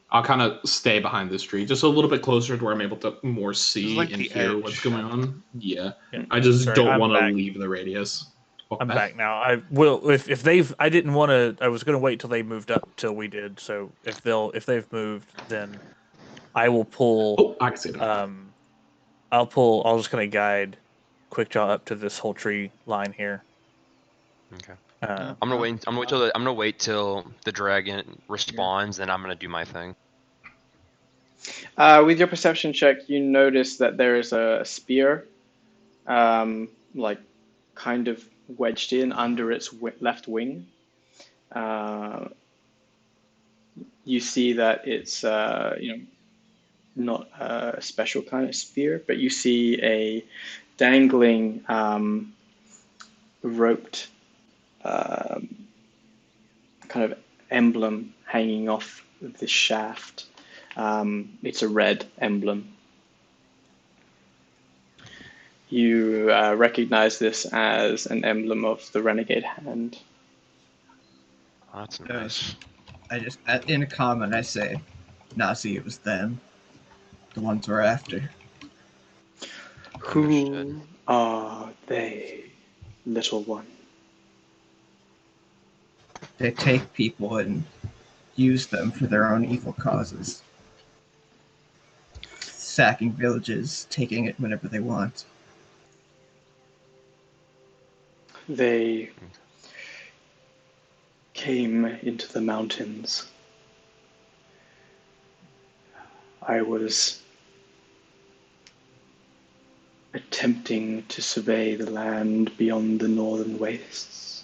I'll kind of stay behind this tree, just a little bit closer to where I'm able to more see and hear what's going on. Yeah. I just don't want to leave the radius. I'm back now. I will if they've. I didn't want to. I was going to wait till they moved up till we did. So if they've moved, then I will pull. Oh, I can see that. I'll just kind of guide Quickjaw up to this whole tree line here. Okay. Uh, I'm gonna wait till the dragon responds, then I'm gonna do my thing. With your perception check, you notice that there is a spear, like kind of wedged in under its left wing. You see that it's not a special kind of spear, but you see a dangling roped kind of emblem hanging off the shaft. It's a red emblem. You recognize this as an emblem of the Renegade Hand. Oh, that's nice. In a comment, I say, Nazi, it was them. The ones we're after. Who are they, little one? They take people and use them for their own evil causes. Sacking villages, taking it whenever they want. They came into the mountains. I was attempting to survey the land beyond the northern wastes.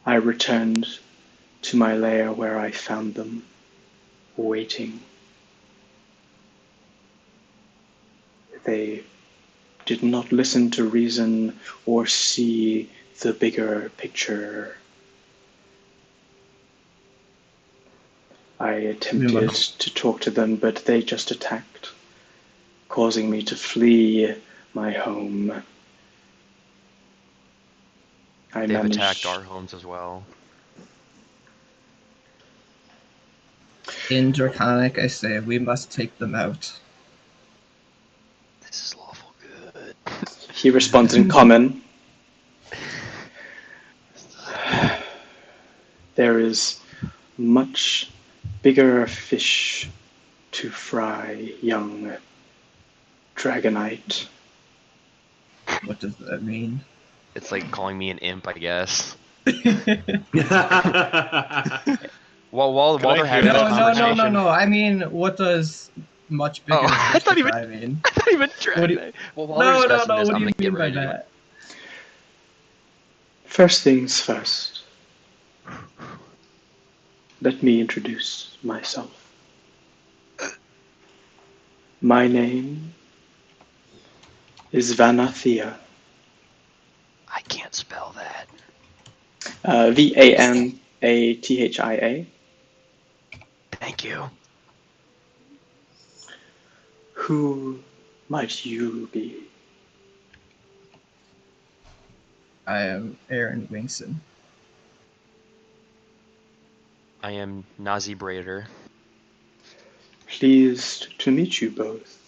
I returned to my lair where I found them, waiting. They did not listen to reason or see the bigger picture. I attempted to talk to them, but they just attacked, causing me to flee my home. They've attacked our homes as well. In Draconic, I say, we must take them out. This is lawful good. He responds in common. There is much bigger fish to fry, young Dragonite. What does that mean? It's like calling me an imp, I guess. While they're having this conversation. No. I mean, what does much bigger fish to fry mean? I thought even Dragonite. Well, while they're discussing this, what I'm do you gonna get mean by ready to go. that? First things first. Let me introduce myself. My name is Vanathia. I can't spell that. Vanathia. Thank you. Who might you be? I am Eran Wingson. I am Nazi Braider. Pleased to meet you both.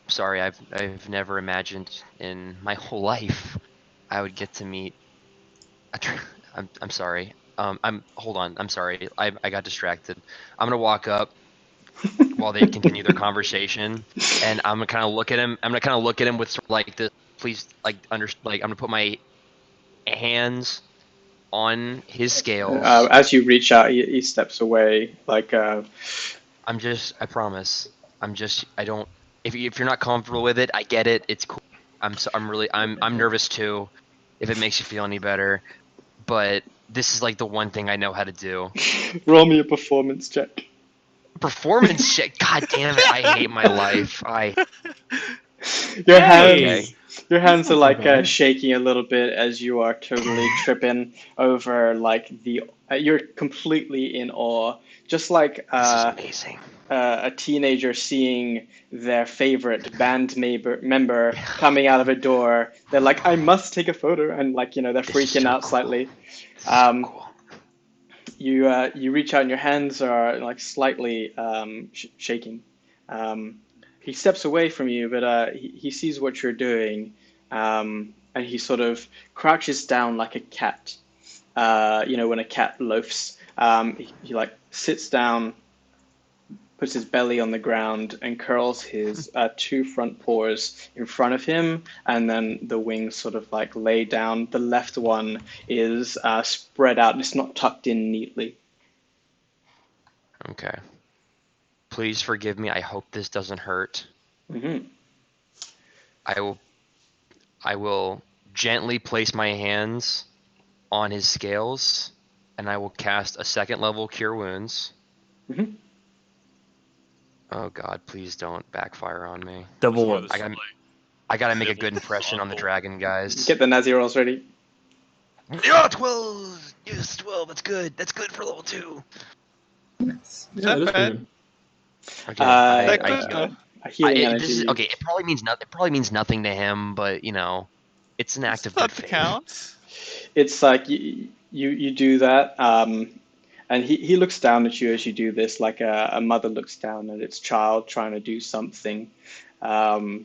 Sorry, I've never imagined in my whole life I would get to meet. I'm sorry. Hold on. I'm sorry. I got distracted. I'm gonna walk up while they continue their conversation, and I'm gonna kind of look at him. I'm gonna kind of look at him with sort of like this. Please, I'm gonna put my hands on his scales. As you reach out, he steps away. I promise. I don't. If you're not comfortable with it, I get it. It's cool. I'm nervous too. If it makes you feel any better, but this is like the one thing I know how to do. Roll me a performance check. Performance check. God damn it! I hate my life. Your hands are like shaking a little bit as you are totally tripping over like you're completely in awe, just like this is amazing. A teenager seeing their favorite band member coming out of a door. They're like, I must take a photo, and like they're freaking out slightly. Cool. You reach out and your hands are like slightly shaking. He steps away from you, but he sees what you're doing, and he sort of crouches down like a cat when a cat loafs, he like sits down, puts his belly on the ground, and curls his two front paws in front of him, and then the wings sort of like lay down. The left one is spread out; it's not tucked in neatly. Okay. Please forgive me. I hope this doesn't hurt. Mm-hmm. I will gently place my hands on his scales, and I will cast a 2nd level Cure Wounds. Mm-hmm. Oh God, please don't backfire on me. Double wounds. I gotta make a good impression on the dragon, guys. Get the Nazi rolls ready. Yeah, 12! Yes, 12, that's good. That's good for level 2. Yeah, that is pretty good. Okay, healing energy. It probably means nothing to him, but it's an act of good faith. Counts. It's like you do that, and he looks down at you as you do this, like a mother looks down at its child trying to do something. It's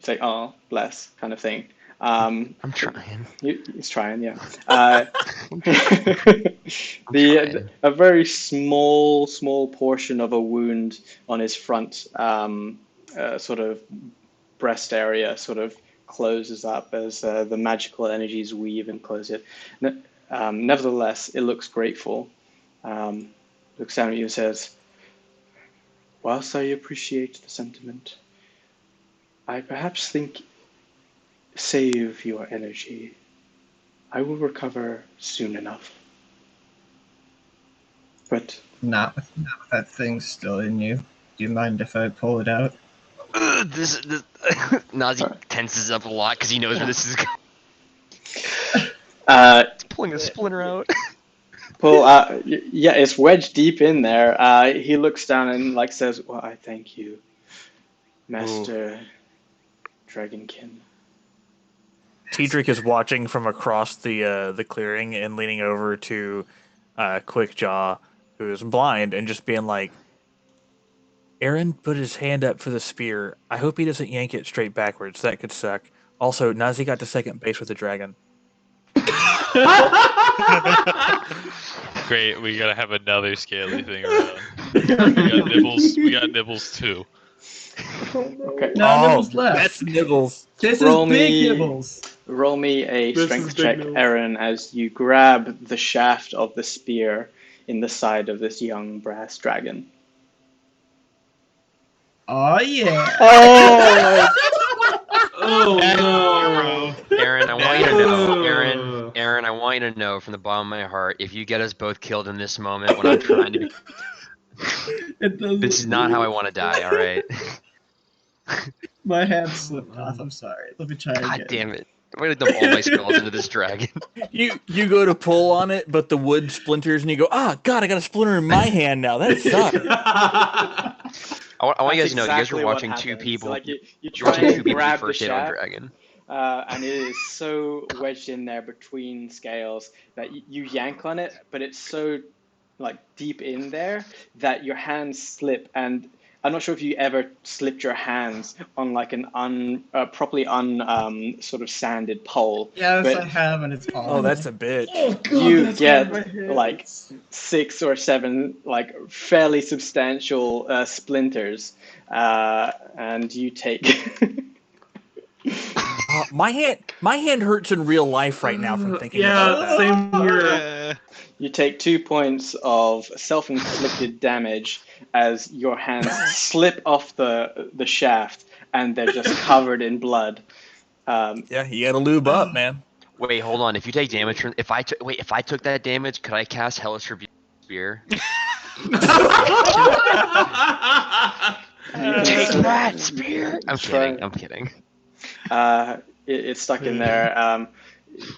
like, oh, bless, kind of thing. I'm trying. He's trying, yeah. A very small portion of a wound on his front, sort of breast area, sort of closes up as the magical energies weave and close it. Nevertheless, it looks grateful. Looks down at you and says, "Whilst I appreciate the sentiment, I perhaps think save your energy. I will recover soon enough." But not with that thing still in you. Do you mind if I pull it out? This Nazi tenses up a lot because he knows where this is going. It's pulling a splinter out. Yeah, it's wedged deep in there. He looks down and says, "Well, I thank you, Master Dragonkin." Tedric is watching from across the clearing and leaning over to Quickjaw, who is blind, and just being like, Eran put his hand up for the spear. I hope he doesn't yank it straight backwards. That could suck. Also, Nazi got to 2nd base with the dragon. Great, we gotta have another scaly thing around. We got nibbles too. Okay. No nibbles left. That's Nibbles. This is big nibbles. Roll me a This strength is big check, nibbles. Eran, as you grab the shaft of the spear in the side of this young brass dragon. Oh yeah. Oh no! Eran, I want you to know. Eran, I want you to know from the bottom of my heart, if you get us both killed in this moment when I'm trying to be... This is not how I want to die, alright? My hand slipped off. I'm sorry. Let me try again. God damn it. I'm gonna dump all my spells into this dragon. You go to pull on it, but the wood splinters, and you go, God, I got a splinter in my hand now. That sucks. I want you guys to know, you guys exactly are what watching two happens. people. You You're try watching and two people grab the first hit on shaft, dragon. and it is so wedged in there between scales that you yank on it, but it's so deep in there that your hands slip. And I'm not sure if you ever slipped your hands on an properly sort of sanded pole. Yes, but I have, and it's awful. Oh, that's a bitch. Oh, God, you that's get 6 or 7 fairly substantial splinters, and you take. My hand hurts in real life right now from thinking about that. Same here. You take 2 points of self-inflicted damage as your hands slip off the shaft and they're just covered in blood. Yeah, you gotta lube up, man. Wait, hold on. If you take damage from... If I took that damage, could I cast Hellish Rebuke Spear? You Take that, Spear! I'm kidding. It's stuck in there.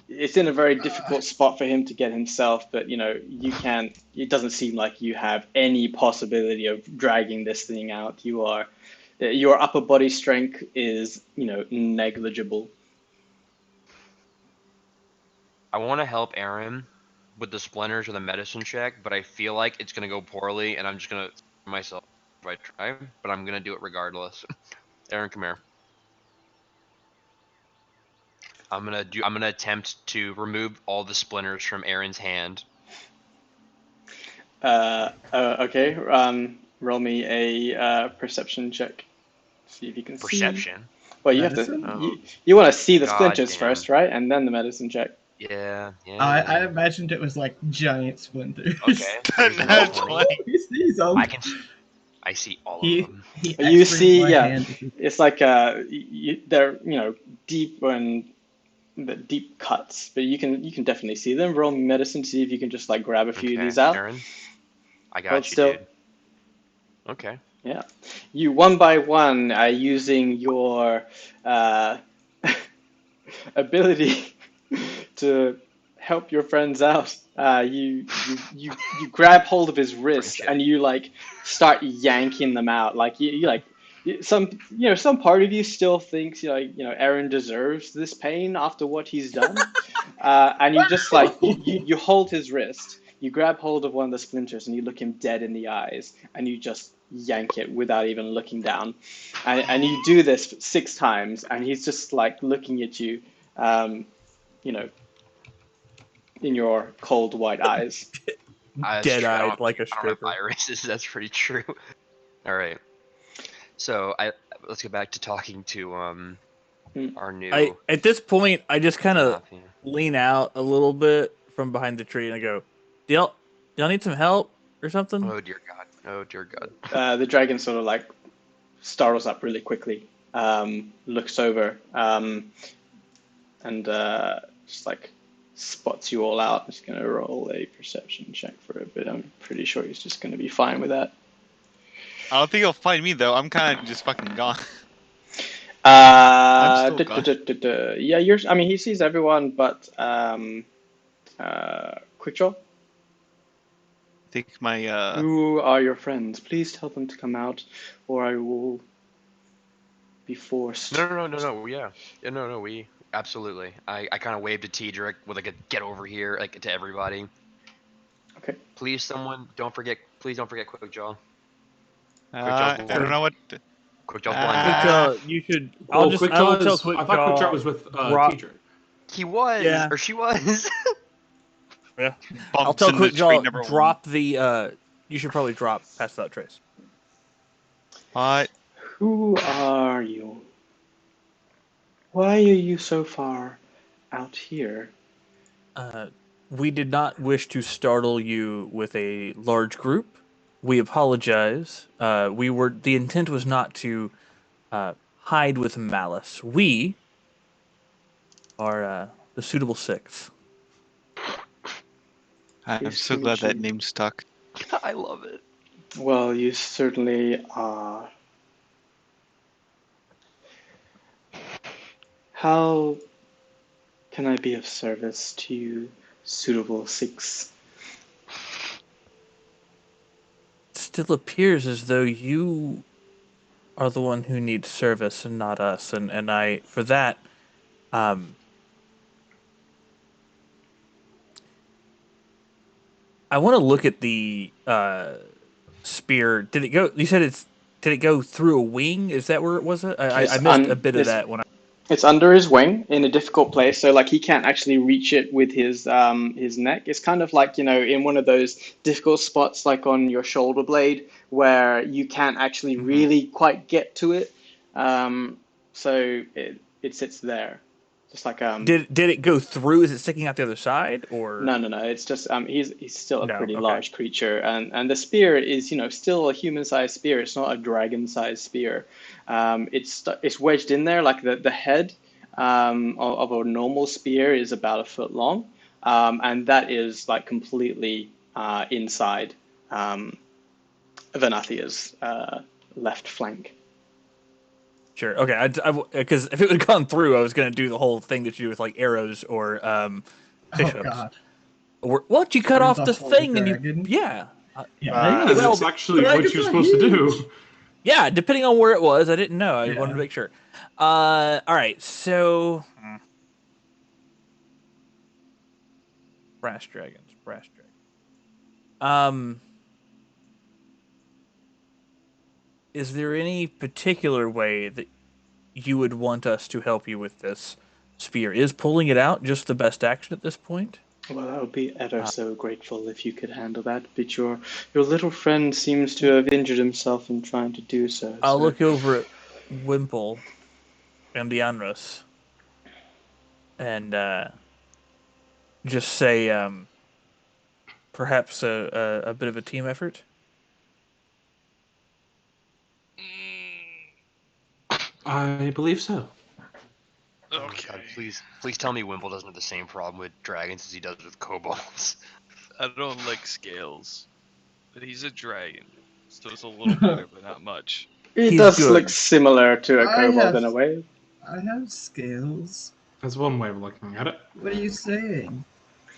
It's in a very difficult spot for him to get himself, but you can't. It doesn't seem like you have any possibility of dragging this thing out. Your upper body strength is negligible. I want to help Eran with the splinters or the medicine check, but I feel like it's gonna go poorly, and I'm just gonna myself if I try. But I'm gonna do it regardless. Eran, come here. I'm gonna attempt to remove all the splinters from Eran's hand. Okay. Roll me a perception check. See if you can see. Perception. Well, you have to. Oh, You want to see the God splinters damn. first, right? And then the medicine check. Yeah. I imagined it was like giant splinters. Okay. Here's the Nat 20. 20. He sees them. I see all He of them. he You X-rays see, my yeah, hand. it's like they're deep and the deep cuts, but you can definitely see them. Roll medicine to see if you can just like grab a few of these out. Eran, I got Hold you, still. dude. Okay. Yeah, you one by one are using your ability to help your friends out. You grab hold of his wrist Friendship. and you like start yanking them out. Like some part of you still thinks Eran deserves this pain after what he's done, and you just like you hold his wrist. You grab hold of one of the splinters and you look him dead in the eyes and you just yank it without even looking down, and you do this 6 times and he's just like looking at you. In your cold white eyes. Dead-eyed like a I don't have stripper. irises. That's pretty true. All right. So let's go back to talking to our new. At this point, I just kind of Mafia. lean out a little bit from behind the tree and I go, "Do y'all need some help or something?" Oh dear God. Oh dear God. The dragon sort of like startles up really quickly, looks over, and just like spots you all out. I'm just gonna roll a perception check for a bit. I'm pretty sure he's just gonna be fine with that. I don't think he'll find me though. I'm kind of just fucking gone. I'm still gone. Yeah, I mean, he sees everyone, but quick draw. I think my Who are your friends? Please tell them to come out, or I will be forced. No. Yeah. No. We absolutely. I kind of waved to Tedric with like a get over here, like to everybody. Okay. Please, someone, please don't forget Quickjaw. I don't know what. Quickjaw's blind. Quickjaw, you should. I'll tell Quickjaw. I thought Quickjaw was with Tedric. He was, Yeah. or she was. Yeah. Bumps I'll tell into tree Quickjaw number drop the. You should probably drop past that trace. What? Who are you? Why are you so far out here? We did not wish to startle you with a large group. We apologize. The intent was not to hide with malice. We are the suitable six. I'm Pleased so to glad meet that you. name stuck. I love it. Well, you certainly are. How can I be of service to you, suitable six? It still appears as though you are the one who needs service and not us. And I, for that, I want to look at the spear. Did it go? You said Did it go through a wing? Is that where it was? I missed a bit of that when I. It's under his wing in a difficult place, so like he can't actually reach it with his neck. It's kind of like in one of those difficult spots, like on your shoulder blade, where you can't actually really quite get to it. So it sits there, just like Did it go through? Is it sticking out the other side or? No. It's just he's still a pretty okay. large creature, and the spear is still a human-sized spear. It's not a dragon-sized spear. It's wedged in there like the head of a normal spear is about a foot long, and that is like completely inside Venathia's left flank. Sure. Okay. Because if it would have gone through, I was going to do the whole thing that you do with like arrows or fish hooks. God. Or what? You cut Turns off the off all thing the and you dragon. yeah. Because well, it's actually what you're supposed to do. Yeah, depending on where it was, I didn't know. I Yeah. wanted to make sure. All right. So brass dragons. Is there any particular way that you would want us to help you with this? spear. Is pulling it out just the best action at this point? Well, I would be ever so grateful if you could handle that, but your little friend seems to have injured himself in trying to do so. I'll so... look over at Wimple and Leandros and just say, perhaps a bit of a team effort. I believe so. Okay. God, please tell me Wimple doesn't have the same problem with dragons as he does with kobolds. I don't like scales, but he's a dragon, so it's a little better, but not much. He He's does good. look similar to a I kobold have- in a way. I have scales. That's one way of looking at it. What are you saying?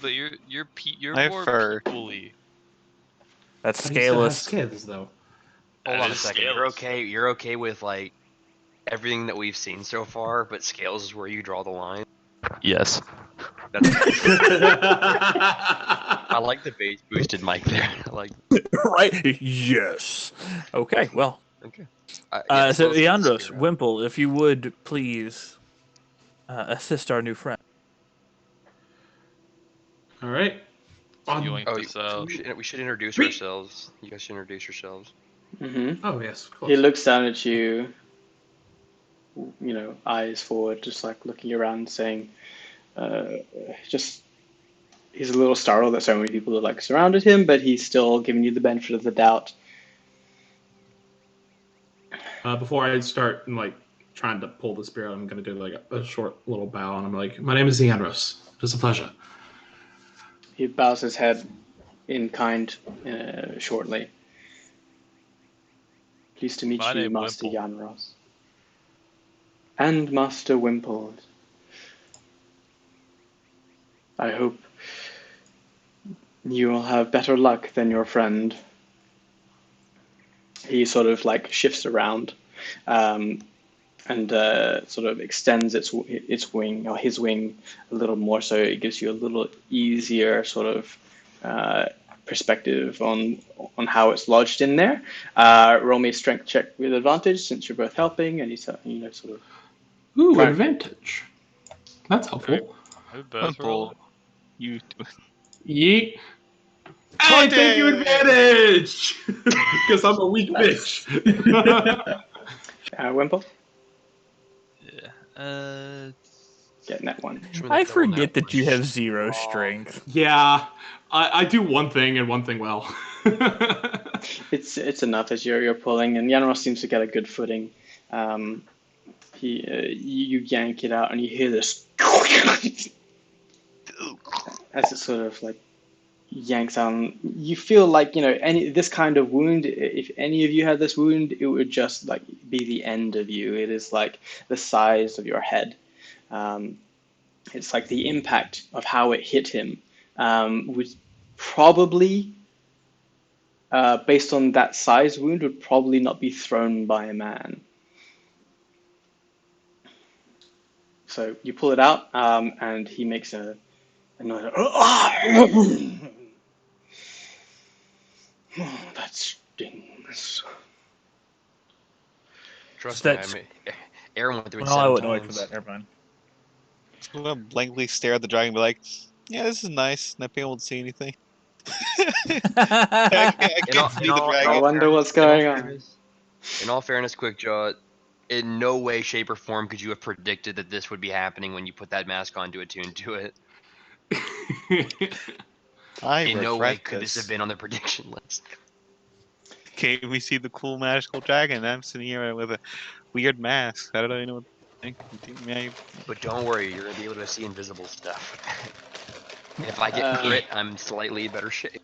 But you're I have more fur. people-y. That's But he still has scaleless. kids, though. Hold That on a is second. scales. You're okay with like everything that we've seen so far, but scales is where you draw the line. Yes. That's I like the base boosted mic there. I like. Right? Yes. Okay, well. Okay. So, let's get the Leandros, spear out. Wimple, if you would please assist our new friend. All right. So you want Oh, this out? we should introduce Wait. ourselves. You guys should introduce yourselves. Oh, yes, of course. He looks down at you, eyes forward, just like looking around, saying, he's a little startled that so many people have like surrounded him, but he's still giving you the benefit of the doubt. Before I start like trying to pull the spear out, I'm going to do like a short little bow, and I'm like, "My name is Leandros. It's a pleasure." He bows his head in kind shortly. Pleased to meet My you, name Master Wimple. Yanros. And Master Wimple. I hope you will have better luck than your friend. He sort of like shifts around and sort of extends its wing, or his wing, a little more, so it gives you a little easier sort of perspective on how it's lodged in there. Roll me a strength check with advantage since you're both helping, and he's sort of. Ooh, Right. advantage. That's helpful. We both roll. Wimple, you Yeet. Hey, thank you, advantage! Because I'm a weak bitch. Wimple, Yeah. getting that one. I forget that you have 0 strength. Yeah, I do one thing and one thing well. It's enough as you're pulling, and Yanros seems to get a good footing. You yank it out, and you hear this as it sort of like yanks out. You feel like this kind of wound. If any of you had this wound, it would just like be the end of you. It is like the size of your head. It's like the impact of how it hit him would probably, based on that size wound, would probably not be thrown by a man. So you pull it out, and he makes a noise. Oh, that stings. Trust That's- me, Eran went through it Well, I 7 wouldn't wait for times. that. Never mind. I'm gonna blankly stare at the dragon and be like, "Yeah, this is nice." Not being able to see anything. I can't see the I dragon. wonder what's going on. In all fairness, Quickjaw, in no way, shape, or form could you have predicted that this would be happening when you put that mask on to attune to it. In no way could this have been on the prediction list. Okay, we see the cool magical dragon. I'm sitting here with a weird mask. I don't even know what to think. But don't worry, you're gonna be able to see invisible stuff. And if I get crit, I'm slightly better shape.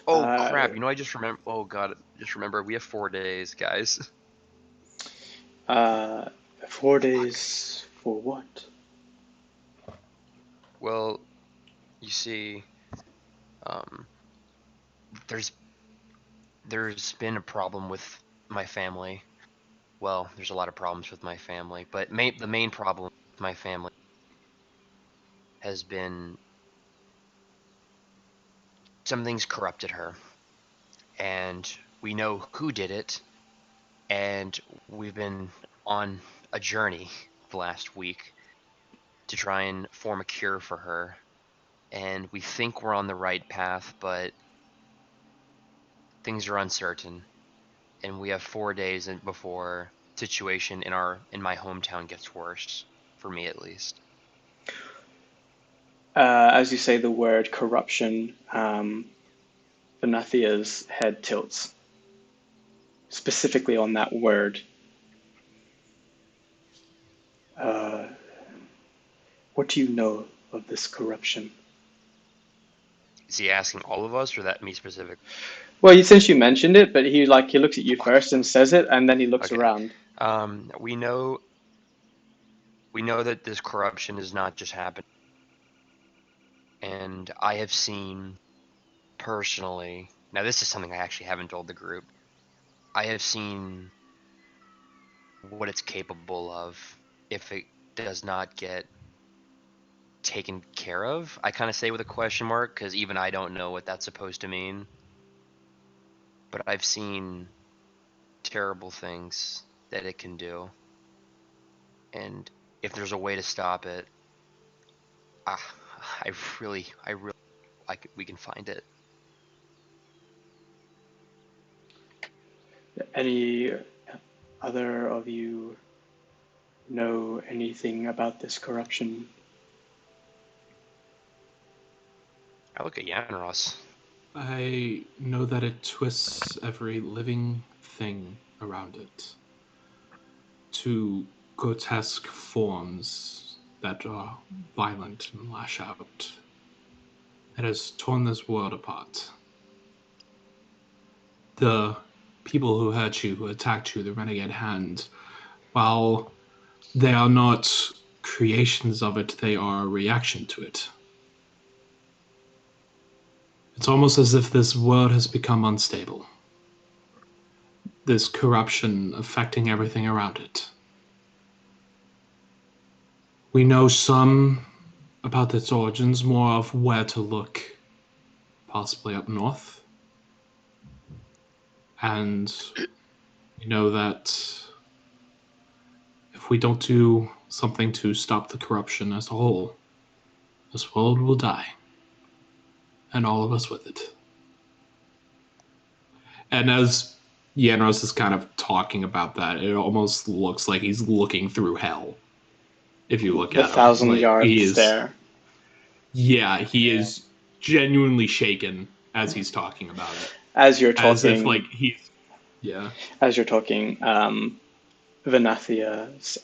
Oh crap! I just remember. Oh god! Just remember, we have 4 days, guys. 4 days for what? Well, you see, there's been a problem with my family. Well, there's a lot of problems with my family, but the main problem with my family has been something's corrupted her, and we know who did it, and we've been on a journey the last week to try and form a cure for her. And we think we're on the right path, but things are uncertain. And we have 4 days before situation in my hometown gets worse, for me at least. As you say the word corruption, Venathia's head tilts, specifically on that word. What do you know of this corruption? Is he asking all of us, or that me specific? Well, since you mentioned it, but he looks at you first and says it, and then he looks around. We know that this corruption is not just happening, and I have seen personally. Now, this is something I actually haven't told the group. I have seen what it's capable of if it does not get taken care of. I kind of say with a question mark because even I don't know what that's supposed to mean. But I've seen terrible things that it can do. And if there's a way to stop it, I really we can find it. Any other of you know anything about this corruption? I look at Yanros. I know that it twists every living thing around it to grotesque forms that are violent and lash out. It has torn this world apart. The people who hurt you, who attacked you, the Renegade Hand, while they are not creations of it, they are a reaction to it. It's almost as if this world has become unstable. This corruption affecting everything around it. We know some about its origins, more of where to look, possibly up north. And we know that if we don't do something to stop the corruption as a whole, this world will die. And all of us with it. And as Yanros is kind of talking about that, it almost looks like he's looking through hell. If you look at him. 1,000 yards stare. Yeah, he is genuinely shaken as he's talking about it. As you're talking, as if like he's As you're talking, Venathia's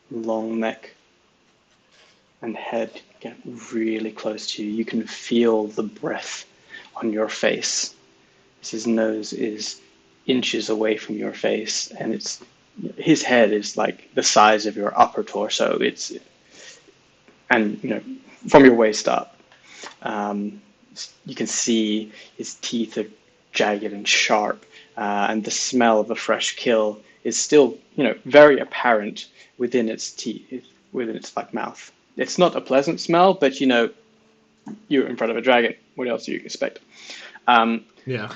long neck and head get really close to you. You can feel the breath on your face. His nose is inches away from your face, and his head is like the size of your upper torso. From your waist up, you can see his teeth are jagged and sharp, and the smell of a fresh kill is still, very apparent within its teeth, within its mouth. It's not a pleasant smell, but you're in front of a dragon. What else do you expect? Yeah.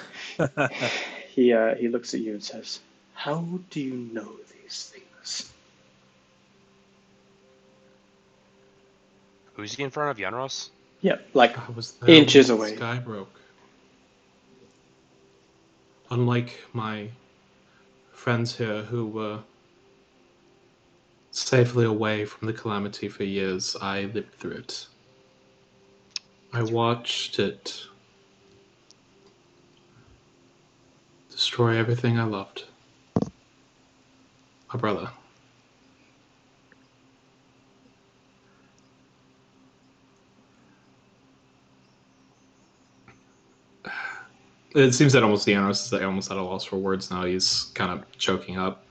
He looks at you and says, "How do you know these things?" Who's he in front of, Yanros? Yeah, I was there inches when the away. Sky broke. Unlike my friends here who were safely away from the calamity for years, I lived through it. I watched it destroy everything I loved. My brother. It seems that almost Yanros is almost at a loss for words now. He's kind of choking up.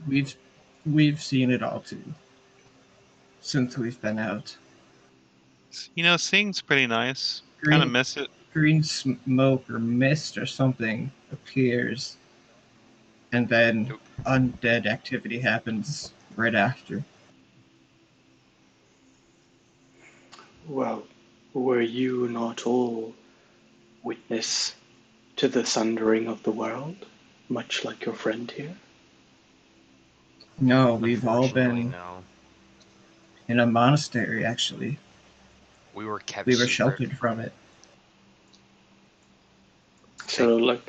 We've seen it all too. Since we've been out. Seeing's pretty nice. Kind of miss it. Green smoke or mist or something appears, and then undead activity happens right after. Well, were you not all witness to the sundering of the world, much like your friend here? No, we've all been In a monastery, actually. We were kept We were secret. sheltered from it. Sort of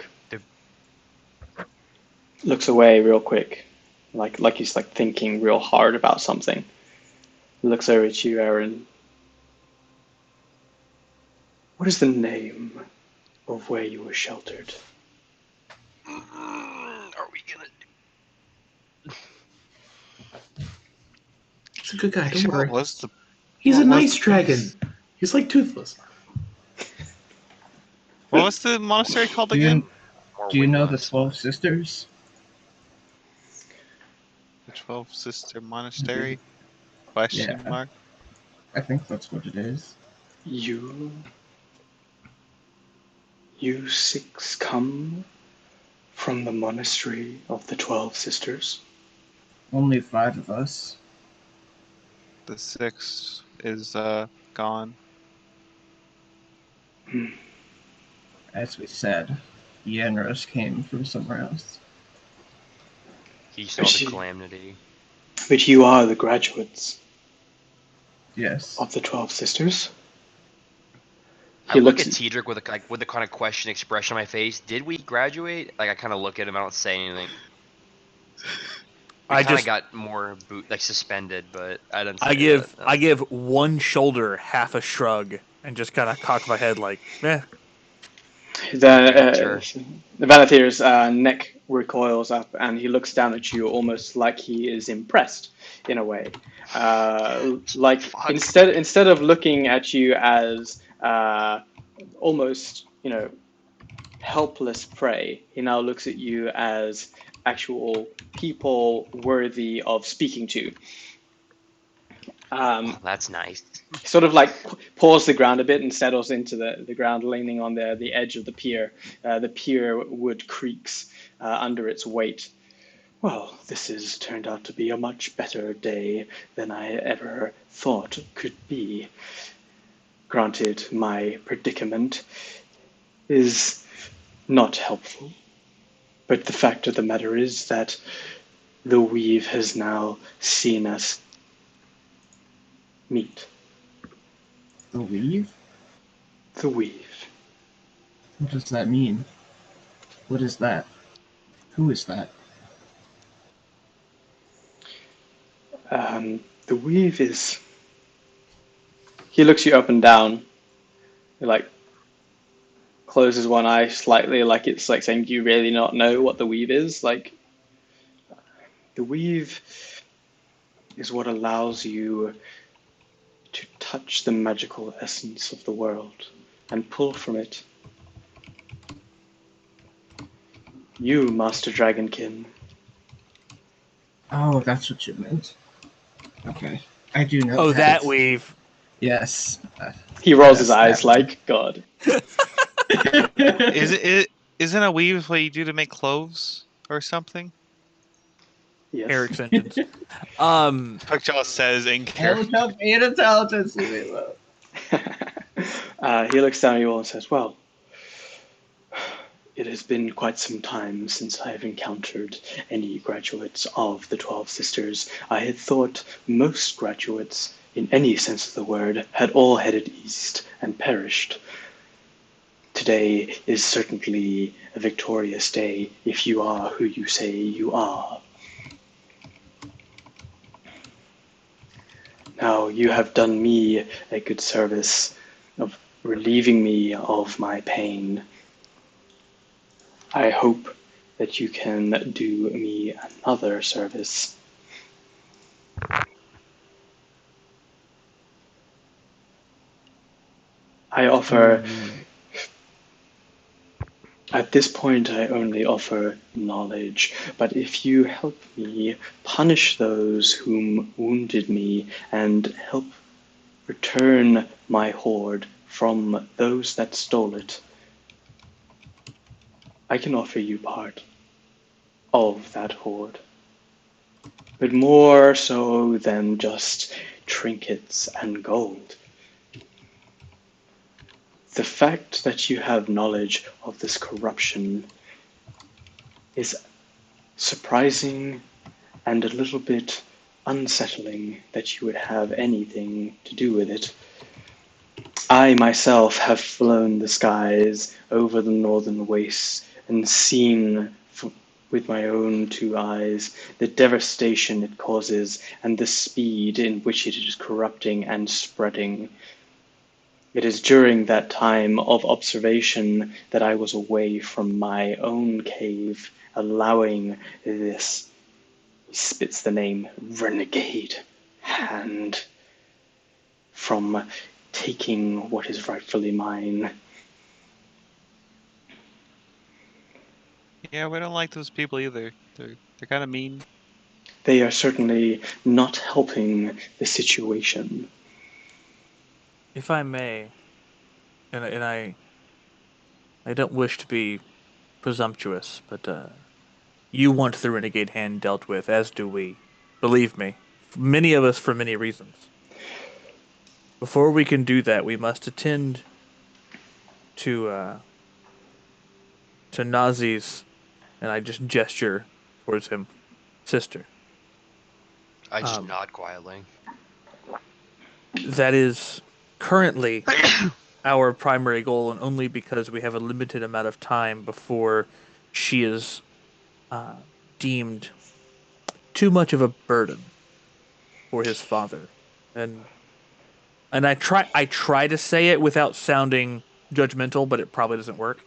looks away real quick, like he's like thinking real hard about something. Looks over at you, Eran. What is the name of where you were sheltered? Are we gonna He's a good guy. Don't Actually, worry. what was the? He's a what was nice the dragon. place? He's like toothless. What was the monastery called Do again? Do you know the wingless? 12 Sisters? The 12 Sister Monastery? Question Yeah. mark. I think that's what it is. You six come from the monastery of the 12 Sisters? Only 5 of us. The 6th is gone. As we said, Yenros came from somewhere else. He saw the Actually- calamity. But you are the graduates Yes. of the 12 Sisters? I He look looks at Tedric with the kind of question expression on my face. Did we graduate? Like I kind of look at him. I don't say anything. We I kind of just got more suspended, but I didn't. Say I give that, no. I give one shoulder half a shrug and just kind of cock my head like, eh. the Sure. Valathir's neck recoils up, and he looks down at you almost like he is impressed, in a way. Like Fuck. instead of looking at you as almost helpless prey, he now looks at you as actual people worthy of speaking to. Oh, that's nice. Sort of like paws the ground a bit and settles into the ground, leaning on the edge of the pier. The pier wood creaks under its weight. Well, this has turned out to be a much better day than I ever thought could be. Granted, my predicament is not helpful, but the fact of the matter is that the weave has now seen us meet. The weave? The weave. What does that mean? What is that? Who is that? The weave is... He looks you up and down. He like closes one eye slightly, like it's like saying, "Do you really not know what the weave is?" Like, the weave is what allows you to touch the magical essence of the world and pull from it. You, Master Dragonkin. Oh, that's what you meant. Okay. I do know Oh, that weave. Yes. He rolls his Yes, eyes that one. like, God. Isn't a weave what you do to make clothes or something? Yes. Hair extensions. Puckjaw says in character. Help me in intelligence. He looks down at you all and says, "Well, it has been quite some time since I have encountered any graduates of the 12 Sisters. I had thought most graduates, in any sense of the word, had all headed east and perished. Today is certainly a victorious day if you are who you say you are. Now, you have done me a good service of relieving me of my pain. I hope that you can do me another service. I offer... At this point, I only offer knowledge, but if you help me punish those whom wounded me and help return my horde from those that stole it, I can offer you part of that horde. But more so than just trinkets and gold. The fact that you have knowledge of this corruption is surprising and a little bit unsettling that you would have anything to do with it. I myself have flown the skies over the northern wastes and seen with my own two eyes the devastation it causes and the speed in which it is corrupting and spreading. It is during that time of observation that I was away from my own cave, allowing this, he spits the name, Renegade Hand, from taking what is rightfully mine. Yeah, we don't like those people either. They're kind of mean. They are certainly not helping the situation. If I may, and I don't wish to be presumptuous, but you want the Renegade Hand dealt with, as do we. Believe me, many of us for many reasons. Before we can do that, we must attend to Nazi's, and I just gesture towards him, sister. I just nod quietly. That is currently our primary goal, and only because we have a limited amount of time before she is deemed too much of a burden for his father. And I try to say it without sounding judgmental, but it probably doesn't work.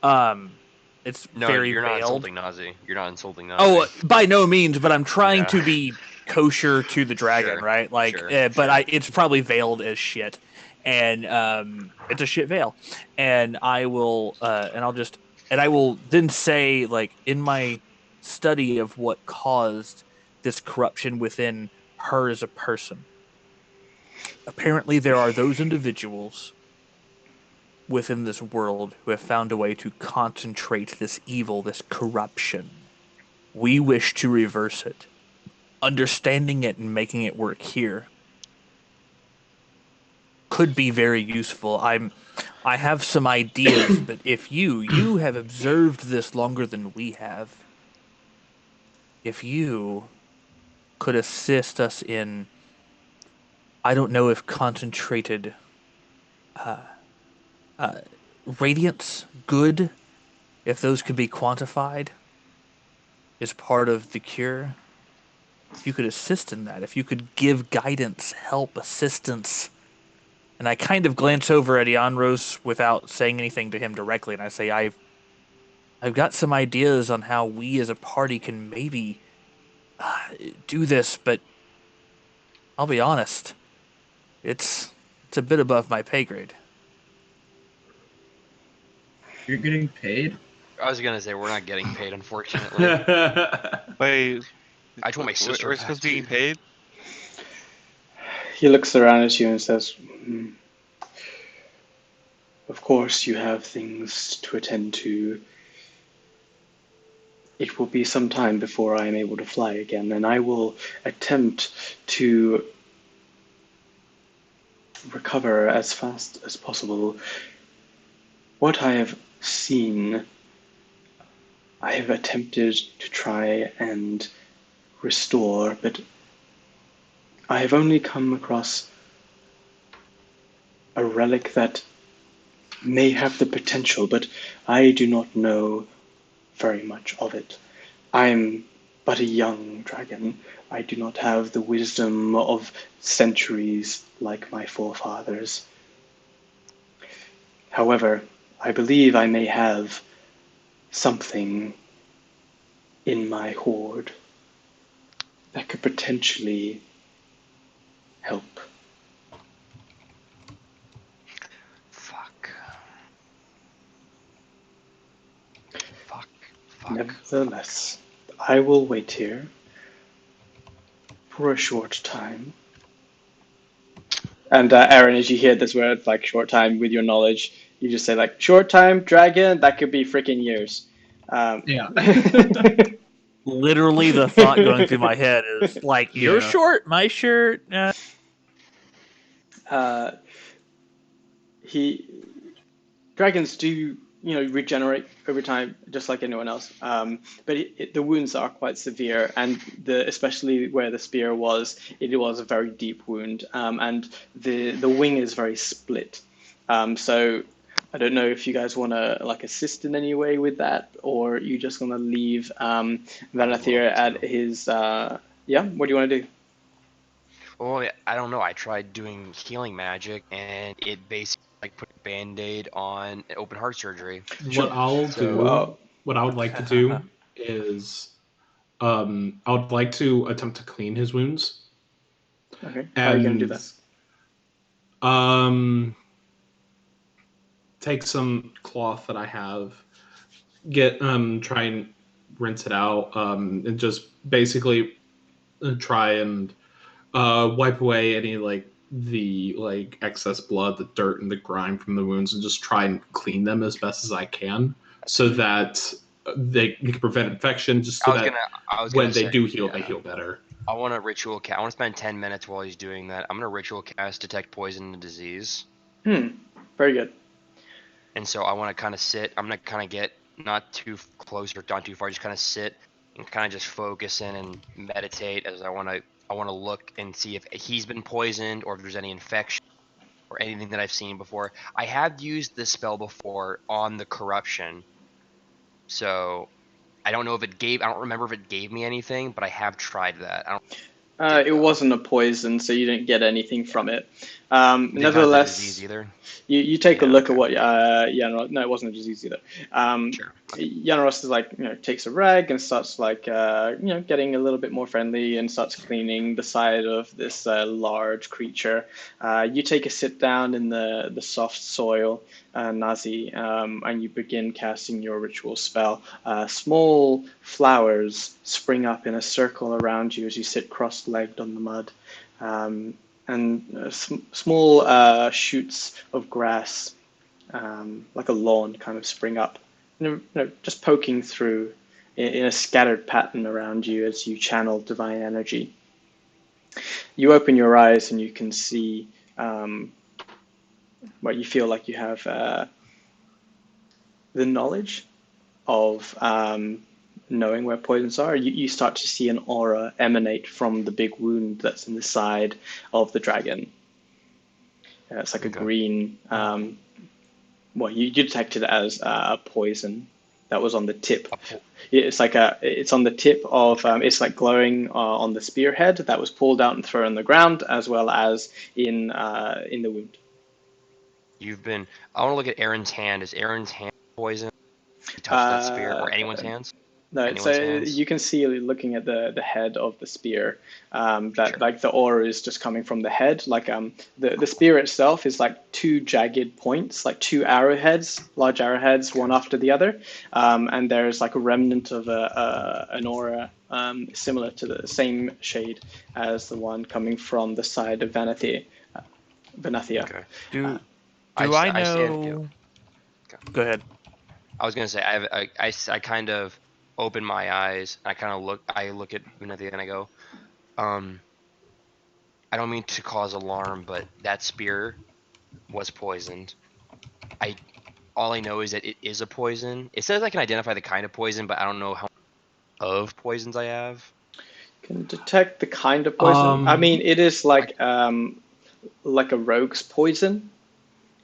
It's No, very you're not veiled. insulting Nazi. You're not insulting Nazi. Oh, by no means, but I'm trying Yeah. to be kosher to the dragon, Sure, right? Like, sure, but sure. it's probably veiled as shit, and it's a shit veil, and I will, and I will then say, like, in my study of what caused this corruption within her as a person. Apparently, there are those individuals within this world who have found a way to concentrate this evil, this corruption. We wish to reverse it. Understanding it and making it work here could be very useful. I have some ideas, but if you have observed this longer than we have, if you could assist us in, I don't know if concentrated radiance, good, if those could be quantified, is part of the cure. If you could assist in that, if you could give guidance, help, assistance. And I kind of glance over at Ianros without saying anything to him directly, and I say, I've got some ideas on how we as a party can maybe do this, but I'll be honest, it's a bit above my pay grade. You're getting paid? I was gonna say we're not getting paid, unfortunately. Wait, I told my sister we're that, supposed to be getting too. paid? He looks around at you and says, of course you have things to attend to. It will be some time before I am able to fly again, and I will attempt to recover as fast as possible. What I have seen, I have attempted to try and restore, but I have only come across a relic that may have the potential, but I do not know very much of it. I am but a young dragon. I do not have the wisdom of centuries like my forefathers. However, I believe I may have something in my horde that could potentially help. Fuck. Nevertheless, I will wait here for a short time. And Eran, as you hear this word, like short time, with your knowledge, you just say like short time, dragon. That could be freaking years. Yeah. Literally, the thought going through my head is like, "You're Yeah. short, my shirt." Dragons do regenerate over time, just like anyone else. But the wounds are quite severe, and especially where the spear was, it was a very deep wound, and the wing is very split. So I don't know if you guys want to assist in any way with that, or you just want to leave Vanathir at his. Yeah, what do you want to do? Well, I don't know. I tried doing healing magic, and it basically put a band-aid on open heart surgery. What I'll do, what I would like to do is, I would like to attempt to clean his wounds. Okay. How are you gonna do that? Take some cloth that I have, try and rinse it out, and just basically try and wipe away any the excess blood, the dirt, and the grime from the wounds, and just try and clean them as best as I can, so that they can prevent infection. Just so that when they do heal, they heal better. I want to ritual cast. I want to spend 10 minutes while he's doing that. I'm gonna ritual cast detect poison and disease. Very good. And so I want to kind of sit. I'm gonna kind of get not too close or not too far. Just kind of sit and kind of just focus in and meditate as I want to look and see if he's been poisoned or if there's any infection or anything that I've seen before. I have used this spell before on the corruption, so I don't know if it gave. I don't remember if it gave me anything, but I have tried that. It wasn't a poison, so you didn't get anything from it. Nevertheless, disease either. You take a look at what no, it wasn't a disease either. Sure. Yanaros is takes a rag and starts getting a little bit more friendly and starts cleaning the side of this large creature. You take a sit down in the soft soil, Nazi, and you begin casting your ritual spell. Small flowers spring up in a circle around you as you sit cross-legged on the mud. And small shoots of grass, like a lawn, kind of spring up, just poking through in a scattered pattern around you as you channel divine energy. You open your eyes and you can see what you feel like you have the knowledge of knowing where poisons are. You start to see an aura emanate from the big wound that's in the side of the dragon. It's like a green. You detected it as a poison that was on the tip. It's on the tip of. It's like glowing on the spearhead that was pulled out and thrown on the ground, as well as in the wound. I want to look at Eran's hand. Is Eran's hand poison? You touch that spear, or anyone's hands? No, you can see looking at the head of the spear that like the aura is just coming from the head. Like the spear itself is like two jagged points, like two arrowheads, large arrowheads, one after the other, and there's like a remnant of an aura similar to the same shade as the one coming from the side of Vanathia. Okay. Do I know? Go ahead. I was gonna say I kind of open my eyes. I kind of look at Vanathia and I go, I don't mean to cause alarm, but that spear was poisoned. All I know is that it is a poison. It says I can identify the kind of poison, but I don't know how of poisons I have. Can detect the kind of poison. I mean, it is like a rogue's poison.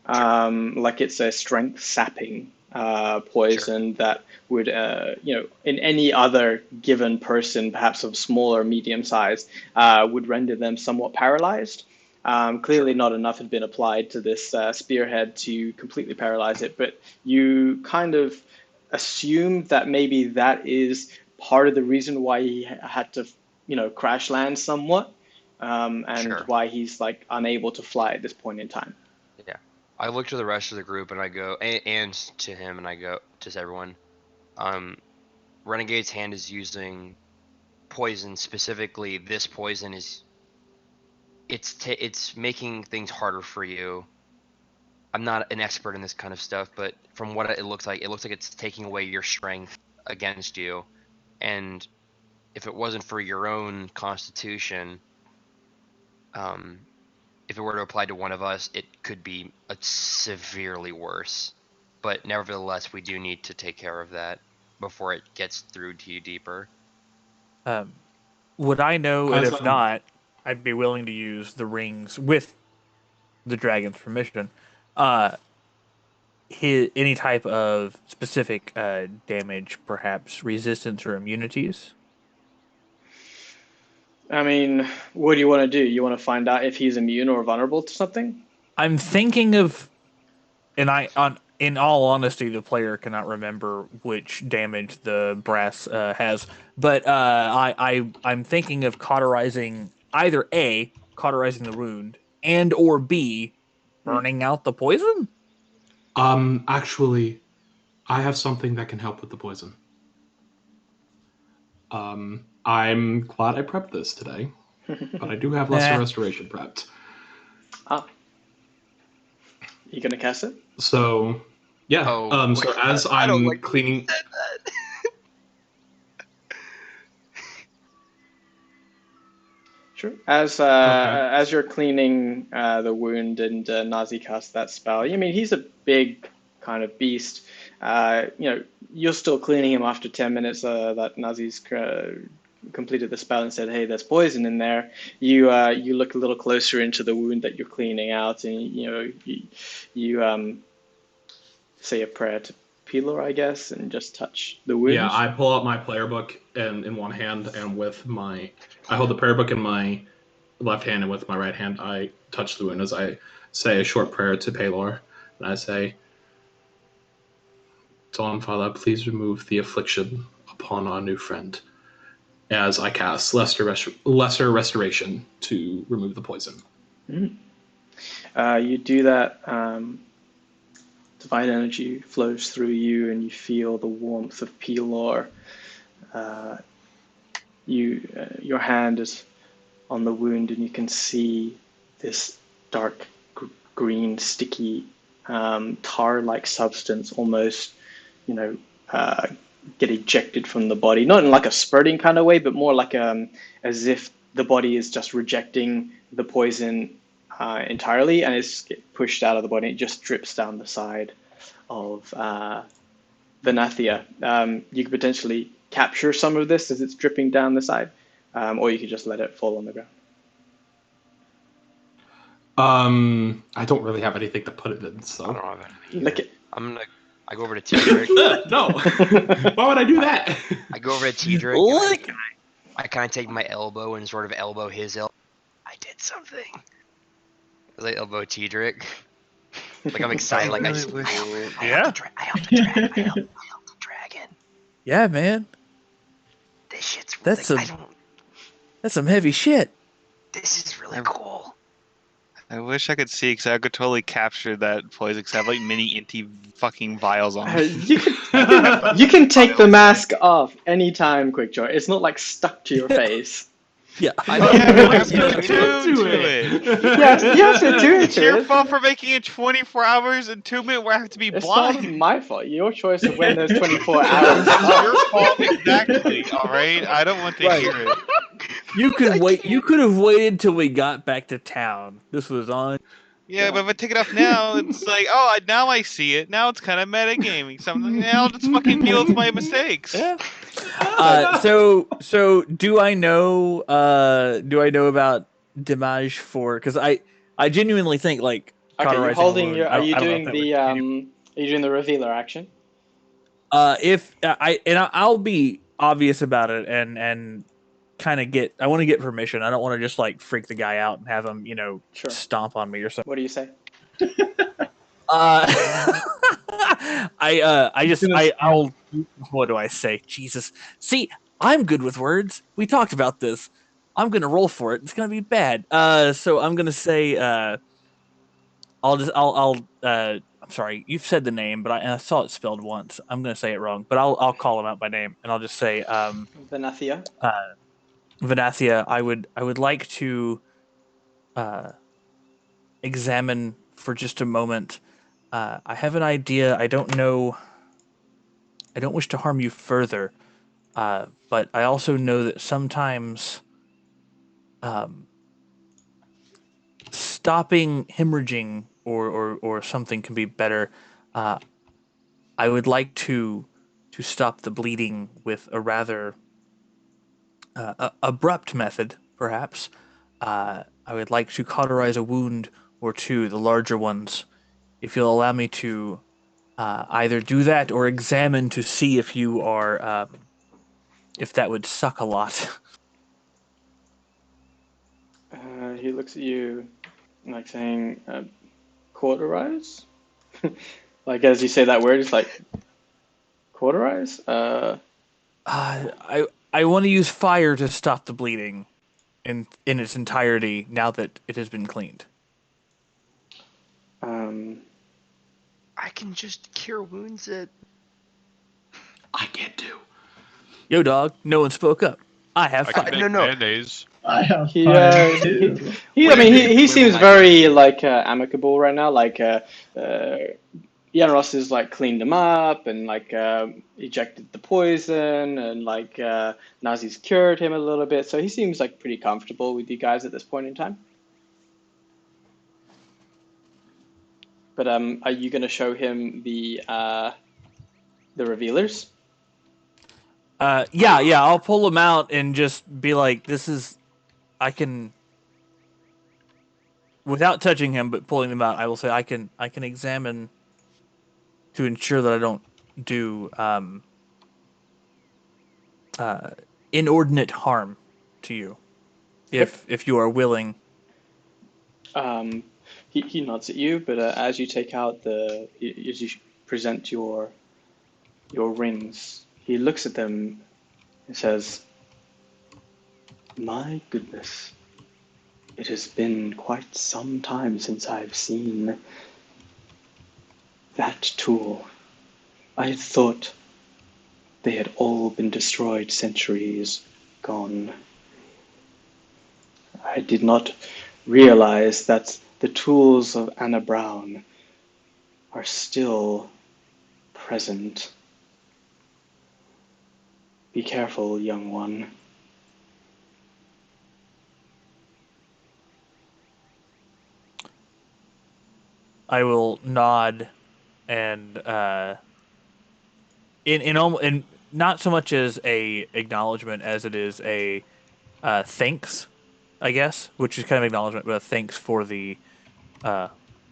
Like it's a strength sapping poison that would, in any other given person, perhaps of small or medium size, would render them somewhat paralyzed. Clearly not enough had been applied to this spearhead to completely paralyze it, but you kind of assume that maybe that is part of the reason why he had to, crash land somewhat, and why he's like unable to fly at this point in time. Yeah. I look to the rest of the group and I go, and to him and I go, to everyone, Renegade's Hand is using poison. Specifically, this poison is, it's making things harder for you. I'm not an expert in this kind of stuff, but from what it looks like it's taking away your strength against you. And if it wasn't for your own constitution, if it were to apply to one of us, it could be severely worse. but nevertheless, we do need to take care of that before it gets through to you deeper. Would I know, and As, if not, I'd be willing to use the rings with the dragon's permission. Any type of specific damage, perhaps resistance or immunities? I mean, what do you want to do? You want to find out if he's immune or vulnerable to something? I'm thinking of, in all honesty, the player cannot remember which damage the brass has, but I'm thinking of cauterizing either A, cauterizing the wound, and or B, burning out the poison. Actually, I have something that can help with the poison. I'm glad I prepped this today, but I do have lesser restoration prepped. Ah. You gonna cast it? So, yeah. So as I'm cleaning... Sure. As you're cleaning the wound and Nazi casts that spell, I mean, he's a big kind of beast. You're still cleaning him after 10 minutes that Nazi's completed the spell and said, "Hey, there's poison in there." You look a little closer into the wound that you're cleaning out, and you say a prayer to Pelor, I guess, and just touch the wound. Yeah, I pull out my player book in one hand, and I hold the prayer book in my left hand, and with my right hand, I touch the wound as I say a short prayer to Pelor, and I say, "Dawn Father, please remove the affliction upon our new friend," as I cast lesser restoration to remove the poison. You do that. Divine energy flows through you, and you feel the warmth of Pelor. Your hand is on the wound, and you can see this dark green, sticky, tar-like substance almost, get ejected from the body. Not in like a spurting kind of way, but more like as if the body is just rejecting the poison entirely, and it's pushed out of the body. It just drips down the side of Venathia. You could potentially capture some of this as it's dripping down the side, or you could just let it fall on the ground. I don't really have anything to put it in, so I don't have anything. Lick it. I go over to T-Drick. No, why would I do that? I go over to T-Drick. I kind of take my elbow and sort of elbow his elbow. I did something. As I elbow T-Drick. Like I'm excited. Like I helped the dragon. Yeah, man. This shit's really, that's some heavy shit. This is really cool. I wish I could see, because I could totally capture that poison, because I have like mini inty fucking vials on me. You can take the mask off anytime, Quickjoy. It's not like stuck to your face. Yeah, I have to attune to it. Yes, you have to attune It's to your it. fault for making it 24 hours entombment where I have to be It's blind. not my fault. Your choice of when those 24 hours It's are. your fault, exactly. All right, I don't want to hear it. You could wait. You could have waited till we got back to town. This was on. Yeah, but if I take it off now, it's like, oh, now I see it. Now it's kind of metagaming. Something. Now I'll just fucking deal with my mistakes. Yeah. So do I know? Do I know about damage for? Because I genuinely think like. Okay, you're holding your. Are you doing the revealer action? I'll be obvious about it and kind of I want to get permission. I don't want to just like freak the guy out and have him, stomp on me or something. What do you say? What do I say? Jesus. See, I'm good with words. We talked about this. I'm gonna roll for it. It's gonna be bad. So I'm gonna say, I'm sorry. You've said the name, but I saw it spelled once. I'm gonna say it wrong, but I'll call him out by name, and I'll just say, Venathia. Venathia. I would like to, examine for just a moment. I have an idea. I don't know. I don't wish to harm you further, but I also know that sometimes stopping hemorrhaging or something can be better. I would like to stop the bleeding with a rather abrupt method, perhaps. I would like to cauterize a wound or two, the larger ones. If you'll allow me to either do that or examine to see if you are, if that would suck a lot. He looks at you, like saying, cauterize? Like as you say that word, it's like, cauterize? I want to use fire to stop the bleeding in its entirety now that it has been cleaned. I can just cure wounds at... I can't do. Yo, dog, no one spoke up. I have I fire. can make mayonnaise. I have He, fire too. he seems very like amicable right now. Like Ian Ross has like cleaned him up and like ejected the poison and like Nazi's cured him a little bit. So he seems like pretty comfortable with you guys at this point in time. But are you going to show him the revealers? Yeah, I'll pull them out and just be like, this is, I can, without touching him, but pulling them out, I will say I can examine to ensure that I don't do inordinate harm to you, if you are willing. He nods at you, but as you take out as you present your rings, he looks at them and says, "My goodness, it has been quite some time since I've seen that tool. I thought they had all been destroyed centuries gone. I did not realize that the tools of Anna Brown are still present. Be careful, young one." I will nod and in not so much as a acknowledgement as it is a thanks, I guess, which is kind of acknowledgement, but thanks for the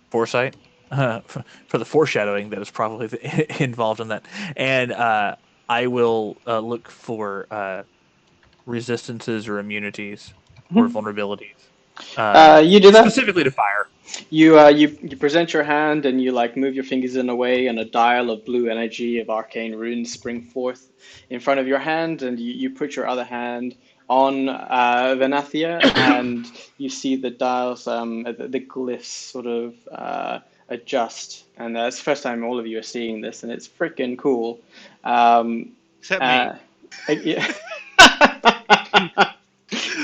foresight, for the foreshadowing that is probably involved in that. And I will look for resistances or immunities or vulnerabilities. You do that? Specifically to fire. You present your hand and you like move your fingers in a way, and a dial of blue energy of arcane runes spring forth in front of your hand, and you put your other hand on Venathia, and you see the dials, the glyphs sort of adjust, and it's the first time all of you are seeing this, and it's freaking cool. Except me. Yeah.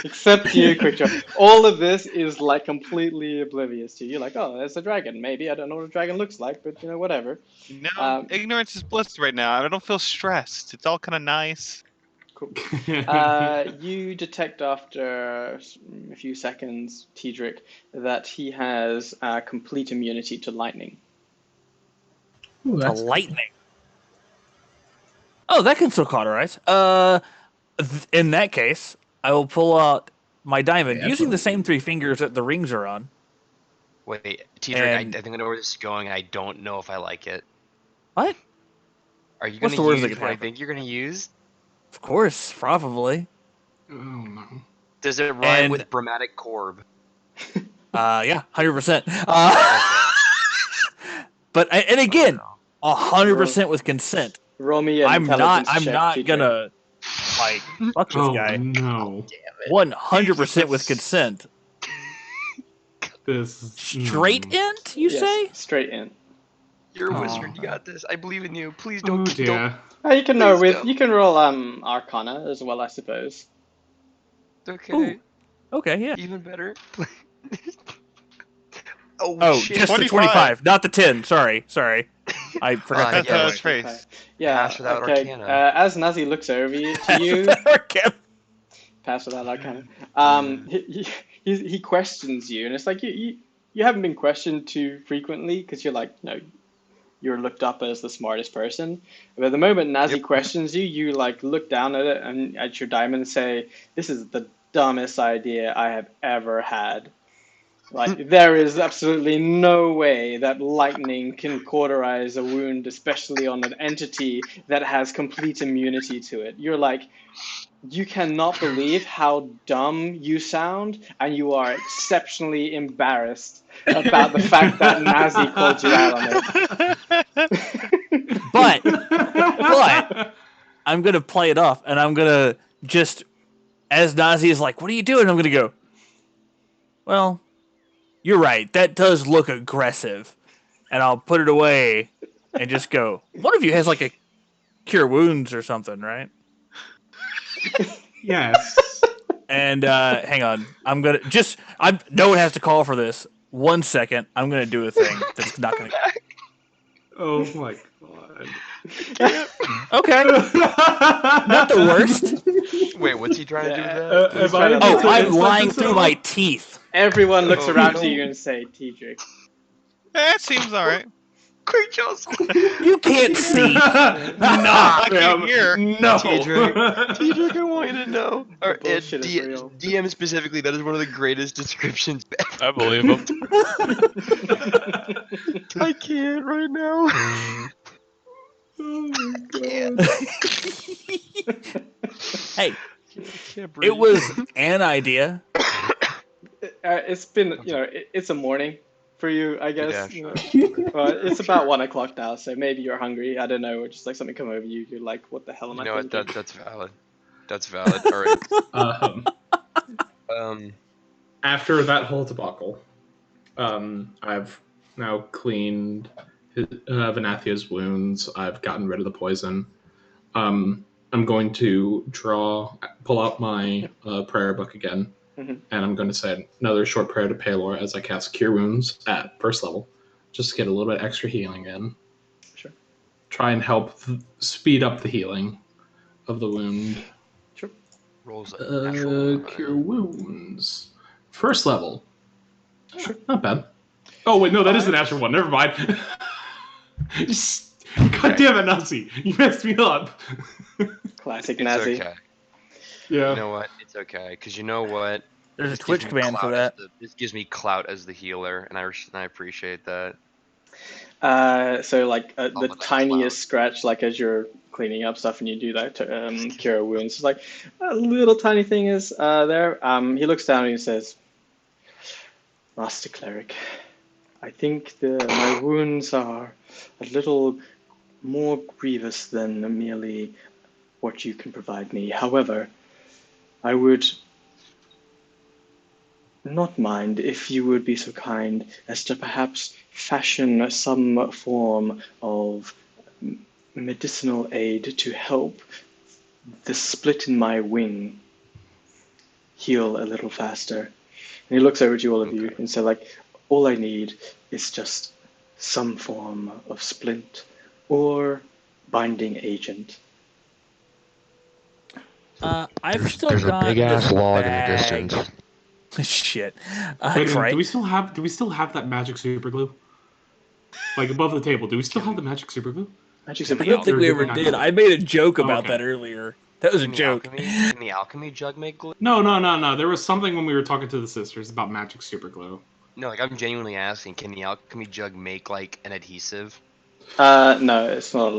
Except you, Quickdraw. All of this is like completely oblivious to you. You're like, oh, there's a dragon. Maybe I don't know what a dragon looks like, but you know, whatever. No, ignorance is bliss right now. I don't feel stressed. It's all kind of nice. Cool. You detect after a few seconds, Tedric, that he has complete immunity to lightning. Ooh, To that's lightning. Oh, that can still cauterize. In that case, I will pull out my diamond Yeah, using the same three fingers that the rings are on. Wait, Tedric, I think I know where this is going. I don't know if I like it. What? Are you What's going the to worst that use could what I happen? think you're going to use? Of course, probably. Oh no. Does it rhyme And- with Bromatic Corb? Yeah, 100%. But and again, 100% with consent. Roll me an I'm intelligence not check, Tedric. gonna like fuck this Oh guy. no. 100% with consent. This Straight int, you Yes, say? straight in. You're a Aw. wizard. You got this. I believe in you. Please Oh don't. dear. You can know Please with don't. you can roll Arcana as well, I suppose. Okay. Ooh. Okay, yeah. Even better. Oh, Oh, shit. just the 25. 25, not the 10. Sorry. I forgot to Yeah. take that away. That's face. Yeah. Pass without okay. Arcana. As Nazi looks over to you, pass without Arcana. He questions you, and it's like you haven't been questioned too frequently because you're like, no, you're looked up as the smartest person. But the moment Nazi questions you, you like look down at it and at your diamond and say, "This is the dumbest idea I have ever had." Like, there is absolutely no way that lightning can cauterize a wound, especially on an entity that has complete immunity to it. You're like, you cannot believe how dumb you sound, and you are exceptionally embarrassed about the fact that Nazi called you out on it. But I'm going to play it off, and I'm going to just, as Nazi is like, what are you doing? I'm going to go, well, you're right. That does look aggressive. And I'll put it away and just go, one of you has like a cure wounds or something, right? Yes. And hang on. No one has to call for this. 1 second. I'm going to do a thing that's not going to. Oh my god. Okay. Not the worst. Wait, what's he trying to do with that? I'm lying through my teeth. Everyone looks around to you and say, "Tedric." That seems alright. Quick, Joseph. You can't see. I can hear. No. Tedric, I want you to know. Or, bullshit is real. DM specifically, that is one of the greatest descriptions ever. I believe him. I can't right now. Oh my god. Hey, it was an idea. It's been, it's a morning for you, I guess. Yeah, It's about 1 o'clock now, so maybe you're hungry. I don't know, or just like something come over you. You're like, what the hell am I thinking? You know what? That's valid. That's valid. All right. After that whole debacle, I've now cleaned Venathia's wounds. I've gotten rid of the poison. I'm going to pull out my prayer book again, and I'm going to say another short prayer to Palor as I cast Cure Wounds at first level, just to get a little bit extra healing in. Sure. Try and help speed up the healing of the wound. Sure. Rolls Cure Wounds. First level. Sure. Not bad. Oh, wait, no, that is the natural one. Never mind. God damn it, Nazi. You messed me up. Classic It's Nazi. okay. Yeah. You know what? It's okay, because you know what? There's a Twitch command for that. This gives me clout as the healer, and I appreciate that. So like the tiniest scratch, like as you're cleaning up stuff and you do that cure wounds, it's like a little tiny thing is there. He looks down and he says, "Master Cleric, I think my wounds are a little more grievous than merely what you can provide me. However, I would not mind if you would be so kind as to perhaps fashion some form of medicinal aid to help the split in my wing heal a little faster." And he looks over to all of you and says, like, all I need is just some form of splint or binding agent. I've still There's got a big ass this log in the bag. distance. Shit. Wait, Right. do we still have that magic super glue? Like above the table, do we still have the magic super glue? Magic I super don't think we ever Not did. glue. I made a joke about okay. that earlier. That was a joke. Can the alchemy jug make glue? No. There was something when we were talking to the sisters about magic super glue. No, like I'm genuinely asking, can the alchemy jug make like an adhesive? No, it's not.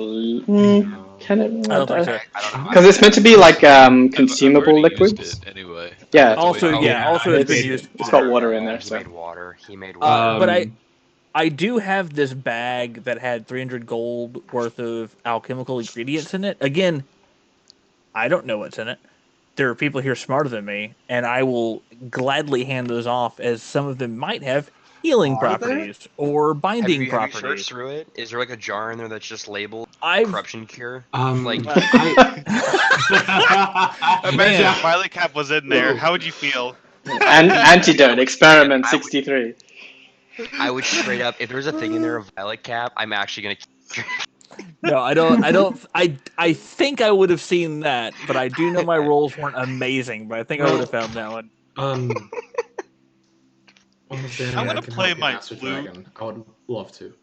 Can it? I don't think so. Because it's meant to be like consumable I've already used liquids. it anyway. Yeah. Also, yeah, it's been used. It's got water in there. He So. made water. He made water. But I do have this bag that had 300 gold worth of alchemical ingredients in it. Again, I don't know what's in it. There are people here smarter than me, and I will gladly hand those off, as some of them might have healing properties or binding have you properties. searched through it? Is there like a jar in there that's just labeled corruption cure? Like, Imagine if Violet Cap was in there. How would you feel? And antidote experiment 63. I would straight up, if there's a thing in there of Violet Cap, I'm actually gonna. No, I don't. I think I would have seen that, but I do know my rolls weren't amazing. But I think I would have found that one. I'm gonna play my flute. I would love to.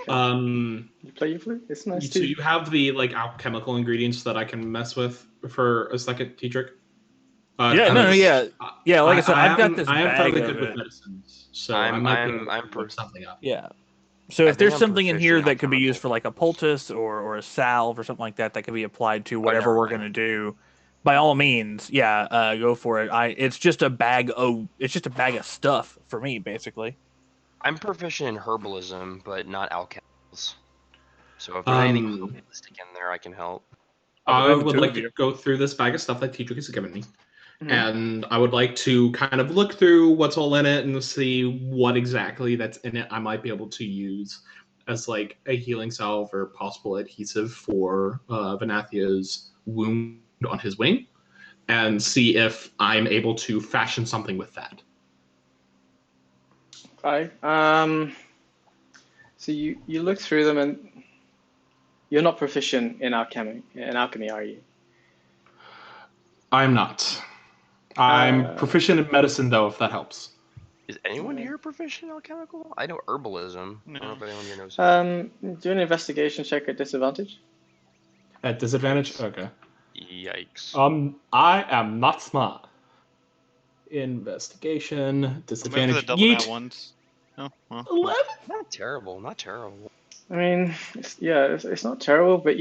You play your flute? It's nice So too. you have the alchemical ingredients that I can mess with for a second, Tetrick? Yeah, yeah. Like I said, I've got this I am bag fairly of good with it. medicines, so I might be able to look something up. Yeah. So I if there's think I'm something in here proficient that could be used alchemical. for like a poultice or a salve or something like that that could be applied to whatever never we're mind. gonna do, by all means, go for it. It's just a bag of stuff for me, basically. I'm proficient in herbalism, but not alchemicals. So if there's anything holistic in there, I can help. I would like to go through this bag of stuff that Tetrick has given me. And I would like to kind of look through what's all in it and see what exactly that's in it I might be able to use as like a healing salve or possible adhesive for Venathia's wound on his wing, and see if I'm able to fashion something with that. Okay. So you look through them, and you're not proficient in alchemy, are you? I'm not. I'm proficient in medicine, though, if that helps. Is anyone here proficient in alchemical? I know herbalism. No. I don't know if anyone here knows. Do an investigation check at disadvantage. At disadvantage? Okay. Yikes. I am not smart. Investigation, disadvantage. The double nat ones. Oh, well. 11? Not terrible. Not terrible. I mean, it's not terrible, but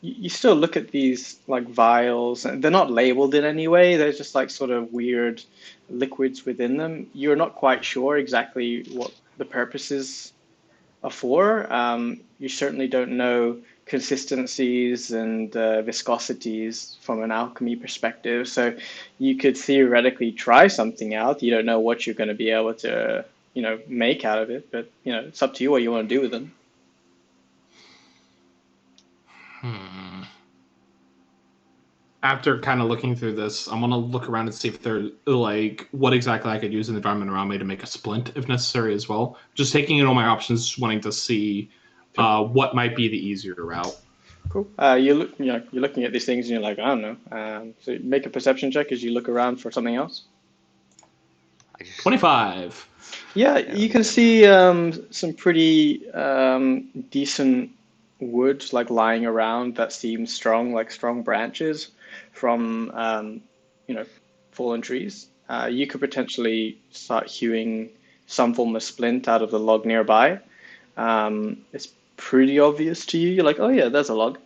you still look at these like vials, and they're not labeled in any way. They're just like sort of weird liquids within them. You're not quite sure exactly what the purposes are for. You certainly don't know consistencies and viscosities from an alchemy perspective. So you could theoretically try something out. You don't know what you're going to be able to, make out of it, but it's up to you what you want to do with them. After kind of looking through this, I'm gonna look around and see if there's like what exactly I could use in the environment around me to make a splint if necessary as well. Just taking in all my options, wanting to see what might be the easier route. Cool. You're looking at these things and you're like, I don't know. So make a perception check as you look around for something else. 25. Yeah, you can see some pretty decent wood like lying around that seems strong, like strong branches from fallen trees. You could potentially start hewing some form of splint out of the log nearby. It's pretty obvious to you. You're like, oh yeah, there's a log.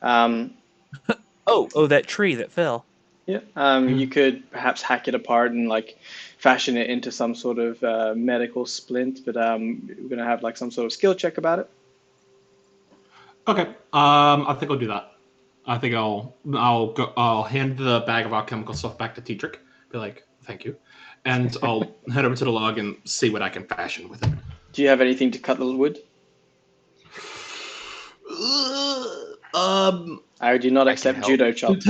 Oh, that tree that fell. Yeah. You could perhaps hack it apart and like fashion it into some sort of medical splint, but we're gonna have like some sort of skill check about it. Okay. I think I'll do that. I think I'll hand the bag of alchemical stuff back to Tetrick. Be like, thank you, and I'll head over to the log and see what I can fashion with it. Do you have anything to cut the wood? I do not accept judo chops.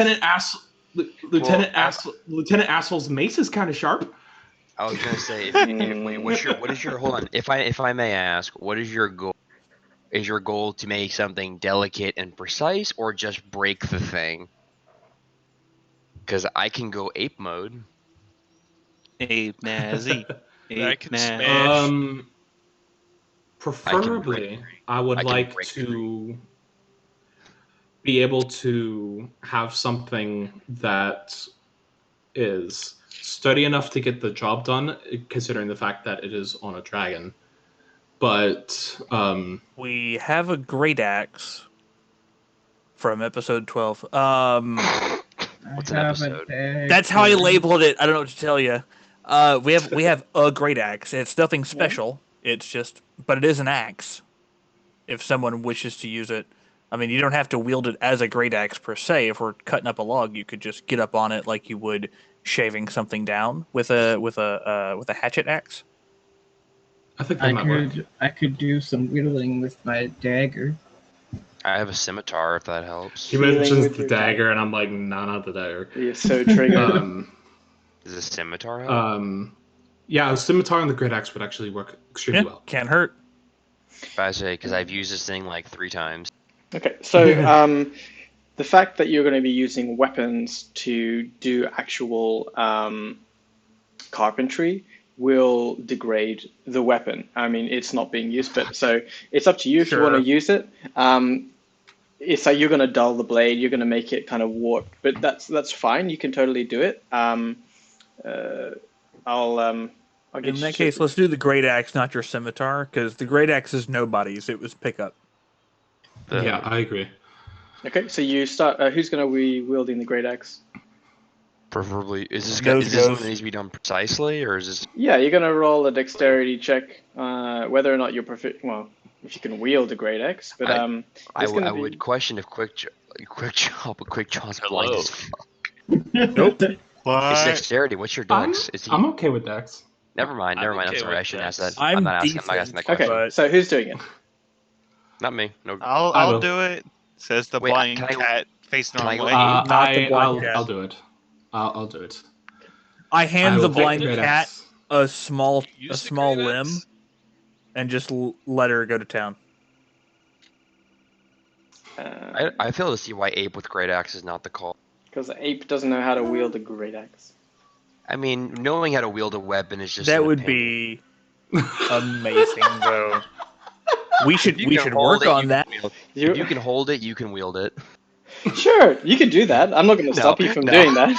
Lieutenant Asshole's mace is kind of sharp. I was gonna say, hold on. If I may ask, what is your goal? Is your goal to make something delicate and precise, or just break the thing? Because I can go ape mode. Ape Nazi. I can smash. Preferably, I would like to be able to have something that is sturdy enough to get the job done, considering the fact that it is on a dragon. But we have a great axe from episode 12. What's an episode? That's how I labeled it. I don't know what to tell you. We have a great axe. It's nothing special. It's just, but it is an axe. If someone wishes to use it, I mean, you don't have to wield it as a great axe per se. If we're cutting up a log, you could just get up on it like you would shaving something down with a hatchet axe. I think I could do some whittling with my dagger. I have a scimitar, if that helps. He mentions the dagger, and I'm like, no, not the dagger. You're so triggered. Does a scimitar help? Yeah, a scimitar and the great axe would actually work extremely well. Can't hurt. I say, because I've used this thing like 3 times. Okay, so the fact that you're going to be using weapons to do actual carpentry will degrade the weapon. I mean, it's not being used, but so it's up to you if you want to use it. It's like you're going to dull the blade, you're going to make it kind of warped, but that's fine. You can totally do it. I'll get in that case, let's do the great axe, not your scimitar, because the great axe is nobody's. It was pickup. Yeah, I agree. Okay, so you start. Who's going to be wielding the great axe? Preferably, is this something that needs to be done precisely, or is this? Yeah, you're going to roll a dexterity check, whether or not you're well, if you can wield a great axe, but I would question if quick jaw's blind as fuck. Nope. It's dexterity. What's your dex? I'm okay with dex. Never mind. I'm okay sorry. I with shouldn't ask dex. that. I'm not asking that question. Okay, so who's doing it? Not me. No. I'll do it. Says the blind cat face normal. I'll do it. I'll do it. I hand the blind great cat axe. a small limb, axe? and just let her go to town. I fail to see why ape with great axe is not the call. Because the ape doesn't know how to wield a great axe. I mean, knowing how to wield a weapon is just that would be amazing, though. We should work on that. If you can hold it, you can wield it. Sure, you can do that. I'm not going to stop you from doing that.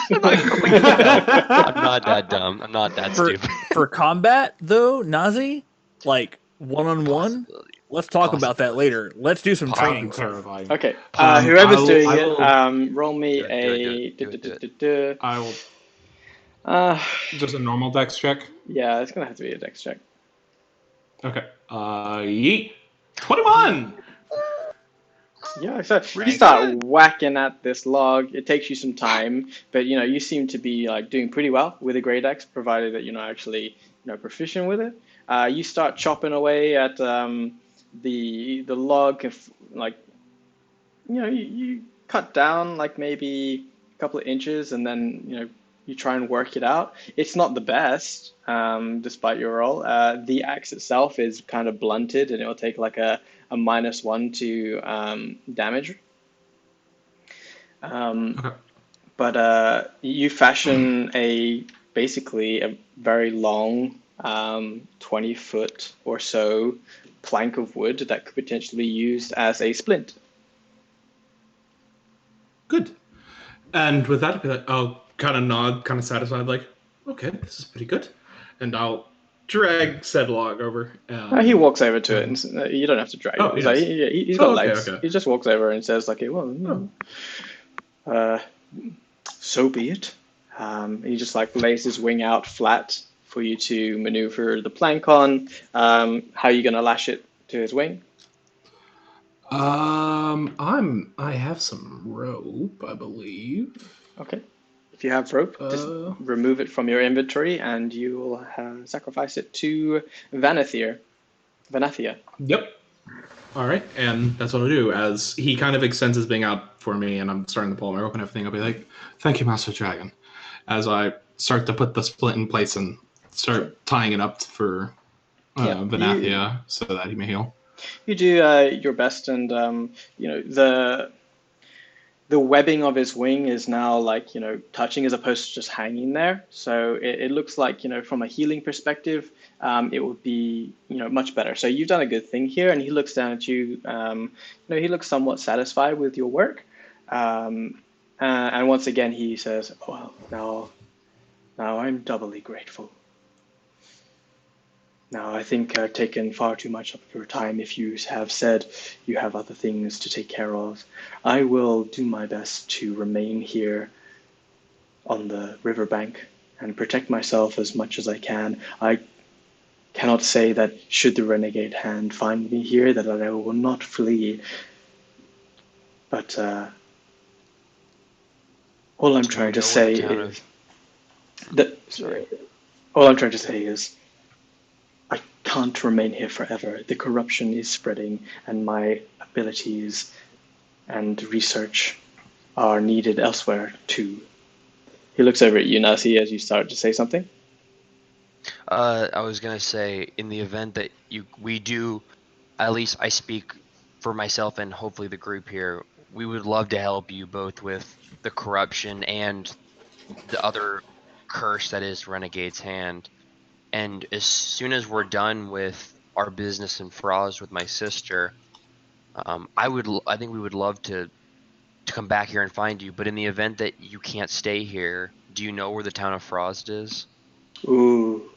I'm not that dumb. I'm not that stupid. For combat, though, Nazi, like one-on-one, let's talk about that later. Let's do some training. Okay, whoever's doing it, roll me a. I will. Just a normal dex check. Yeah, it's gonna have to be a dex check. Okay. Yeet. 21. Yeah, so you start whacking at this log. It takes you some time, but you seem to be like doing pretty well with a great axe, provided that you're not actually proficient with it. You start chopping away at the log. Like you cut down like maybe a couple of inches, and then you try and work it out. It's not the best, despite your roll. The axe itself is kind of blunted, and it will take like a -1 to damage. But you fashion basically a very long 20-foot or so plank of wood that could potentially be used as a splint. Good. And with that, I'll kind of nod, kind of satisfied, like, okay, this is pretty good. And I'll drag said log over. He walks over to it, and you don't have to drag it. He's got legs. Okay. He just walks over and says, like, so be it. He just like lays his wing out flat for you to maneuver the plank on. How are you going to lash it to his wing? I have some rope, I believe. Okay. If you have rope, just remove it from your inventory, and you will sacrifice it to Vanathia. Yep. All right, and that's what I'll do. As he kind of extends his wing out for me, and I'm starting to pull my rope and everything, I'll be like, "Thank you, Master Dragon." As I start to put the splint in place and start tying it up for Vanathia so that he may heal. You do your best, and the webbing of his wing is now like touching as opposed to just hanging there. So it looks like from a healing perspective, it would be much better. So you've done a good thing here, and he looks down at you. He looks somewhat satisfied with your work, and once again he says, "Well, now I'm doubly grateful. Now, I think I've taken far too much of your time if you have said you have other things to take care of. I will do my best to remain here on the riverbank and protect myself as much as I can. I cannot say that should the Renegade Hand find me here, that I will not flee. But all I'm trying to say is I can't remain here forever. The corruption is spreading, and my abilities and research are needed elsewhere too. He looks over at you, Nasi, as you start to say something. I was gonna say, in the event that we do, at least I speak for myself and hopefully the group here, we would love to help you both with the corruption and the other curse that is Renegade's Hand. and as soon as we're done with our business in Frasd with my sister, I think we would love to come back here and find you. But in the event that you can't stay here, do you know where the town of Frasd is? Ooh,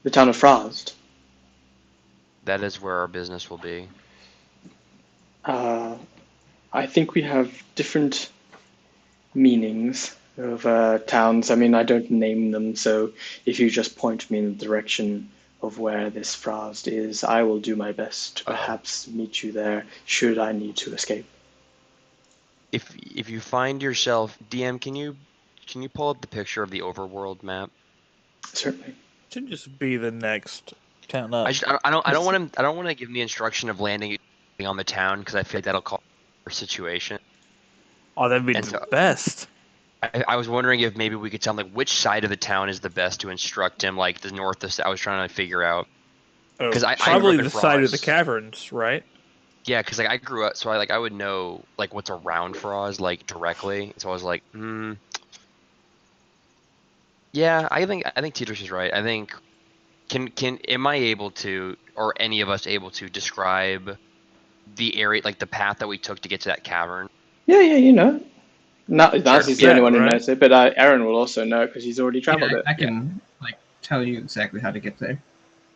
the town of Frasd. That is where our business will be. I think we have different meanings of towns. I mean, I don't name them, so if you just point me in the direction of where this Frasd is, I will do my best to perhaps meet you there, should I need to escape. If you find yourself, DM, can you pull up the picture of the overworld map? Certainly. Should just be the next town up. I don't want to give him the instruction of landing on the town because I feel like that'll call for situation. Oh, that'd be the best. I was wondering if maybe we could tell him like which side of the town is the best to instruct him, like the north, the south. I was trying to figure out. Because I grew up in the side of the caverns, right? Yeah, because like I grew up, so I would know like what's around Frasd like directly. So I was like, yeah, I think Teetrich is right. I think am I able to, or any of us able to describe the area, like the path that we took to get to that cavern? Yeah, you know. Nazi's the only one who right? knows it, but Eran will also know because he's already traveled it. I can tell you exactly how to get there.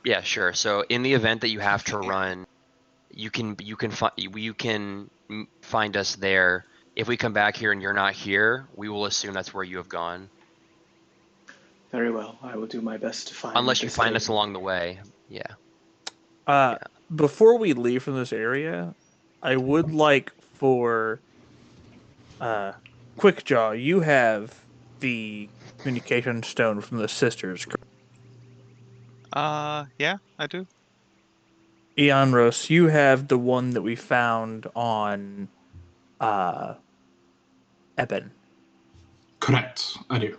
Yeah, sure. So in the event that you have to run, you can find us there. If we come back here and you're not here, we will assume that's where you have gone. Very well. I will do my best to find. Unless you find us along the way. Yeah. Before we leave from this area, I would like for Quickjaw, you have the communication stone from the sisters. Yeah, I do. Eonros, you have the one that we found on Eben. Correct, I do.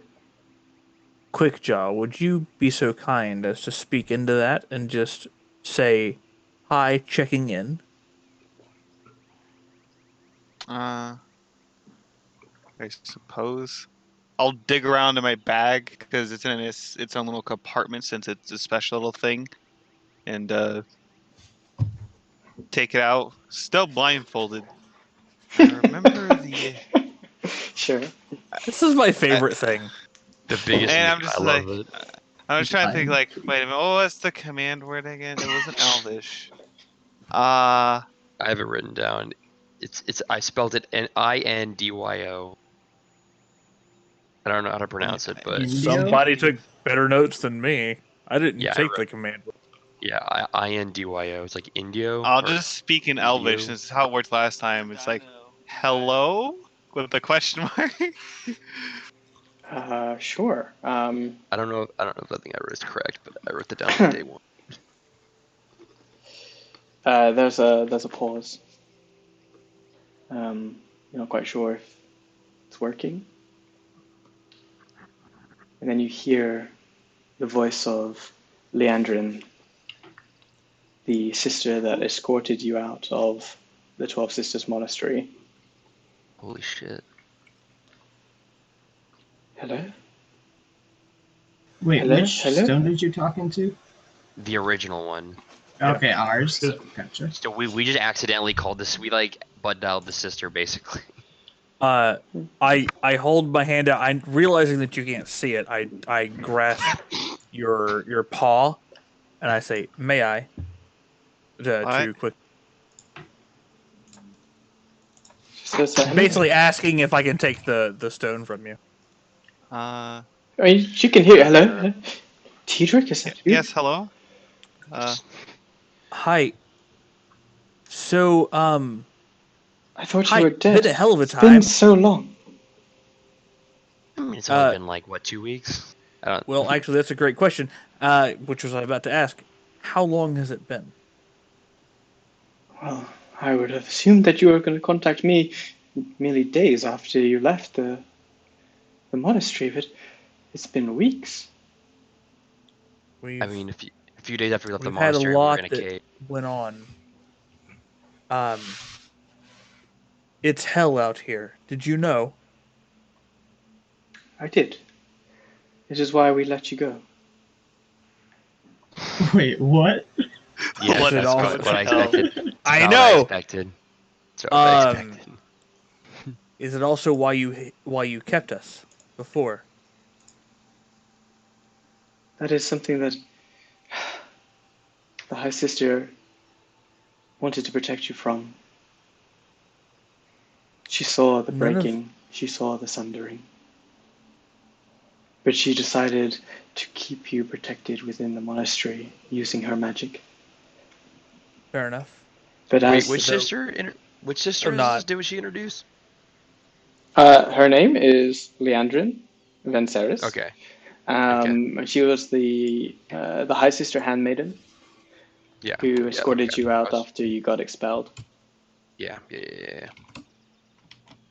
Quickjaw, would you be so kind as to speak into that and just say, "Hi, checking in"? I suppose I'll dig around in my bag because it's in its own little compartment since it's a special little thing, and take it out. Still blindfolded. I remember the. Sure. This is my favorite thing. The biggest. And I'm just I love it. I was trying to think like, wait a minute, what was the command word again? It wasn't Elvish. I have it written down. It's I spelled it INDYO. I don't know how to pronounce it, but somebody took better notes than me. I didn't take the command. Yeah, INDYO. It's like Indio. I'll just speak in Elvish. This is how it worked last time. It's like, hello with a question mark. Sure. I don't know if I think I wrote it correct, but I wrote it down on day one. There's a pause. You're not quite sure if it's working. And then you hear the voice of Leandrin, the sister that escorted you out of the 12 Sisters Monastery. Holy shit. Hello? Wait, which stone did you talking to? The original one. Okay, ours. Gotcha. So we just accidentally called this. We like butt dialed the sister basically. I hold my hand out. I'm realizing that you can't see it. I grasp your paw, and I say, "May I?" To quick. Basically asking if I can take the stone from you. I mean, she can hear. Hello? Teedrick, is that you? Yes, hello. Hi. So, I thought you were dead. Been a hell of a time. It's been so long. I mean, it's only been like, what, 2 weeks? Well, actually, that's a great question, which was I about to ask. How long has it been? Well, I would have assumed that you were going to contact me merely days after you left the monastery, but it's been weeks. I mean, a few days after we left the had monastery, a lot we were in a cave. Went on. It's hell out here. Did you know? I did. This is why we let you go. Wait, what? Yeah, What that's the what I hell? expected. It's I about what I know. expected. It's about what I expected. Is it also why you kept us before? That is something that the High Sister wanted to protect you from. She saw the breaking, she saw the sundering. But she decided to keep you protected within the monastery using her magic. Fair enough. But Wait, as which sister? Which sister Or is not. this? Did she introduce? her name is Leandrin Venceris. Okay. Okay. She was the High Sister handmaiden Yeah. who Yeah. escorted Okay. you out after you got expelled. Yeah. Yeah.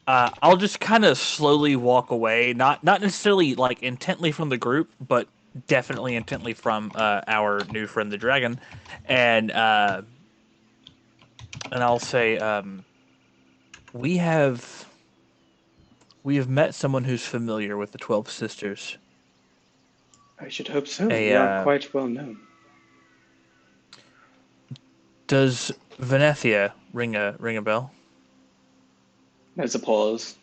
I'll just kind of slowly walk away, not necessarily like intently from the group, but definitely intently from our new friend the dragon, and I'll say, we have met someone who's familiar with the 12 Sisters. I should hope so. A, We are quite well known. Does Venethia ring a bell? There's a pause.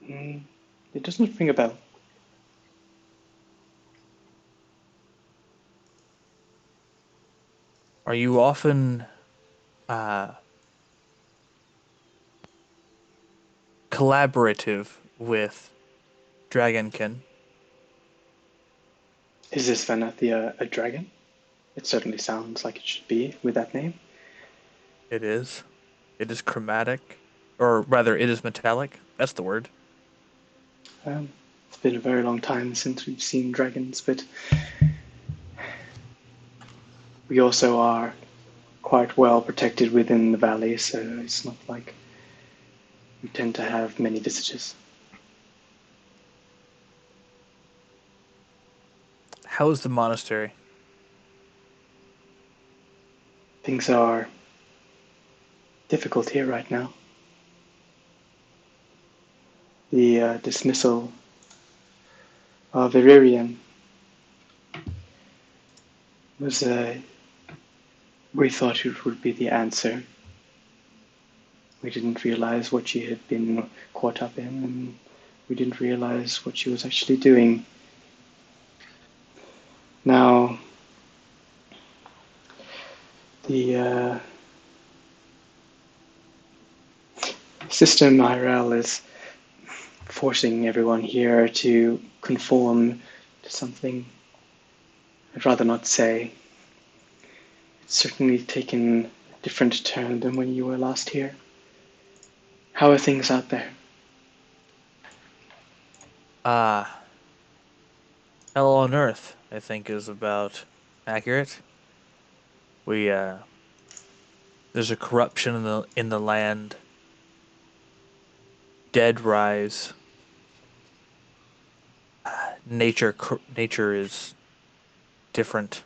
It doesn't ring a bell. Are you often collaborative with Dragonkin? Is this Vanathia a dragon? It certainly sounds like it should be with that name. It is. It is chromatic, or rather, it is metallic. That's the word. It's been a very long time since we've seen dragons, but we also are quite well protected within the valley, so it's not like we tend to have many visitors. How is the monastery? Things are difficult here right now. The dismissal of Eran was, we thought it would be the answer. We didn't realize what she had been caught up in, and we didn't realize what she was actually doing. Now, the Sister Emyra is forcing everyone here to conform to something I'd rather not say. It's certainly taken a different turn than when you were last here. How are things out there? Hell on Earth, I think, is about accurate. We there's a corruption in the land. Dead rise. Nature is different.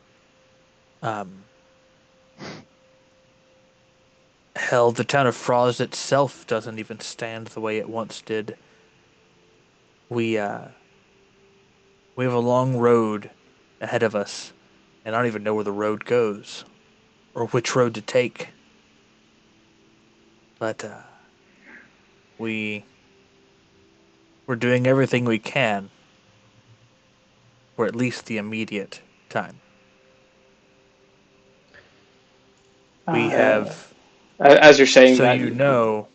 Hell, the town of Frasd itself doesn't even stand the way it once did. We have a long road ahead of us, and I don't even know where the road goes or which road to take. But we're doing everything we can for at least the immediate time. We have, as you're saying so that, you know,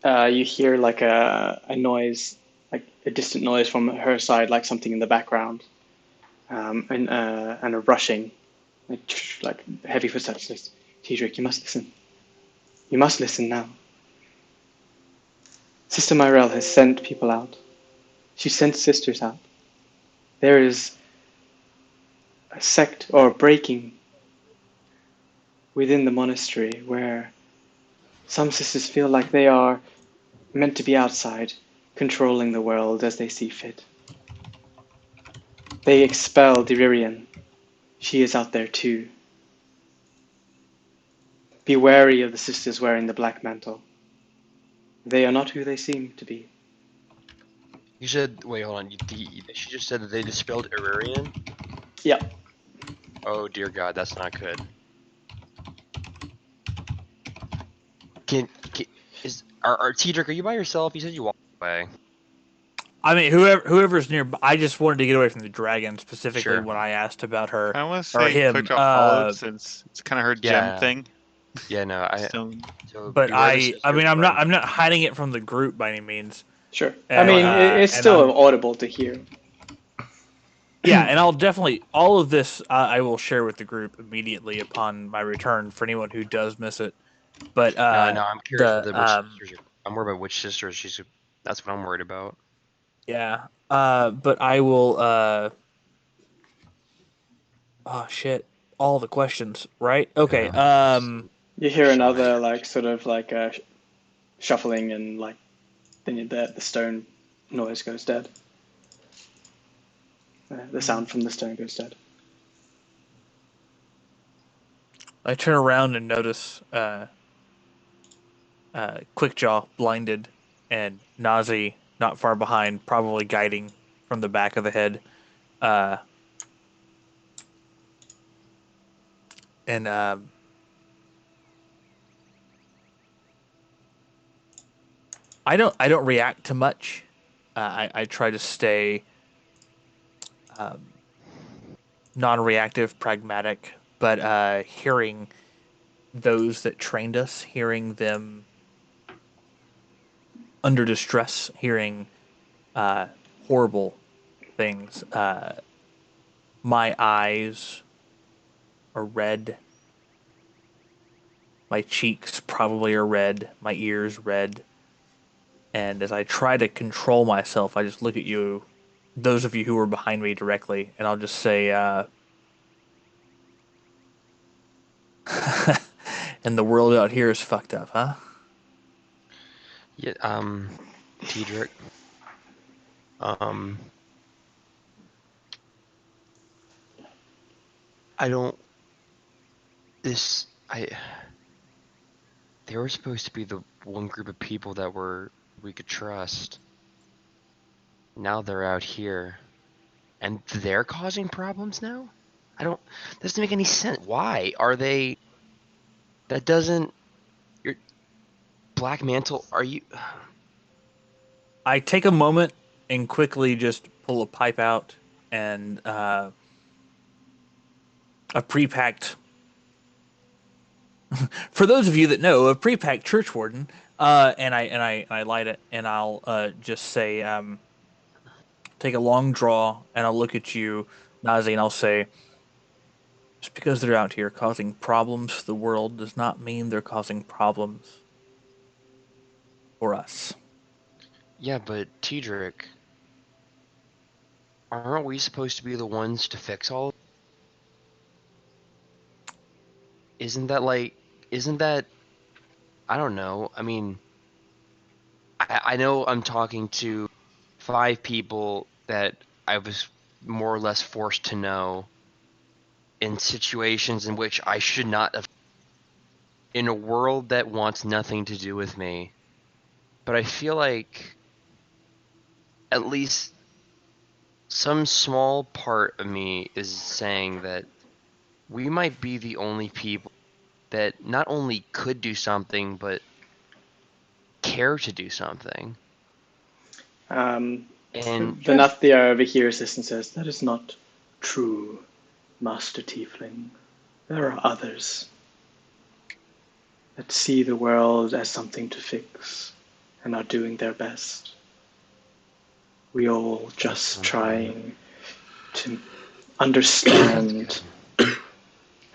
you hear like a noise, like a distant noise from her side, like something in the background, and a rushing, like heavy footsteps. Tedric, you must listen. You must listen now. Sister Myrelle has sent people out. She sent sisters out. There is a sect or a breaking within the monastery where some sisters feel like they are meant to be outside, controlling the world as they see fit. They expel Diririan. She is out there too. Be wary of the sisters wearing the black mantle. They are not who they seem to be. You said, wait, hold on. She just said that they dispelled Eran? Yeah. Oh, dear God, that's not good. Are T-Dirk, are you by yourself? You said you walked away. I mean, whoever's near. I just wanted to get away from the dragon, specifically Sure. when I asked about her I want to or say him. Quickdraw followed since it's kind of her gem Yeah. thing. Yeah, no, So, but beware the I sisters, mean, I'm right? not hiding it from the group by any means. Sure. And, I mean, it's still audible to hear. Yeah, and I'll definitely all of this I will share with the group immediately upon my return for anyone who does miss it. But no, I'm curious for which sisters. I'm worried about which sisters that's what I'm worried about. Yeah. But I will. Oh shit! All the questions, right? Okay. You hear another like sort of like shuffling, and like then the stone noise goes dead. The sound from the stone goes dead. I turn around and notice Quickjaw blinded and Nazi not far behind, probably guiding from the back of the head. And I don't react to much. I try to stay non-reactive, pragmatic, but hearing those that trained us, hearing them under distress, hearing horrible things. My eyes are red. My cheeks probably are red. My ears red. And as I try to control myself, I just look at you, those of you who are behind me directly, and I'll just say, and the world out here is fucked up, huh? Yeah, T-Dirk. I don't. They were supposed to be the one group of people that we could trust. Now they're out here, and they're causing problems now. Doesn't make any sense. Why are they? That doesn't. Your Black Mantle. Are you? I take a moment and quickly just pull a pipe out and a pre-packed. For those of you that know, a pre-packed church warden, and I light it, and I'll just say, take a long draw, and I'll look at you, Nazi, and I'll say, just because they're out here causing problems for the world does not mean they're causing problems for us. Yeah, but T-Dirk, aren't we supposed to be the ones to fix all? Isn't that? I don't know. I mean, I know I'm talking to 5 people that I was more or less forced to know in situations in which I should not have, in a world that wants nothing to do with me. But I feel like at least some small part of me is saying that we might be the only people that not only could do something, but care to do something. And the Nathia overhears this and says, "That is not true, Master Tiefling. There are others that see the world as something to fix and are doing their best. We all just trying to understand,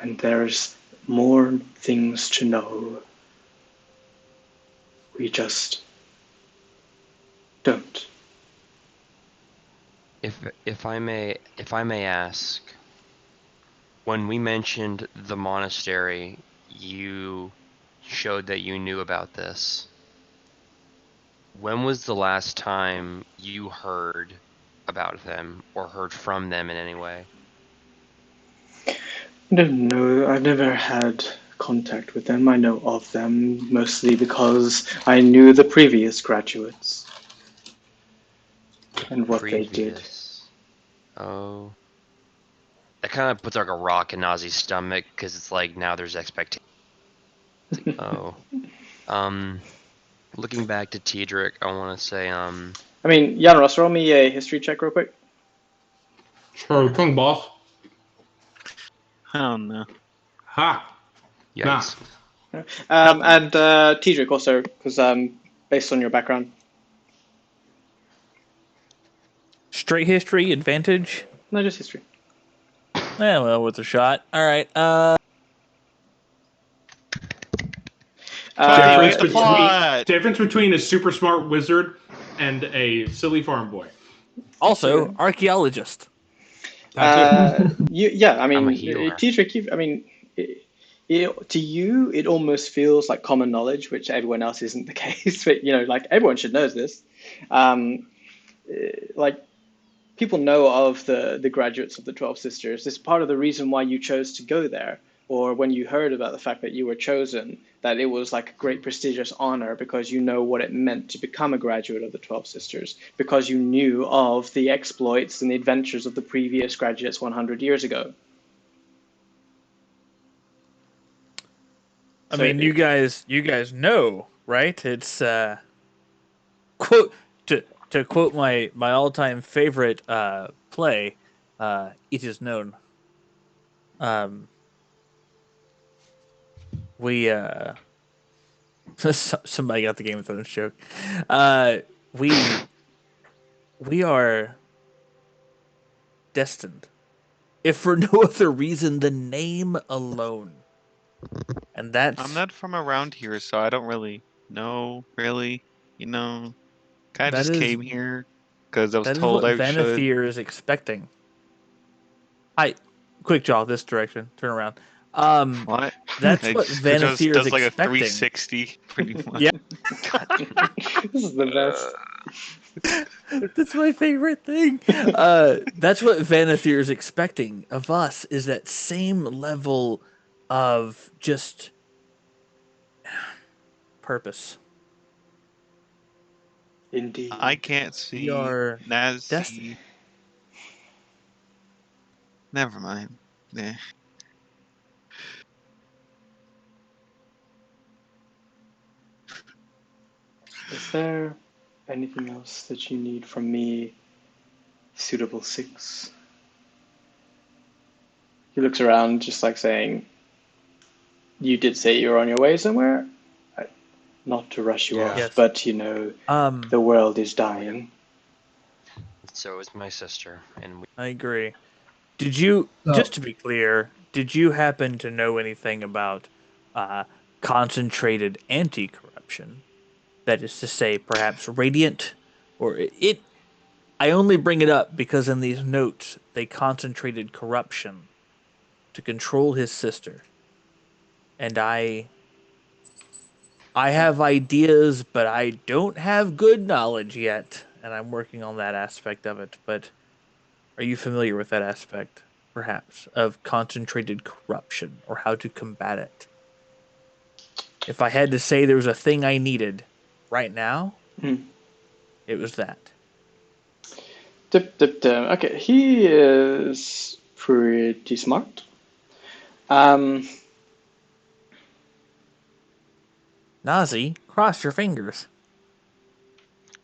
and there's more things to know. We just don't." If I may ask, when we mentioned the monastery, you showed that you knew about this. When was the last time you heard about them or heard from them in any way? I don't know. I've never had contact with them. I know of them mostly because I knew the previous graduates. and what they did. Previous. Oh. That kind of puts like a rock in Nazi's stomach because it's like now there's expectation. Oh. Looking back to Tiedric, I want to say I mean, Yanros, roll me a history check real quick. Sure thing, boss. I don't know. Ha! yikes. And Tiedric also, because based on your background. Straight history advantage. No, just history. Yeah, well, with a shot. All right. Difference between a super smart wizard and a silly farm boy. Also, archaeologist. I mean, I'm a healer. Tiedric, to you, it almost feels like common knowledge, which everyone else isn't the case. But like everyone should know this. Like people know of the graduates of the 12 Sisters. This is part of the reason why you chose to go there, or when you heard about the fact that you were chosen, that it was like a great prestigious honor because you know what it meant to become a graduate of the 12 Sisters, because you knew of the exploits and the adventures of the previous graduates 100 years ago. I mean, you guys know, right? It's quote to quote my all-time favorite play, it is known. We somebody got the Game of Thrones joke. We are destined, if for no other reason than name alone. And that's I'm not from around here, so I don't really know. Really, kind of just came here because I was told I should. Vanithir is expecting. Quick draw this direction. Turn around. What? That's what Vanithir is like expecting. A 360, pretty much. Yeah. This is the best. That's my favorite thing. That's what Vanithir is expecting of us, is that same level of just purpose. Indeed. I can't see Nazi. Never mind. Yeah. Is there anything else that you need from me, Suitable Six? He looks around just like saying, you did say you were on your way somewhere? Not to rush you off, Yes. but the world is dying. So is my sister, and I agree. Did you, just to be clear, did you happen to know anything about concentrated anti-corruption? That is to say, perhaps radiant, or it. I only bring it up because in these notes they concentrated corruption to control his sister, and I have ideas, but I don't have good knowledge yet, and I'm working on that aspect of it. But are you familiar with that aspect, perhaps, of concentrated corruption, or how to combat it? If I had to say there was a thing I needed right now, it was that. Okay, he is pretty smart. Nazi, cross your fingers.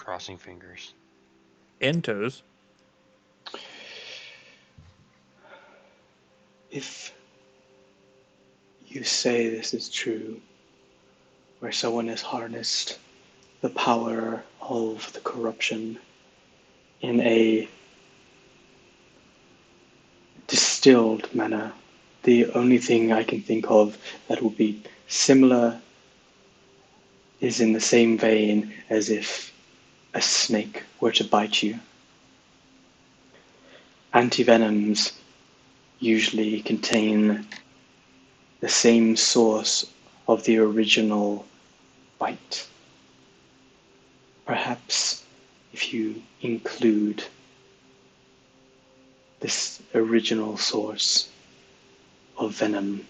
crossing fingers. And toes. If you say this is true, where someone has harnessed the power of the corruption in a distilled manner, the only thing I can think of that would be similar is in the same vein as if a snake were to bite you. Antivenoms usually contain the same source of the original bite. Perhaps if you include this original source of venom,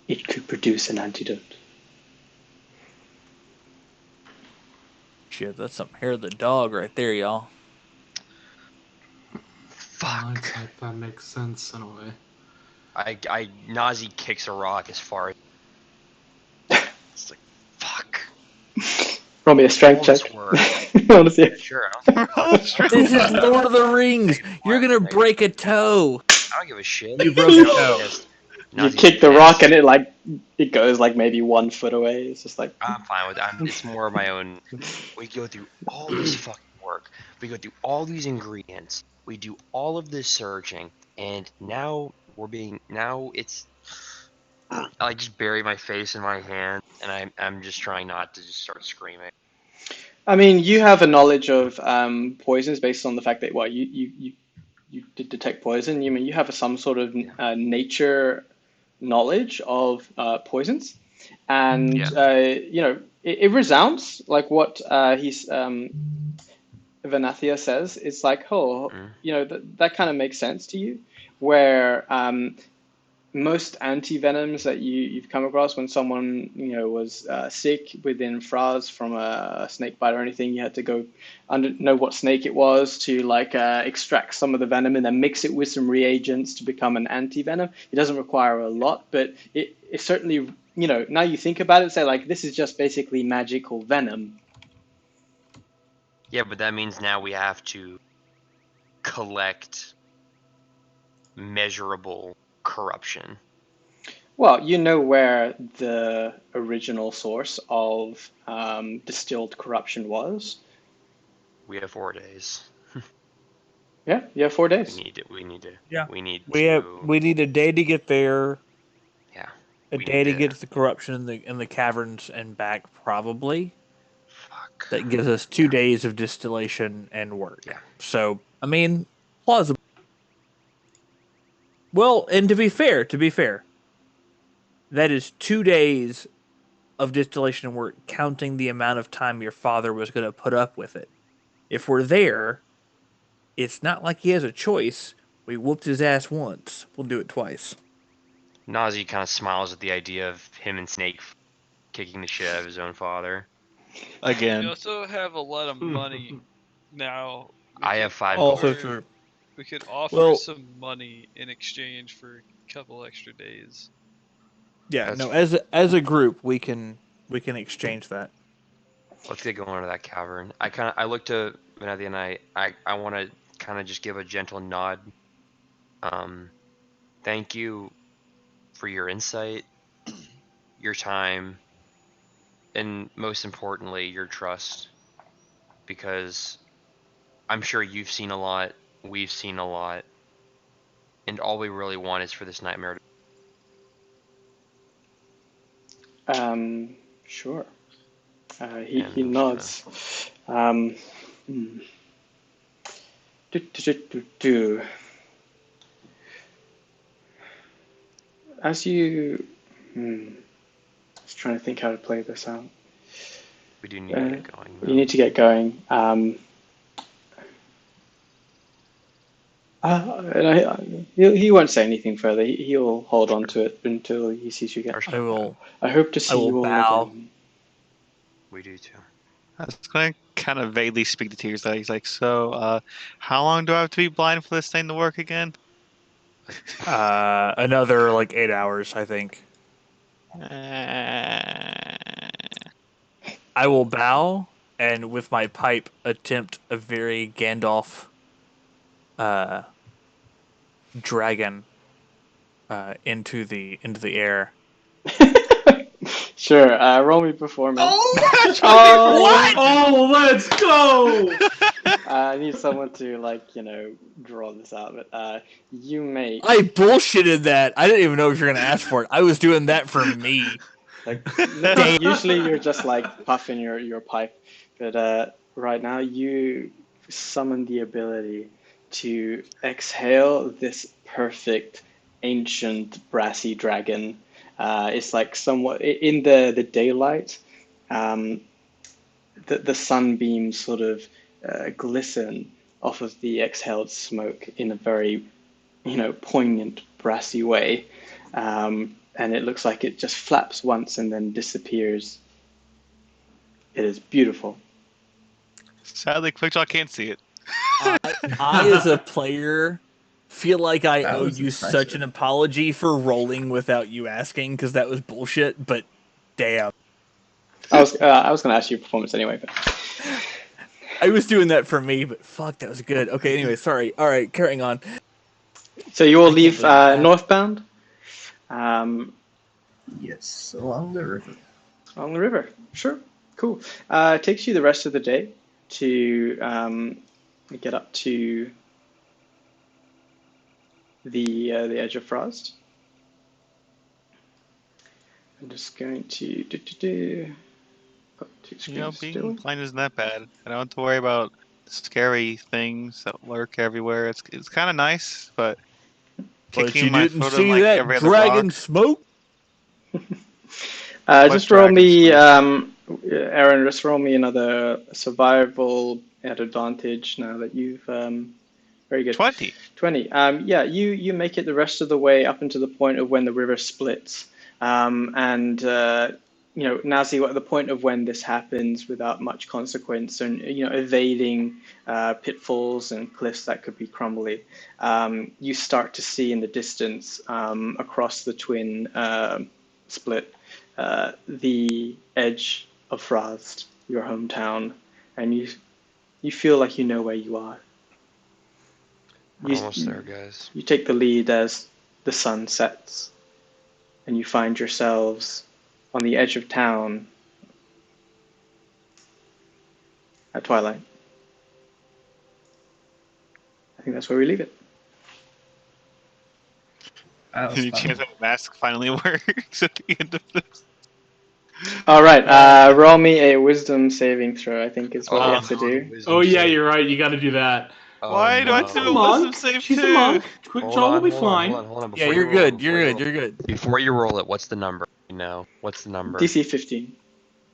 it could produce an antidote. Shit, that's some hair of the dog right there, y'all. Fuck. That makes sense in a way. Nazi kicks a rock as far as. It's like, fuck. Roll me a strength check. Honestly. Yeah, sure. This is Lord of the Rings. You're gonna break a toe. I don't give a shit. You broke a toe. You kick the rock and it goes like maybe 1 foot away. It's just like I'm fine with that. It's more of my own. We go through all this fucking work. We go through all these ingredients. We do all of this searching, and now it's. I just bury my face in my hand, and I'm just trying not to just start screaming. I mean, you have a knowledge of poisons based on the fact that you did detect poison. You mean you have some sort of nature knowledge of poisons, and it resounds like what he's Vanathia says. It's like, that kind of makes sense to you, where most anti-venoms that you've come across when someone was sick within Frasd from a snake bite or anything, you had to go know what snake it was to extract some of the venom and then mix it with some reagents to become an anti-venom. It doesn't require a lot, but it certainly, now you think about it, say like this is just basically magical venom. Yeah, but that means now we have to collect measurable corruption. Well, you know where the original source of distilled corruption was. We have 4 days. Yeah, you have 4 days. We need to. Yeah. We need a day to get there. Yeah. A day to get to the corruption in the caverns and back, probably. Fuck. That gives us 2 days of distillation and work. Yeah. So, I mean, plausible. Well, and to be fair, that is 2 days of distillation and work, counting the amount of time your father was going to put up with it. If we're there, it's not like he has a choice. We whooped his ass once. We'll do it twice. Nazi kind of smiles at the idea of him and Snake kicking the shit out of his own father. Again. We also have a lot of money now. I have 5 Also gold. true. We could offer some money in exchange for a couple extra days. Yeah, as a group, we can exchange that. Let's get going to that cavern. I look to Vanathia and I want to kind of just give a gentle nod. Thank you for your insight, your time, and most importantly, your trust. Because I'm sure you've seen a lot, we've seen a lot, and all we really want is for this nightmare to... Sure. He nods. As you... I was trying to think how to play this out. We do need to get going. You need to get going. He won't say anything further. He'll hold on to it until he sees you get. I hope to see you all again. We do too. I was going to kind of vaguely speak to Tears. He's like, so, how long do I have to be blind for this thing to work again? Another 8 hours, I think. I will bow and with my pipe attempt a very Gandalf dragon into the air. Sure, roll me performance. What? Oh, let's go! I need someone to draw this out, but you make. I bullshitted that. I didn't even know if you were gonna ask for it. I was doing that for me. Usually you're just puffing your pipe, but right now you summon the ability to exhale this perfect ancient brassy dragon. It's somewhat in the daylight. The sunbeams sort of glisten off of the exhaled smoke in a very, poignant brassy way. And it looks like it just flaps once and then disappears. It is beautiful. Sadly, Quickjaw can't see it. I, as a player, feel like I That owe was you such impressive. an apology for rolling without you asking, because that was bullshit. But damn, I was going to ask you performance anyway. But... I was doing that for me. But fuck, that was good. Okay, anyway, sorry. All right, carrying on. So you all I can't leave believe that. northbound. Yes, along the river. Along the river. Sure. Cool. It takes you the rest of the day to get up to the edge of Frasd. I'm just going to put two screens Being still. blind isn't that bad. I don't have to worry about scary things that lurk everywhere. It's kind of nice, but But kicking you my didn't foot see in like that every other dragon rock. smoke. Just roll dragon me, smoke? Eran, just roll me another survival at advantage now that you've, very good. 20. 20. Yeah, you make it the rest of the way up into the point of when the river splits. Nazi, at the point of when this happens without much consequence and, evading pitfalls and cliffs that could be crumbly, you start to see in the distance across the twin split the edge of Frasd, your hometown, and you feel like you know where you are. We're almost there, guys. You take the lead as the sun sets, and you find yourselves on the edge of town at twilight. I think that's where we leave it. Any chance that mask finally works at the end of this? All right, roll me a wisdom saving throw, I think is what we have to do. Oh yeah, you're right. You got to do that. Why do I have to do a wisdom save She's a too? monk. Quickjaw will be fine. Hold on. Yeah, Before you're you roll, good. You're good. Before you roll it, what's the number? What's the number? DC 15.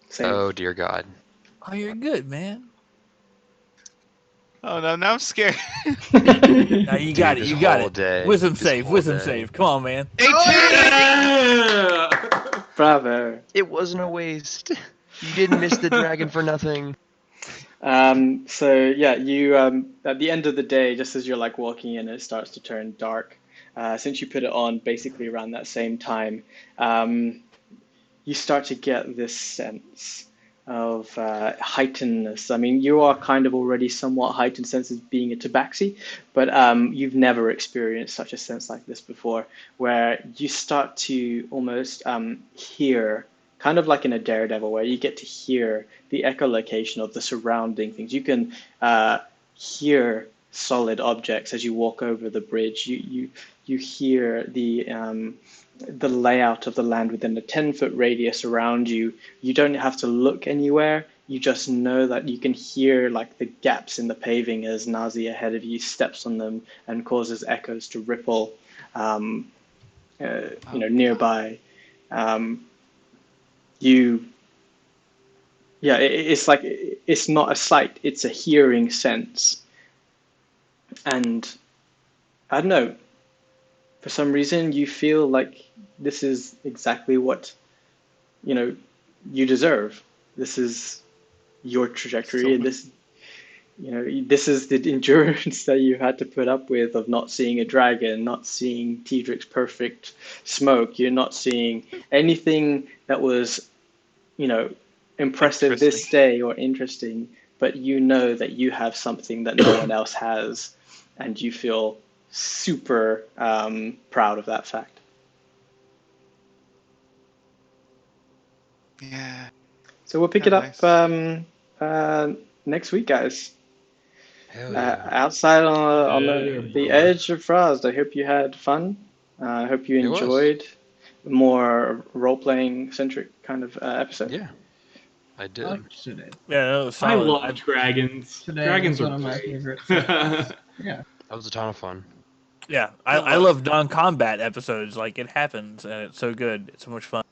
Same. Oh dear God. Oh, you're good, man. Oh no, now I'm scared. Now you got it. this You got whole it. day, Wisdom this save. whole Wisdom day. save. Come on, man. 18! Bravo. It wasn't a waste. You didn't miss the dragon for nothing. So yeah, you at the end of the day, just as you're like walking in, it starts to turn dark. Since you put it on basically around that same time, you start to get this sense of heightenedness. I mean, you are kind of already somewhat heightened senses being a tabaxi, but you've never experienced such a sense like this before, where you start to almost hear, kind of like in a Daredevil, where you get to hear the echolocation of the surrounding things. You can hear solid objects as you walk over the bridge. You hear the layout of the land within a 10-foot radius around you. You don't have to look anywhere. You just know that you can hear like the gaps in the paving as Nazi ahead of you steps on them and causes echoes to ripple, nearby. It's like it's not a sight; it's a hearing sense. And I don't know. For some reason, you feel like this is exactly what, you deserve. This is your trajectory, and this is the endurance that you had to put up with of not seeing a dragon, not seeing Tedric's perfect smoke. You're not seeing anything that was, impressive this day or interesting, but you know that you have something that no one else has, and you feel super proud of that fact. Yeah. So we'll pick it up next week, guys. Hell yeah. Outside on the edge of Frasd. I hope you had fun. I hope you enjoyed a more role-playing centric kind of episode. Yeah, I did. Yeah, that was I solid. love dragons. Dragons are one of my great. favorites. Yeah. That was a ton of fun. Yeah, I love non-combat episodes. Like, it happens, and it's so good. It's so much fun.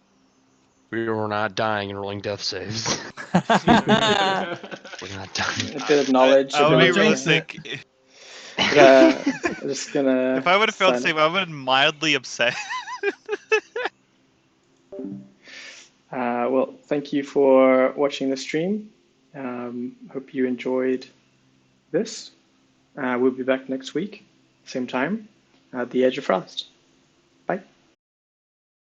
We were not dying and rolling death saves. We're not dying. A bit of knowledge. I would be really sick. Just gonna. If I would have felt safe, I would have been mildly upset. Well, thank you for watching the stream, Hope you enjoyed this. We'll be back next week, same time, at the Edge of Frasd.